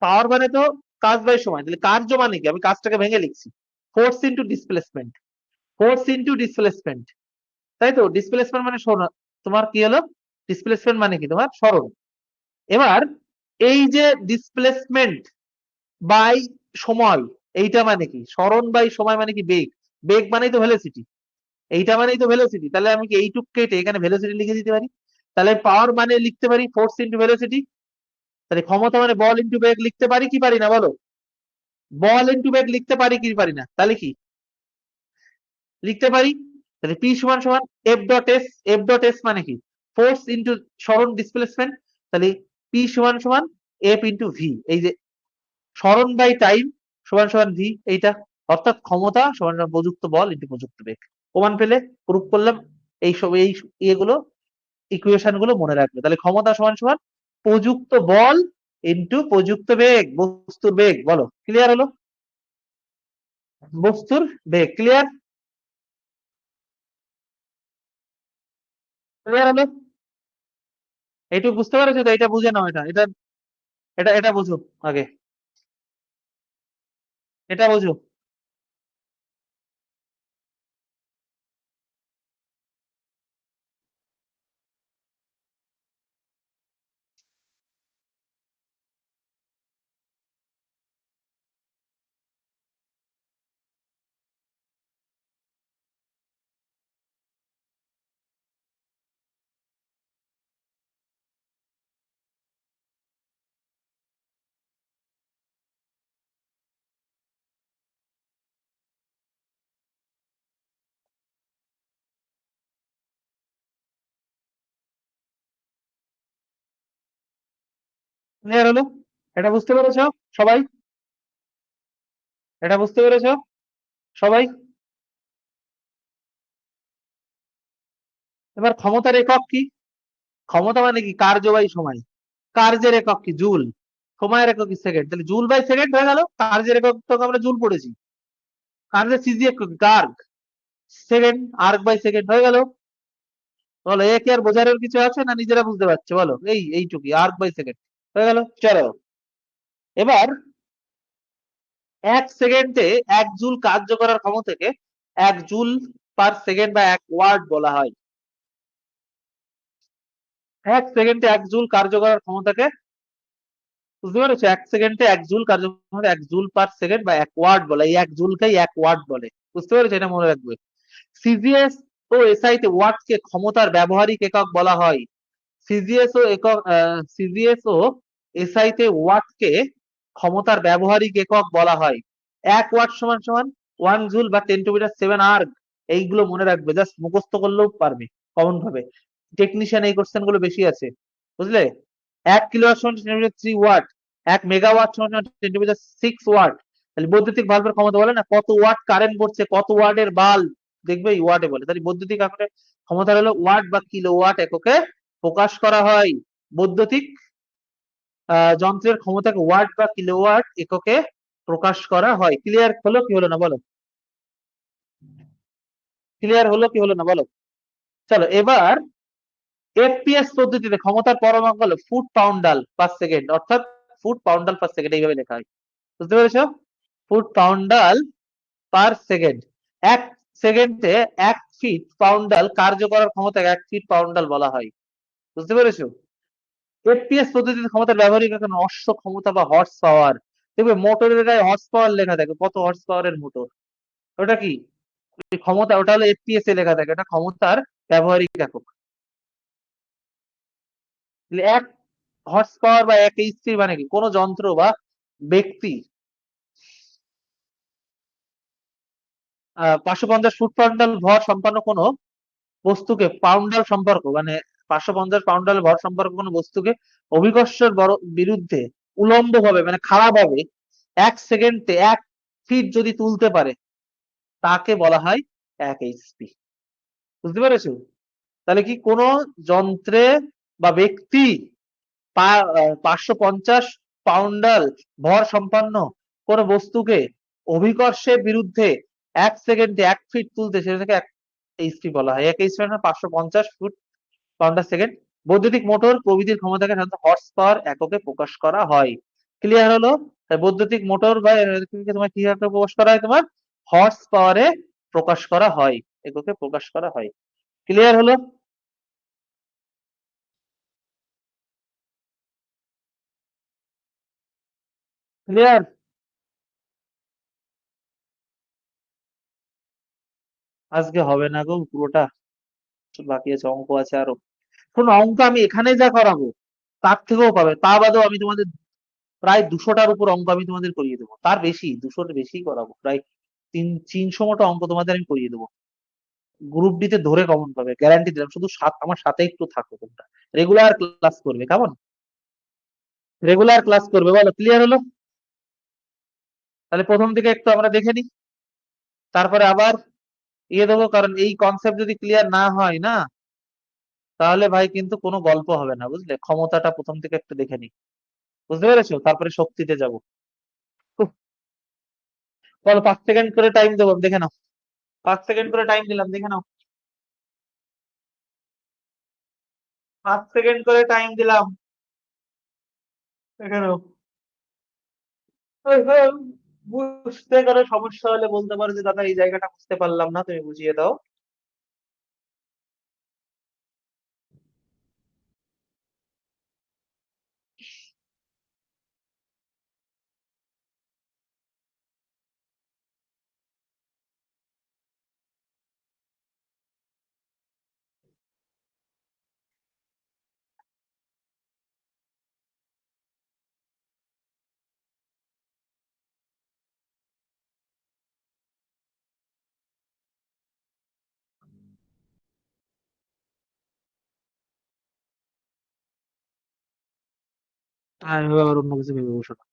পাওয়ার মানে তো কাজ বাই সময়, তাহলে কার্য মানে কি, আমি কাজটাকে ভেঙে লিখছি, force into displacement, force into displacement, তাই তো। ডিসপ্লেসমেন্ট মানে তোমার কি হলো, ডিসপ্লেসমেন্ট মানে কি তোমার সরণ। এবার এই যে ডিসপ্লেসমেন্ট বাই সময়, এইটা মানে কি, সরণ বাই সময় মানে কি বেগ, বেগ মানেই তো ভেলোসিটি, এইটা মানেই তো ভেলোসিটি। তাহলে আমি কি এইটুক কেটে এখানে ভেলোসিটি লিখে দিতে পারি। তাহলে পাওয়ার মানে লিখতে পারি ফোর্স ইন্টু ভেলোসিটি। তাহলে ক্ষমতা মানে বল ইন্টু বেগ লিখতে পারি কি পারি না বলো, বল ইন্টু বেগ লিখতে পারি কি পারি না, তাহলে কি লিখতে পারি। তাহলে পি সমান সমান F dot S, F dot S মানে কি, ফোর্স ইন্টু সরণ ডিসপ্লেসমেন্ট। তাহলে পি সমান সমান এফ ইন্টু ভি, এই যে সরণ বাই টাইম সমান সমান ভি, এইটা। অর্থাৎ ক্ষমতা সমান সমান প্রযুক্ত বল ইন্টু প্রযুক্ত বেগ। প্রমাণ পেলে, প্রুফ করলাম। এই সব এই ইয়েগুলো, ইকুয়েশন গুলো মনে রাখবে। তাহলে ক্ষমতা সমান সমান প্রযুক্ত বল ইন্টু প্রযুক্ত বেগ, বস্তুর বেগ। বলো, ক্লিয়ার হলো, বস্তুর বেগ, ক্লিয়ার, ক্লিয়ার হলো। এইটুকু বুঝতে পারছো তো, এটা বুঝে নাও, এটা এটা এটা এটা বুঝো আগে, এটা বুঝো। ক্লিয়ার হলো, এটা বুঝতে পেরেছো সবাই, এটা বুঝতে পেরেছো সবাই। এবার ক্ষমতার একক কি, ক্ষমতা মানে কি, কার্য বাই সময়। কার্যের একক কি, জুল। সময়ের একক কি, সেকেন্ড। তাহলে জুল বাই সেকেন্ড হয়ে গেল। কার্যের একক তো আমরা জুল পড়েছি, কার্যের সিজি একক erg, second, erg by second হয়ে গেল। বলো, এ কি আর বোঝানোর কিছু আছে, না নিজেরা বুঝতে পারছো বলো, এইটুকুই, আর্ক বাই সেকেন্ড হয়ে গেল। চলো, এবার 1 সেকেন্ডে 1 জুল কার্য করার ক্ষমতাকে 1 জুল পার সেকেন্ড বা 1 ওয়াট বলা হয়। 1 সেকেন্ডে 1 জুল কার্য করার ক্ষমতাকে, বুঝতে পেরেছো, 1 সেকেন্ডে 1 জুল কার্য ক্ষমতা 1 জুল পার সেকেন্ড বা 1 ওয়াট বলে, এই 1 জুলকেই 1 ওয়াট বলে। বুঝতে পেরেছো? এটা মনে রাখবে। সিজিএস ও এসআই তে ওয়াট কে ক্ষমতার ব্যবহারিক একক বলা হয়। সিজিএস ও এসআই তে ওয়াট কে ক্ষমতার ব্যবহারিক একক বলা হয়। 1 ওয়াট সমান সমান 1 জুল বা 10⁻⁷ এইগুলো মনে রাখবে, জাস্ট মুখস্থ করলেও পারবে কমন ভাবে। টেকনিশিয়ান এই কোশ্চেন গুলো বেশি আছে, বুঝলে? 1 কিলোওয়াট সমান 10⁻³ ওয়াট, 1 মেগাওয়াট সমান 10⁻⁶ ওয়াট। তাহলে বৈদ্যুতিক বাল্বের ক্ষমতা বলে না কত ওয়াট কারেন্ট পড়ছে, কত ওয়াটের বাল্ব, দেখবে এই ওয়াটে বলে। তাহলে বৈদ্যুতিক আকারে ক্ষমতা হলো ওয়াট বা কিলোওয়াট এককে প্রকাশ করা হয়। বৈদ্যুতিক যন্ত্রের ক্ষমতাকে ওয়াট বা কিলোওয়াট এককে প্রকাশ করা হয়। ক্লিয়ার হলো কি হলো না বলো? ক্লিয়ার হলো কি হলো না বলো? চলো এবার এফপিএস পদ্ধতিতে ক্ষমতার পরমাণু হলো ফুট পাউন্ডাল পার সেকেন্ড, অর্থাৎ ফুট পাউন্ডাল পার সেকেন্ড এইভাবে লেখা হয়। বুঝতে পেরেছো? Foot poundal per second. 1 সেকেন্ডে 1 ফিট পাউন্ডাল কার্য করার ক্ষমতাকে 1 ফিট পাউন্ডাল বলা হয়। বুঝতে পেরেছো? এফপিএস পদ্ধতিতে ক্ষমতার ব্যবহারিক একক অশ্ব ক্ষমতা বা হর্স পাওয়ার। দেখবে মোটরের গায়ে হর্স পাওয়ার লেখা থাকে, কত হর্স পাওয়ারের মোটর, ওটা কি ক্ষমতা, ওটা হলো এফপিএস এ লেখা থাকে, এটা ক্ষমতার ব্যবহারিক একক। 1 হর্স পাওয়ার বা 1 এইচপি মানে কি কোন যন্ত্র বা ব্যক্তি 550 ফুট পাউন্ডাল ভর সম্পন্ন কোনো বস্তুকে পাউন্ডাল সম্পর্ক মানে 550 পাউন্ডাল ভর সম্পর্ক কোনো বস্তুকে অভিকর্ষের বিরুদ্ধে উলম্ব ভাবে মানে খাড়া ভাবে 1 সেকেন্ডে 1 ফিট যদি তুলতে পারে তাকে বলা হয় 1 এইচপি। বুঝতে পেরেছো? তাহলে কি কোন যন্ত্রে বা ব্যক্তি 550 পাউন্ডাল ভর সম্পন্ন কোন বস্তুকে অভিকর্ষের বিরুদ্ধে 1 সেকেন্ডে 1 ফিট তুলতে সেটাকে 1 এইচপি বলা হয়। 1 এইচপি মানে 550 ফুট পাউন্ডার সেকেন্ড। বৈদ্যুতিক মোটর প্রভৃতির ক্ষমতাকে সাধারণত হর্স পাওয়ার এককে প্রকাশ করা হয়। ক্লিয়ার হলো? তাই বৈদ্যুতিক মোটর বা ইলেকট্রিককে তোমার কি এককে প্রকাশ করা হয়, তোমার হর্স পাওয়ারে প্রকাশ করা হয়, এককে প্রকাশ করা হয়। ক্লিয়ার হলো? ক্লিয়ার? আজকে হবে না গো পুরোটা, বাকি আছে, অঙ্ক আছে আরো। শোনো অঙ্ক আমি এখানে যা করাবো তার থেকেও পাবে, তা বাদেও আমি তোমাদের প্রায় 200টার উপর অঙ্ক আমি তোমাদের করিয়ে দেবো, তার বেশি 200-র বেশি করাবো, প্রায় 300 মতো অঙ্ক তোমাদের আমি করিয়ে দেবো। গ্রুপ ডি তে ধরে কমন পাবে, গ্যারান্টি দিলাম। শুধু আমার সাথে একটু থাকো তোমরা, রেগুলার ক্লাস করবে, কেমন? রেগুলার ক্লাস করবে, বলো ক্লিয়ার হলো? তাহলে প্রথম থেকে একটু আমরা দেখে নিই, তারপরে আবার ইয়ে দেবো, কারণ এই কনসেপ্ট যদি ক্লিয়ার না হয় না তাহলে ভাই কিন্তু কোনো গল্প হবে না, বুঝলে? ক্ষমতাটা প্রথম থেকে একটু দেখে নিই, বুঝতে পেরেছো? তারপরে শক্তিতে যাবো। উফ, বলো 5 সেকেন্ড করে টাইম দেবো, দেখে নাও। 5 সেকেন্ড করে টাইম দিলাম, দেখে নাও। 5 সেকেন্ড করে টাইম দিলাম, দেখে নাও। ওই, ওই, বুঝতে কোনো সমস্যা হলে বলতে পারো যে দাদা এই জায়গাটা বুঝতে পারলাম না, তুমি বুঝিয়ে দাও। আমি আবার অন্য কিছু ভেবে বসো না,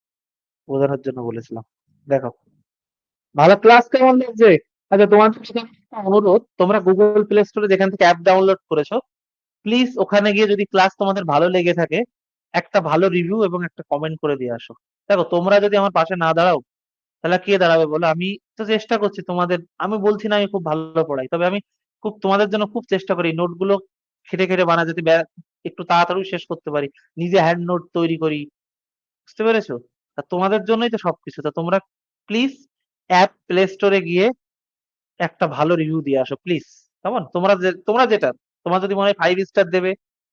বোঝানোর জন্য বলেছিলাম। দেখো, ভালো ক্লাস কেমন লাগছে? আচ্ছা তোমার সাথে একটা অনুরোধ, তোমরা গুগল প্লে স্টোরে যেখান থেকে অ্যাপ ডাউনলোড করেছো প্লিজ ওখানে গিয়ে যদি ক্লাস তোমাদের ভালো লেগে থাকে একটা ভালো রিভিউ এবং একটা কমেন্ট করে দিয়ে আসো। দেখো তোমরা যদি আমার পাশে না দাঁড়াও তাহলে কে দাঁড়াবে বলো? আমি তো চেষ্টা করছি তোমাদের, আমি বলছি না আমি খুব ভালো পড়াই, তবে আমি খুব তোমাদের জন্য খুব চেষ্টা করি নোটগুলো খেটে খেটে বানা, যাতে একটু তাড়াতাড়ি শেষ করতে পারি, নিজে হ্যান্ড নোট তৈরি করি। বুঝতে পেরেছো? তা তোমাদের জন্যই তো সবকিছু। তা তোমরা প্লিজ অ্যাপ প্লে স্টোরে গিয়ে একটা ভালো রিভিউ দিয়ে আসো প্লিজ। কেমন? তোমরা যেটা, তোমার যদি মনে হয় 5 স্টার দেবে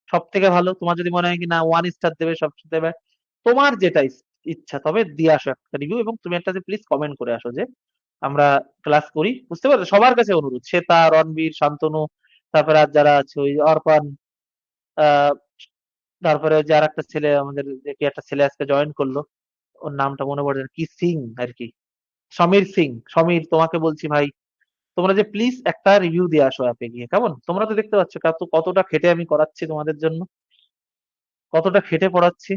সব থেকে ভালো, তোমার যদি মনে হয় কি না 1 স্টার দেবে সব দেবে, তোমার যেটা ইচ্ছা, তবে দিয়ে আসো একটা রিভিউ এবং তুমি একটা যে প্লিজ কমেন্ট করে আসো যে আমরা ক্লাস করি, বুঝতে পারছো? সবার কাছে অনুরোধ, শ্বেতা, রণবীর, শান্তনু, তারপরে আর যারা আছে ওই অর্পণ, আহ তারপরে যে আর একটা ছেলে আমাদের, যে কি একটা ছেলে আজকে জয়েন করলো, ওর নামটা মনে পড়ছে না, কি সিং আর কি, সমীর সিং। সমীর, তোমাকে বলছি ভাই, তোমরা যে প্লিজ একটা রিভিউ দিয়ে আসো অ্যাপে গিয়ে, কেমন? তোমরা তো দেখতে পাচ্ছ কতটা খেটে আমি করাচ্ছি তোমাদের জন্য, কতটা খেটে পড়াচ্ছি।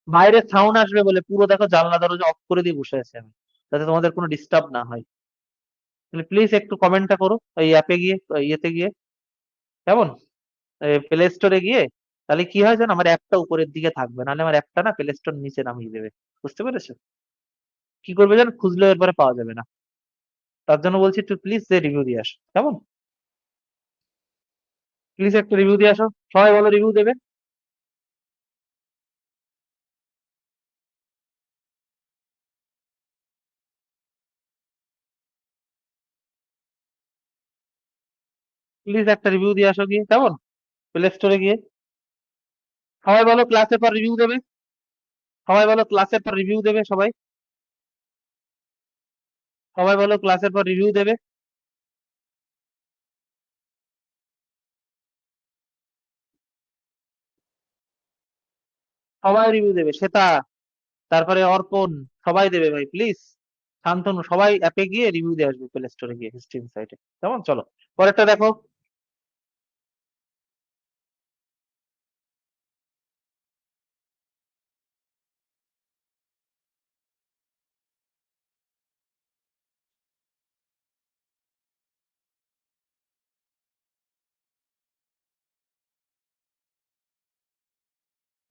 বাইরে সাউন্ড আসবে বলে পুরো দেখো জানলা দরজা অফ করে দিয়ে বসে আছি আমি, যাতে তোমাদের কোনো ডিস্টার্ব না হয়। প্লিজ একটু কমেন্টটা করো এই অ্যাপে গিয়ে, ইয়েতে গিয়ে, কেমন? প্লে স্টোরে গিয়ে, তাহলে কি হয় জানো, আমার অ্যাপটা উপরের দিকে থাকবে, নাহলে আমার অ্যাপটা না প্লে স্টোর নিচে নামিয়ে দেবে, বুঝতে পেরেছো? কি করবে জানো, খুঁজলেও এরপরে পাওয়া যাবে না। তার জন্য বলছি একটু প্লিজ যে রিভিউ দিয়ে আসো, কেমন? প্লিজ একটু রিভিউ দিয়ে আসো, সবাই বলো রিভিউ দেবে। প্লিজ একটা রিভিউ দিয়ে আসো গিয়ে, কেমন? প্লে স্টোরে গিয়ে সবাই বলো ক্লাসের পর রিভিউ দেবে, সবাই বলো ক্লাসের পর রিভিউ দেবে, সবাই সবাই বলো ক্লাসের পর রিভিউ দেবে। সবাই রিভিউ দেবে, শ্বেতা, তারপরে অর্পণ, সবাই দেবে ভাই প্লিজ। শান্তনু, সবাই অ্যাপে গিয়ে রিভিউ দিয়ে আসবে, প্লে স্টোরে গিয়ে স্ট্রিম সাইটে, কেমন? চলো পরেরটা দেখো।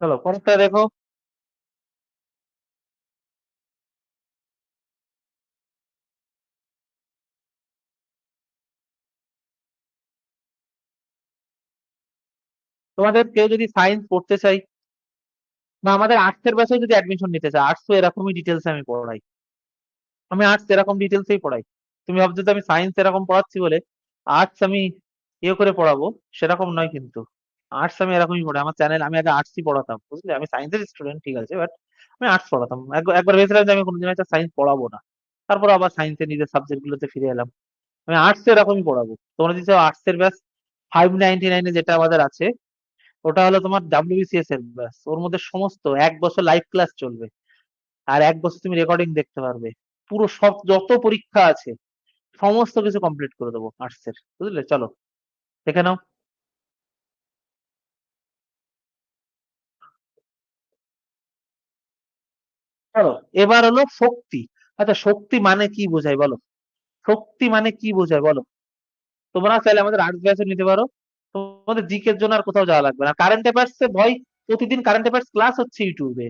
চলো পরেরটা দেখো। তোমাদের কেউ যদি সায়েন্স পড়তে চাই, বা আমাদের আর্টসের ব্যাচে যদি অ্যাডমিশন নিতে চায়, আর্টস তো এরকমই ডিটেলস আমি পড়াই, আমি আর্টস এরকম ডিটেলসেই পড়াই। তুমি ভাবছো যে আমি সায়েন্স এরকম পড়াচ্ছি বলে আর্টস আমি ইয়ে করে পড়াবো, সেরকম নয় কিন্তু। আর্টস আমি এরকমই পড়াই, আমার চ্যানেল, আমি আগে আর্টসই পড়াতাম, বুঝলে? আমি সায়েন্সের স্টুডেন্ট ঠিক আছে, বাট আমি আর্টস পড়াতাম। একবার ভেবেছিলাম যে আমি কোনোদিন একটা সায়েন্স পড়াবো না, তারপর আবার সায়েন্সের নিজের সাবজেক্ট গুলোতে ফিরে এলাম। আমি আর্টস এরকমই পড়াবো। তোমরা যদি চাও আর্টস এর ব্যাচ 599 যেটা আমাদের আছে, ওটা হলো তোমার ডাব্লিউবিসিএস এর ব্যাচ, ওর মধ্যে সমস্ত 1 বছর লাইভ ক্লাস চলবে, আর 1 বছর তুমি রেকর্ডিং দেখতে পারবে, পুরো সব যত পরীক্ষা আছে সমস্ত কিছু কমপ্লিট করে দেবো আর্টস এর, বুঝলে? চলো দেখে নাও। চলো এবার হলো শক্তি। আচ্ছা, শক্তি মানে কি বোঝায় বলো? শক্তি মানে কি বোঝায় বলো? তোমরা চাইলে আমাদের আর্টস ব্যাচে নিতে পারো, তোমাদের জিকে এর জন্য আর কোথাও যাওয়া লাগবে না। কারেন্ট অ্যাফেয়ার্স এ ভয়, প্রতিদিন কারেন্ট অ্যাফেয়ার্স ক্লাস হচ্ছে ইউটিউবে,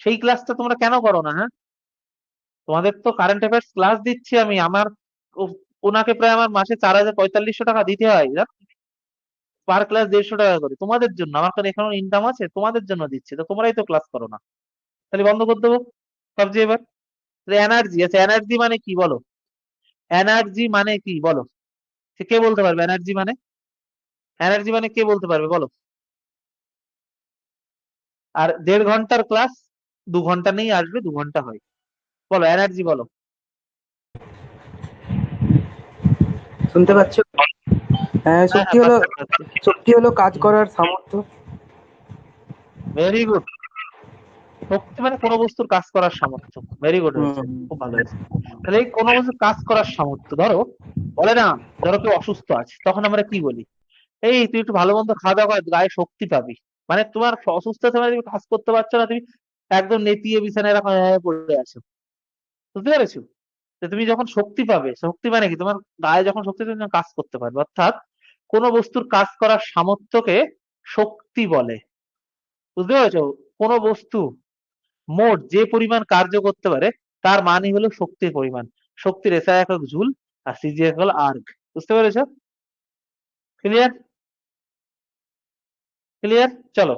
সেই ক্লাসটা তোমরা কেন করো না? হ্যাঁ, তোমাদের তো কারেন্ট অ্যাফেয়ার্স ক্লাস দিচ্ছি আমি, আমার ওনাকে প্রায় আমার মাসে 4,000 4500 টাকা দিতে হয়, পার ক্লাস 150 টাকা করে, তোমাদের জন্য। আমার কাছে এখানে ইনকাম আছে, তোমাদের জন্য দিচ্ছি, তো তোমরাই তো ক্লাস করো না, তাহলে বন্ধ করে দেবো ভাবছি এবার। এনার্জি আছে, এনার্জি মানে কি বলো? এনার্জি মানে কি বলো? সে কে বলতে পারবে এনার্জি মানে? এনার্জি মানে কে বলতে পারবে বলো? আর 1.5 ঘন্টার ক্লাস 2 ঘন্টা নেই, আসবে 2 ঘন্টা হয়, বলো এনার্জি বলো। শুনতে বলো। পাচ্ছ? হ্যাঁ, হ্যাঁ হ্যাঁ, পাচ্ছি পাচ্ছি। শক্তি হলো কাজ করার সামর্থ্য। Very good. শক্তি মানে কোনো বস্তুর কাজ করার সামর্থ্য, ভেরি গুড হয়েছে, হুম। খুব ভালো হয়েছে। তাহলে এই কোনো বস্তুর কাজ করার সামর্থ্য, ধরো বলে না, ধরো কেউ অসুস্থ আছে, তখন আমরা কি বলি? এই তুই একটু ভালো মন্দ খাওয়া দাওয়া কর, গায়ে শক্তি পাবি। মানে তোমার অসুস্থ আছে মানে তুমি কাজ করতে পারছো না, তুমি একদম নেতিয়ে বিছানায় এরকম হয়ে পড়ে আছো, বুঝতে পেরেছো? তো তুমি যখন শক্তি পাবে, শক্তি মানে কি, তোমার গায়ে যখন শক্তি তুমি যখন কাজ করতে পারবে, অর্থাৎ কোনো বস্তুর কাজ করার সামর্থ্যকে শক্তি বলে, বুঝতে পেরেছো? কোনো বস্তু মোট যে পরিমাণ কার্য করতে পারে তার মানই হলো শক্তির পরিমাণ। শক্তির এসআই একক জুল, আর সিজি একক হলো আর্গ, বুঝতে পেরেছো? ক্লিয়ার? ক্লিয়ার? চলো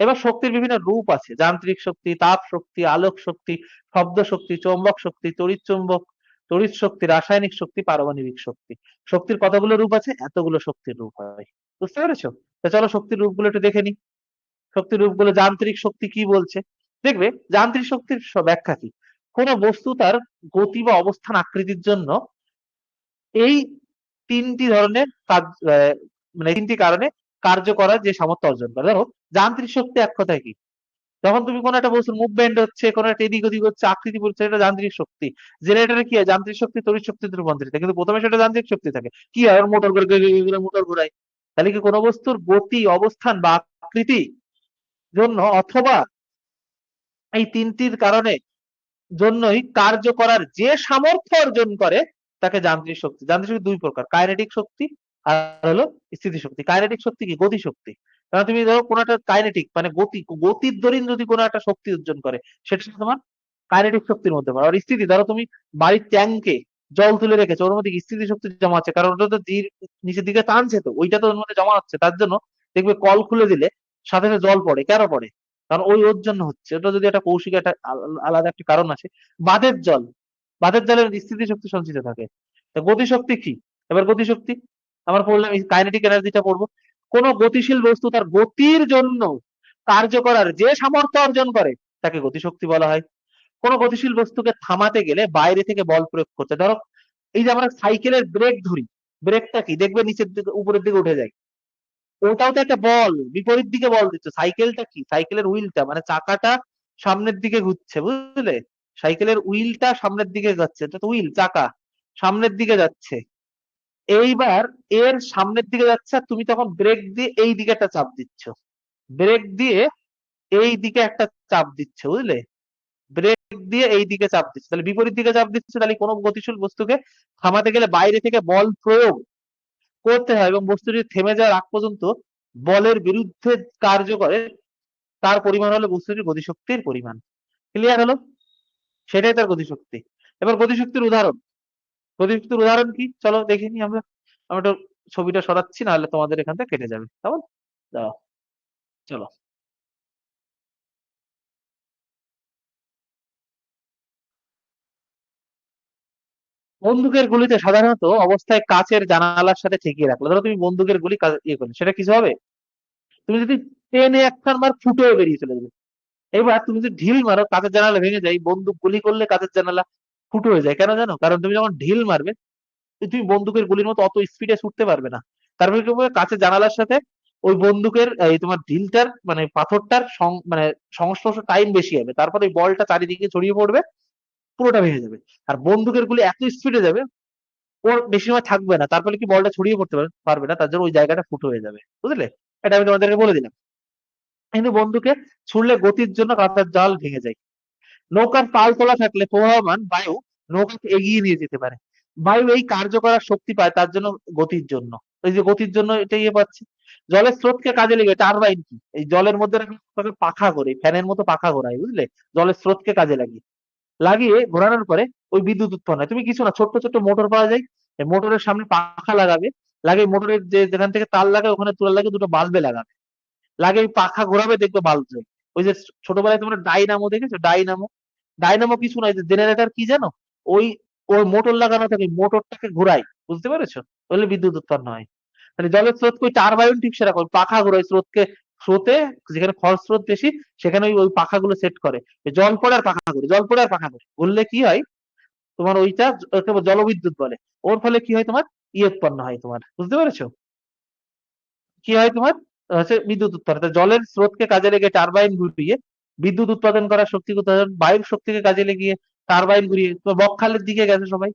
এবার শক্তির বিভিন্ন রূপ আছে, যান্ত্রিক শক্তি, তাপ শক্তি, আলোক শক্তি, শব্দ শক্তি, চৌম্বক শক্তি, তড়িৎ চৌম্বক, তড়িৎ শক্তি, রাসায়নিক শক্তি, পারমাণবিক শক্তি। শক্তির কতগুলো রূপ আছে? এতগুলো শক্তির রূপ হয়, বুঝতে পেরেছো? তো চলো শক্তির রূপগুলো একটু দেখে নি। শক্তির রূপগুলো, যান্ত্রিক শক্তি কি বলছে দেখবে, যান্ত্রিক শক্তির ব্যাখ্যা কি? কোন বস্তু তার গতি বা অবস্থান আকৃতির জন্য এই তিনটি ধরনের কাজ, মানে তিনটি কারণে কার্য করার যে সামর্থ্য অর্জন করে। ধরো যান্ত্রিক শক্তি এক কথায় কি, যখন তুমি কোনো একটা বস্তুর মুভমেন্ট হচ্ছে, কোনো একটা এদিক ওদিক হচ্ছে, আকৃতি পড়ছে, এটা যান্ত্রিক শক্তি। জেনারেটরে কি হয়, যান্ত্রিক শক্তি তড়িৎ শক্তিতে রূপান্তরিত, কিন্তু প্রথমে সেটা যান্ত্রিক শক্তি থাকে, কি হয় মোটর করে মোটর ঘোরায়। তাহলে কি কোনো বস্তুর গতি, অবস্থান বা আকৃতি জন্য অথবা এই তিনটির কারণে জন্যই কার্য করার যে সামর্থ্য অর্জন করে তাকে যান্ত্রিক শক্তি। যান্ত্রিক শক্তি দুই প্রকার, কাইনেটিক শক্তি আর হলো স্থিতি শক্তি। কাইনেটিক শক্তি কি, গতি শক্তি। কারণ তুমি ধরো কোনো একটা কাইনেটিক মানে গতির দরুন যদি কোনো একটা শক্তি অর্জন করে, সেটা তোমার কাইনেটিক শক্তির মধ্যে পড়ে। আর স্থিতি, ধরো তুমি বাড়ির ট্যাঙ্কে জল তুলে রেখেছো, ওর মধ্যে স্থিতি শক্তি জমা আছে, কারণ ওটা তো নিচের দিকে টানছে, তো ওইটা তো ওর মধ্যে জমা হচ্ছে, তার জন্য দেখবে কল খুলে দিলে সাথে সাথে জল পড়ে। কেন পড়ে, কারণ ওর জন্য হচ্ছে। ওটা যদি একটা কৌশিক একটা আলাদা একটা কারণ আছে। বাঁধের জল, বাঁধের জলের স্থিতি শক্তি সঞ্চিত থাকে। তো গতিশক্তি কি, এবার গতিশক্তি আমরা পড়লাম, এই কাইনেটিক এনার্জিটা পড়বো। কোন গতিশীল বস্তু তার গতির জন্য কার্য করার যে সামর্থ্য অর্জন করে তাকে গতিশক্তি বলা হয়। কোন গতিশীল বস্তুকে থামাতে গেলে বাইরে থেকে বল প্রয়োগ করতে, ধরো এই যে আমরা সাইকেলের ব্রেক ধরি, ব্রেকটা কি দেখবে নিচের দিকে উপরের দিকে উঠে যায়, ওটাও তো একটা বল, বিপরীত দিকে বল দিচ্ছে। সাইকেলটা কি, সাইকেলের হুইলটা মানে চাকাটা সামনের দিকে ঘুরছে, বুঝলে, সাইকেলের হুইলটা সামনের দিকে যাচ্ছে, এটা তো হুইল, চাকা সামনের দিকে যাচ্ছে। এইবার এর সামনের দিকে যাচ্ছে, আর তুমি তখন ব্রেক দিয়ে এই দিকে একটা চাপ দিচ্ছ, ব্রেক দিয়ে এই দিকে একটা চাপ দিচ্ছে, বুঝলে, ব্রেক দিয়ে এই দিকে চাপ দিচ্ছে, তাহলে বিপরীত দিকে চাপ দিচ্ছে। তাহলে কোনো গতিশীল বস্তুকে থামাতে গেলে বাইরে থেকে বল প্রয়োগ করতে হয়, এবং বস্তুটি থেমে যাওয়ার আগ পর্যন্ত বলের বিরুদ্ধে কার্য করে, তার পরিমাণ হলো বস্তুটির গতিশক্তির পরিমাণ। ক্লিয়ার হলো, সেটাই তার গতিশক্তি। এবার গতিশক্তির উদাহরণ, গতিশক্তির উদাহরণ কি চলো দেখে নি আমরা। আমি একটু ছবিটা সরাচ্ছি, নাহলে তোমাদের এখান থেকে কেটে যাবে, কেমন, দাও, চলো। বন্দুকের গুলিতে সাধারণত অবস্থায় কাচের জানালার সাথে ঠেকিয়ে রাখলো, ধরো তুমি বন্দুকের গুলি ইয়ে করলে, সেটা কিছু হবে, তুমি যদি টেনে একখান মার ফুটো হয়ে বেরিয়ে চলে যাবে। এবার তুমি যদি ঢিল মারো, কাঁচের জানালা ভেঙে যায়, বন্দুক গুলি করলে কাঁচের জানালা ফুটো হয়ে যায়, কেন জানো, কারণ তুমি যখন ঢিল মারবে তুমি বন্দুকের গুলির মতো অত স্পিডে ছুটতে পারবে না। তারপরে কি হবে, কাঁচের জানালার সাথে ওই বন্দুকের এই তোমার ঢিলটার মানে পাথরটার মানে সংস্পর্শ টাইম বেশি হবে, তারপরে ওই বলটা চারিদিকে ছড়িয়ে পড়বে, পুরোটা ভেঙে যাবে। আর বন্দুকের গুলি এত স্পিডে যাবে, ওর বেশি সময় থাকবে না, তারপরে কি বলটা ছড়িয়ে পড়তে পারবে না, তার জন্য ওই জায়গাটা ফুটো হয়ে যাবে, বুঝলে। এটা আমি তোমাদেরকে বলে দিলাম। কিন্তু বন্দুকে ছুড়লে গতির জন্য কাঁচের জাল ভেঙে যায়। নৌকার পাল তোলা থাকলে প্রবাহমান বায়ু নৌকাকে এগিয়ে নিয়ে যেতে পারে। বায়ু এই কার্য করার শক্তি পায় তার জন্য, গতির জন্য। এই যে গতির জন্য এটা ইয়ে পাচ্ছে। জলের স্রোতকে কাজে লেগে, টারবাইন কি, এই জলের মধ্যে পাখা করে, ফ্যানের মতো পাখা ঘোরায়, বুঝলে, জলের স্রোতকে কাজে লাগিয়ে লাগিয়ে ঘোরানোর পরে ওই বিদ্যুৎ উৎপন্ন হয়। তুমি কিছু না, ছোট্ট ছোট্ট মোটর পাওয়া যায়, এই মোটরের সামনে পাখা লাগাবে, লাগে মোটরের যে যেখান থেকে তার লাগে ওখানে তুলা লাগে, দুটো বাল্বে লাগাবে, লাগে ওই পাখা ঘোরাবে, দেখবে বাল্ব জ্বলে। ওই যে ছোটবেলায় তোমরা ডাইনামো দেখেছো, ডাইনামো, ডাইনামো কিছু নয়, জেনারেটর কি জানো, ওই ওই মোটর লাগানো থাকে, মোটরটাকে ঘোরায়, বুঝতে পেরেছো, তাহলে বিদ্যুৎ উৎপন্ন হয়। তাহলে জলের স্রোত কই, টারবাইন ঠিক সেরকম, পাখা ঘোরায় স্রোতকে, স্রোতে যেখানে খর স্রোত বেশি সেখানে ওই পাখাগুলো সেট করে, জল পড়ে আর পাখা ঘুরে, জল পড়ে আর পাখা ঘুরে, ঘুরলে কি হয় তোমার ওইটা জলবিদ্যুৎ বলে। ওর ফলে কি হয়, তোমার ইয়ে উৎপন্ন হয়, তোমার বুঝতে পেরেছো, কি হয় তোমার হচ্ছে বিদ্যুৎ উৎপাদন। তা জলের স্রোতকে কাজে লেগে টারবাইন ঘুরিয়ে বিদ্যুৎ উৎপাদন করার শক্তি কোথায়, বায়ুর শক্তিকে কাজে লাগিয়ে টারবাইন ঘুরিয়ে। তো বকখালের দিকে গেছে সবাই,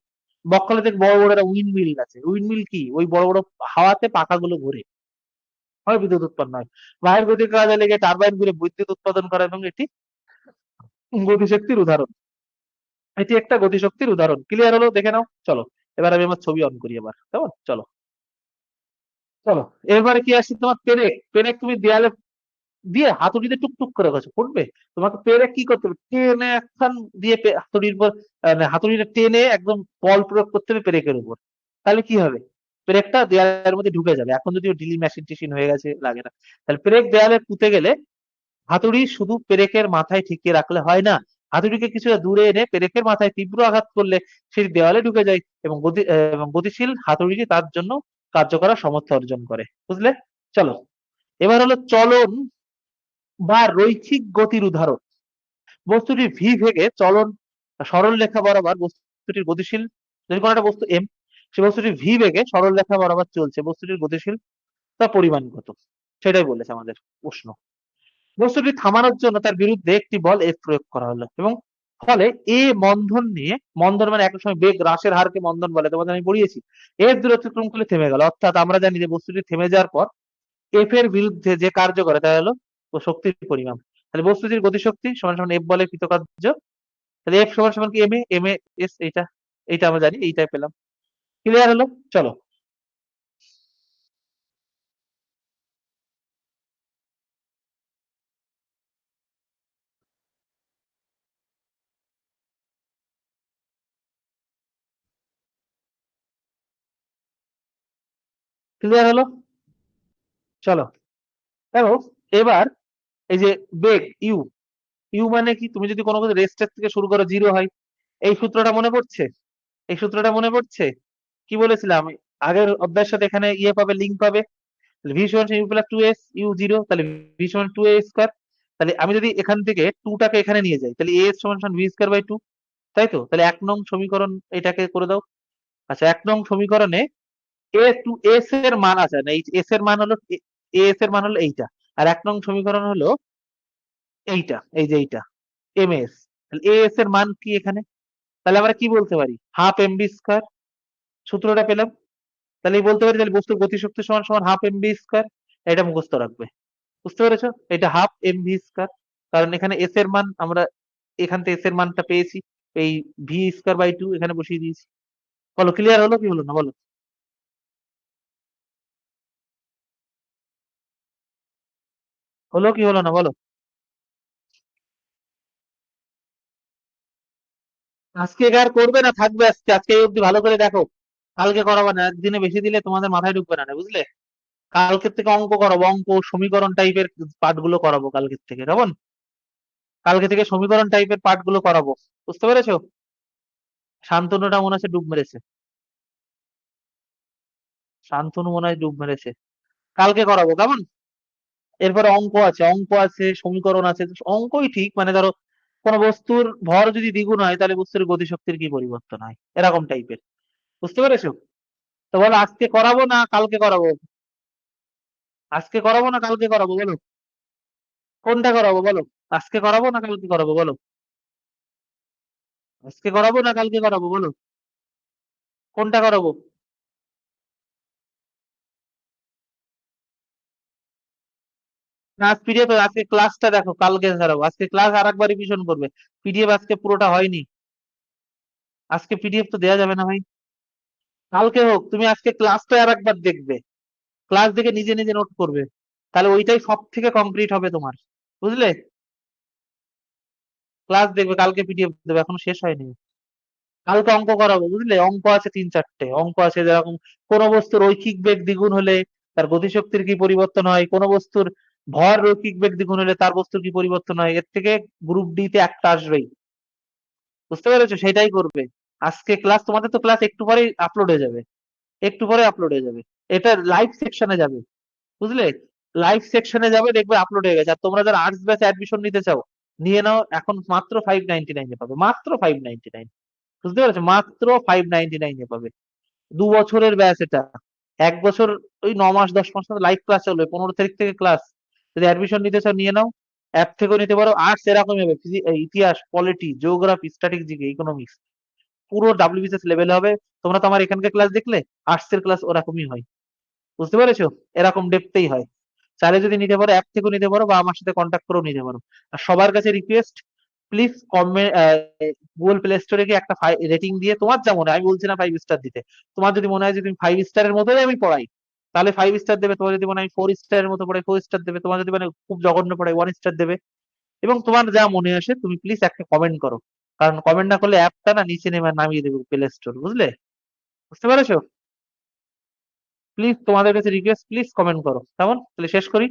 বকখালে থেকে বড় বড় একটা উইন্ড মিল আছে, উইন্ড মিল কি, ওই বড় বড় হাওয়াতে পাখাগুলো ঘুরে, হয় বিদ্যুৎ উৎপন্ন হয়। বায়ুর গতির কাজে লেগে টারবাইন ঘুরে বিদ্যুৎ উৎপাদন করে, এবং এটি গতিশক্তির উদাহরণ। এটি একটা গতিশক্তির উদাহরণ। ক্লিয়ার হলো, দেখে নাও, চলো। এবার আমি আমার ছবি অন করি এবার, কেমন, চলো। চলো, এবারে কি আসছে তোমার পেরেক। পেরেক তুমি দেয়ালে দিয়ে হাতুড়িতে টুকটুক করে গেছে ফুটবে, তোমাকে পেরে কি করতে হবে, টেনে একখান দিয়ে হাতুড়ির উপর, হাতুড়িটা টেনে একদম বল প্রয়োগ করতে হবে পেরেকের উপর। তাহলে কি হবে, পেরেকটা দেয়ালের মধ্যে ঢুকে যাবে। এখন যদি ড্রিল মেশিন টেশিন হয়ে গেছে, লাগে না। তাহলে পেরেক দেয়ালে পুঁতে গেলে হাতুড়ি শুধু পেরেকের মাথায় ঠেকিয়ে রাখলে হয় না, হাতুড়িকে কিছুটা দূরে এনে পেরেকের মাথায় তীব্র আঘাত করলে সেটি দেওয়ালে ঢুকে যায়, এবং এবং গতিশীল হাতুড়িটি তার জন্য কার্য করার সামর্থ্য অর্জন করে, বুঝলে। চলো, এবার হলো চলন বা রৈখিক গতির উদাহরণ। বস্তুটি ভি বেগে চলন সরল রেখা বরাবর বস্তুটির গতিশীল, যদি কোনো একটা বস্তু এম, সে বস্তুটি ভি বেগে সরল রেখা বরাবর চলছে, বস্তুটির গতিশীলতা পরিমাণ কত, সেটাই বলেছে আমাদের প্রশ্ন। বস্তুটি থামানোর জন্য তার বিরুদ্ধে একটি বল এফ প্রয়োগ করা হলো এবং ফলে এ মন্দন নিয়ে, মন্দন মানে এক সময় বেগ হ্রাসের হারকে মন্দন বলে, তোমাদের আমি পড়িয়েছি, এর দূর অতিক্রম করলে থেমে গেল, অর্থাৎ আমরা জানি যে বস্তুটি থেমে যাওয়ার পর এফ এর বিরুদ্ধে যে কার্য করে তা হলো ও শক্তির পরিমাণ। তাহলে বস্তুটির গতিশক্তি সমান সমান এফ বলের কৃতকার্য, তাহলে এফ সমান সমান কি M A, M A S, এইটা এইটা আমরা জানি, এইটাই পেলাম। ক্লিয়ার হলো? চলো, ক্লিয়ার হলো? চলো, দেখো এবার এই যে বেগ ইউ, ইউ মানে কি, তুমি যদি কোনো কিছু রেস্টের থেকে শুরু করো জিরো হয়, এই সূত্রটা মনে পড়ছে? এই সূত্রটা মনে পড়ছে? কি বলেছিলাম আগের অধ্যায়ের সাথে? এখানে ইয়ে পাবে, লিঙ্ক পাবে, ভি সমান U plus two S U zero, তাহলে ভি সমান টু এ স্কোয়ার। তাহলে আমি যদি এখান থেকে টুটাকে এখানে নিয়ে যাই, তাহলে এ সমান সমান ভি স্কোয়ার বাই টু, তাই তো? তাহলে 1 নং সমীকরণ এটাকে করে দাও। আচ্ছা, 1 নং সমীকরণে এ টু এস এর মান আছে না, এই এস এর মান হলো এস এর মান হলো এইটা, আর 1 নং সমীকরণ হলো এইটা, এই যে এইটা এম এস। তাহলে এ এস এর মান কি এখানে? তাহলে আমরা কি বলতে পারি? Half M B square. সূত্রটা পেলাম। তাহলে এই বলতে পারি তাহলে বস্তুর গতিশক্তি সমান সমান হাফ এম বি স্কোয়ার। এটা মুখস্থ রাখবে। বুঝতে পেরেছো? এটা হাফ এম ভি স্কোয়ার, কারণ এখানে এস এর মান আমরা এখান থেকে এস এর মানটা পেয়েছি, এই ভি স্কোয়ার বাই টু এখানে বসিয়ে দিয়েছি। বলো, ক্লিয়ার হলো কি হলো না? বলো, হলো কি হলো না? বলো। আজকে আর করবে না, থাকবে আজকে, আজকে এই অব্দি ভালো করে দেখো, কালকে করাবো না, একদিনে বেশি দিলে তোমাদের মাথায় ঢুকবে না, বুঝলে? কালকের থেকে অঙ্ক করাবো, অঙ্ক সমীকরণ টাইপের পাঠগুলো করাবো কালকের থেকে, কেমন? কালকে থেকে সমীকরণ টাইপের পাঠগুলো করাবো। বুঝতে পেরেছো? শান্তনুটা মনে হচ্ছে ডুব মেরেছে, শান্তনু মনে হয় ডুব মেরেছে। কালকে করাবো, কেমন? এরপরে অঙ্ক আছে, অঙ্ক আছে, সমীকরণ আছে। অঙ্কই ঠিক, মানে ধরো কোন বস্তুর ভর যদি দ্বিগুণ হয় তাহলে বস্তুর গতিশক্তির কি পরিবর্তন হয়, এরকম টাইপের। বুঝতে পেরেছো? তো বলো, আজকে করাবো না কালকে করাবো? আজকে করাবো না কালকে করাবো, বলো? কোনটা করাবো বলো? আজকে করাবো না কালকে করাবো, বলো? আজকে করাবো না কালকে করাবো, বলো? কোনটা করাবো? না, আজ পিডিএফ, আজকে ক্লাসটা দেখো, কালকে ছাড়াবো। আজকে ক্লাস আর একবার রিভিশন করবে। পিডিএফ আজকে পুরোটা হয়নি, আজকে পিডিএফ তো দেওয়া যাবে না ভাই। কালকে হোক, তুমি আজকে ক্লাসটা আর একবার দেখবে, ক্লাস দেখে নিজে নিজে নোট করবে, তাহলে ওইটাই সব থেকে কমপ্লিট হবে তোমার। বুঝলে? ক্লাস দেখবে, কালকে পিডিএফ দেবে, এখনো শেষ হয়নি। কালকে অঙ্ক করাবো, বুঝলে? অঙ্ক আছে 3-4টে অঙ্ক আছে, যেরকম কোন বস্তুর রৈখিক বেগ দ্বিগুণ হলে তার গতিশক্তির কি পরিবর্তন হয়, কোন বস্তুর ভর রৈখিক বেগ দ্বিগুণ হলে তার বস্তুর কি পরিবর্তন হয়, এর থেকে গ্রুপ ডি তে একটা আসবেই। বুঝতে পেরেছো? সেটাই করবে আজকে ক্লাস। তোমাদের তো ক্লাস একটু পরেই আপলোড হয়ে যাবে, একটু পরে আপলোড হয়ে যাবে, এটা লাইভ সেকশনে যাবে। বুঝলে? লাইভ সেকশনে যাবে, দেখবে আপলোড হয়ে গেছে। আর তোমরা যারা আর্টস ব্যাচে অ্যাডমিশন নিতে চাও, নিয়ে নাও, এখন মাত্র 599 পাবে, মাত্র 599। বুঝতে পেরেছো? মাত্র 599 পাবে। 2 বছরের ব্যাচ এটা। 1 বছর, ওই 9 মাস 10 মাস লাইভ ক্লাস চলবে, 15 তারিখ থেকে ক্লাস। যদি অ্যাডমিশন নিতে চাও নিয়ে নাও, অ্যাপ থেকেও নিতে পারো। আর্টস এরকমই হবে, ইতিহাস, পলিটি, জিওগ্রাফি, স্ট্যাটিক, ইকোনমিক্স, পুরো ডাব্লিউবিসিএস লেভেল হবে। তোমরা তো আমার এখানকার ক্লাস দেখলে, আর্টস এর ক্লাস ওরকমই হয়। বুঝতে পেরেছো? এরকম ডেপথেই হয়। চাইলে যদি নিতে পারো, অ্যাপ থেকেও নিতে পারো, বা আমার সাথে কন্ট্যাক্ট করেও নিতে পারো। আর সবার কাছে request, please comment, Google play স্টোরে গিয়ে একটা রেটিং দিয়ে, তোমার যা মনে হয়, আমি বলছি না 5 স্টার দিতে, তোমার যদি মনে হয় যে তুমি 5 স্টারের মতোই আমি পড়াই, তাহলে 5 স্টার দেবে। তোমার যদি মনে হয় 4 স্টারের মতো পড়াই, 4 স্টার দেবে। তোমার যদি মানে খুব জঘন্য পড়াই, 1 স্টার দেবে। এবং তোমার যা মনে আসে তুমি প্লিজ একটা কমেন্ট করো, কারণ কমেন্ট না করলে অ্যাপটা না নিচে নেমে নামিয়ে দেবে প্লে স্টোর। বুঝলে? বুঝতে পেরেছো? প্লিজ তোমাদের কাছে রিকোয়েস্ট, প্লিজ কমেন্ট করো। কেমন? তাহলে শেষ করি।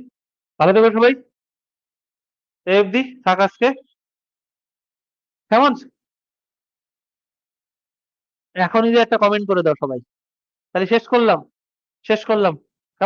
ভালো থেকো সবাই, এই অবধি থাক আজকে, কেমন? এখনই যে একটা কমেন্ট করে দাও সবাই। তাহলে শেষ করলাম, শেষ করলাম।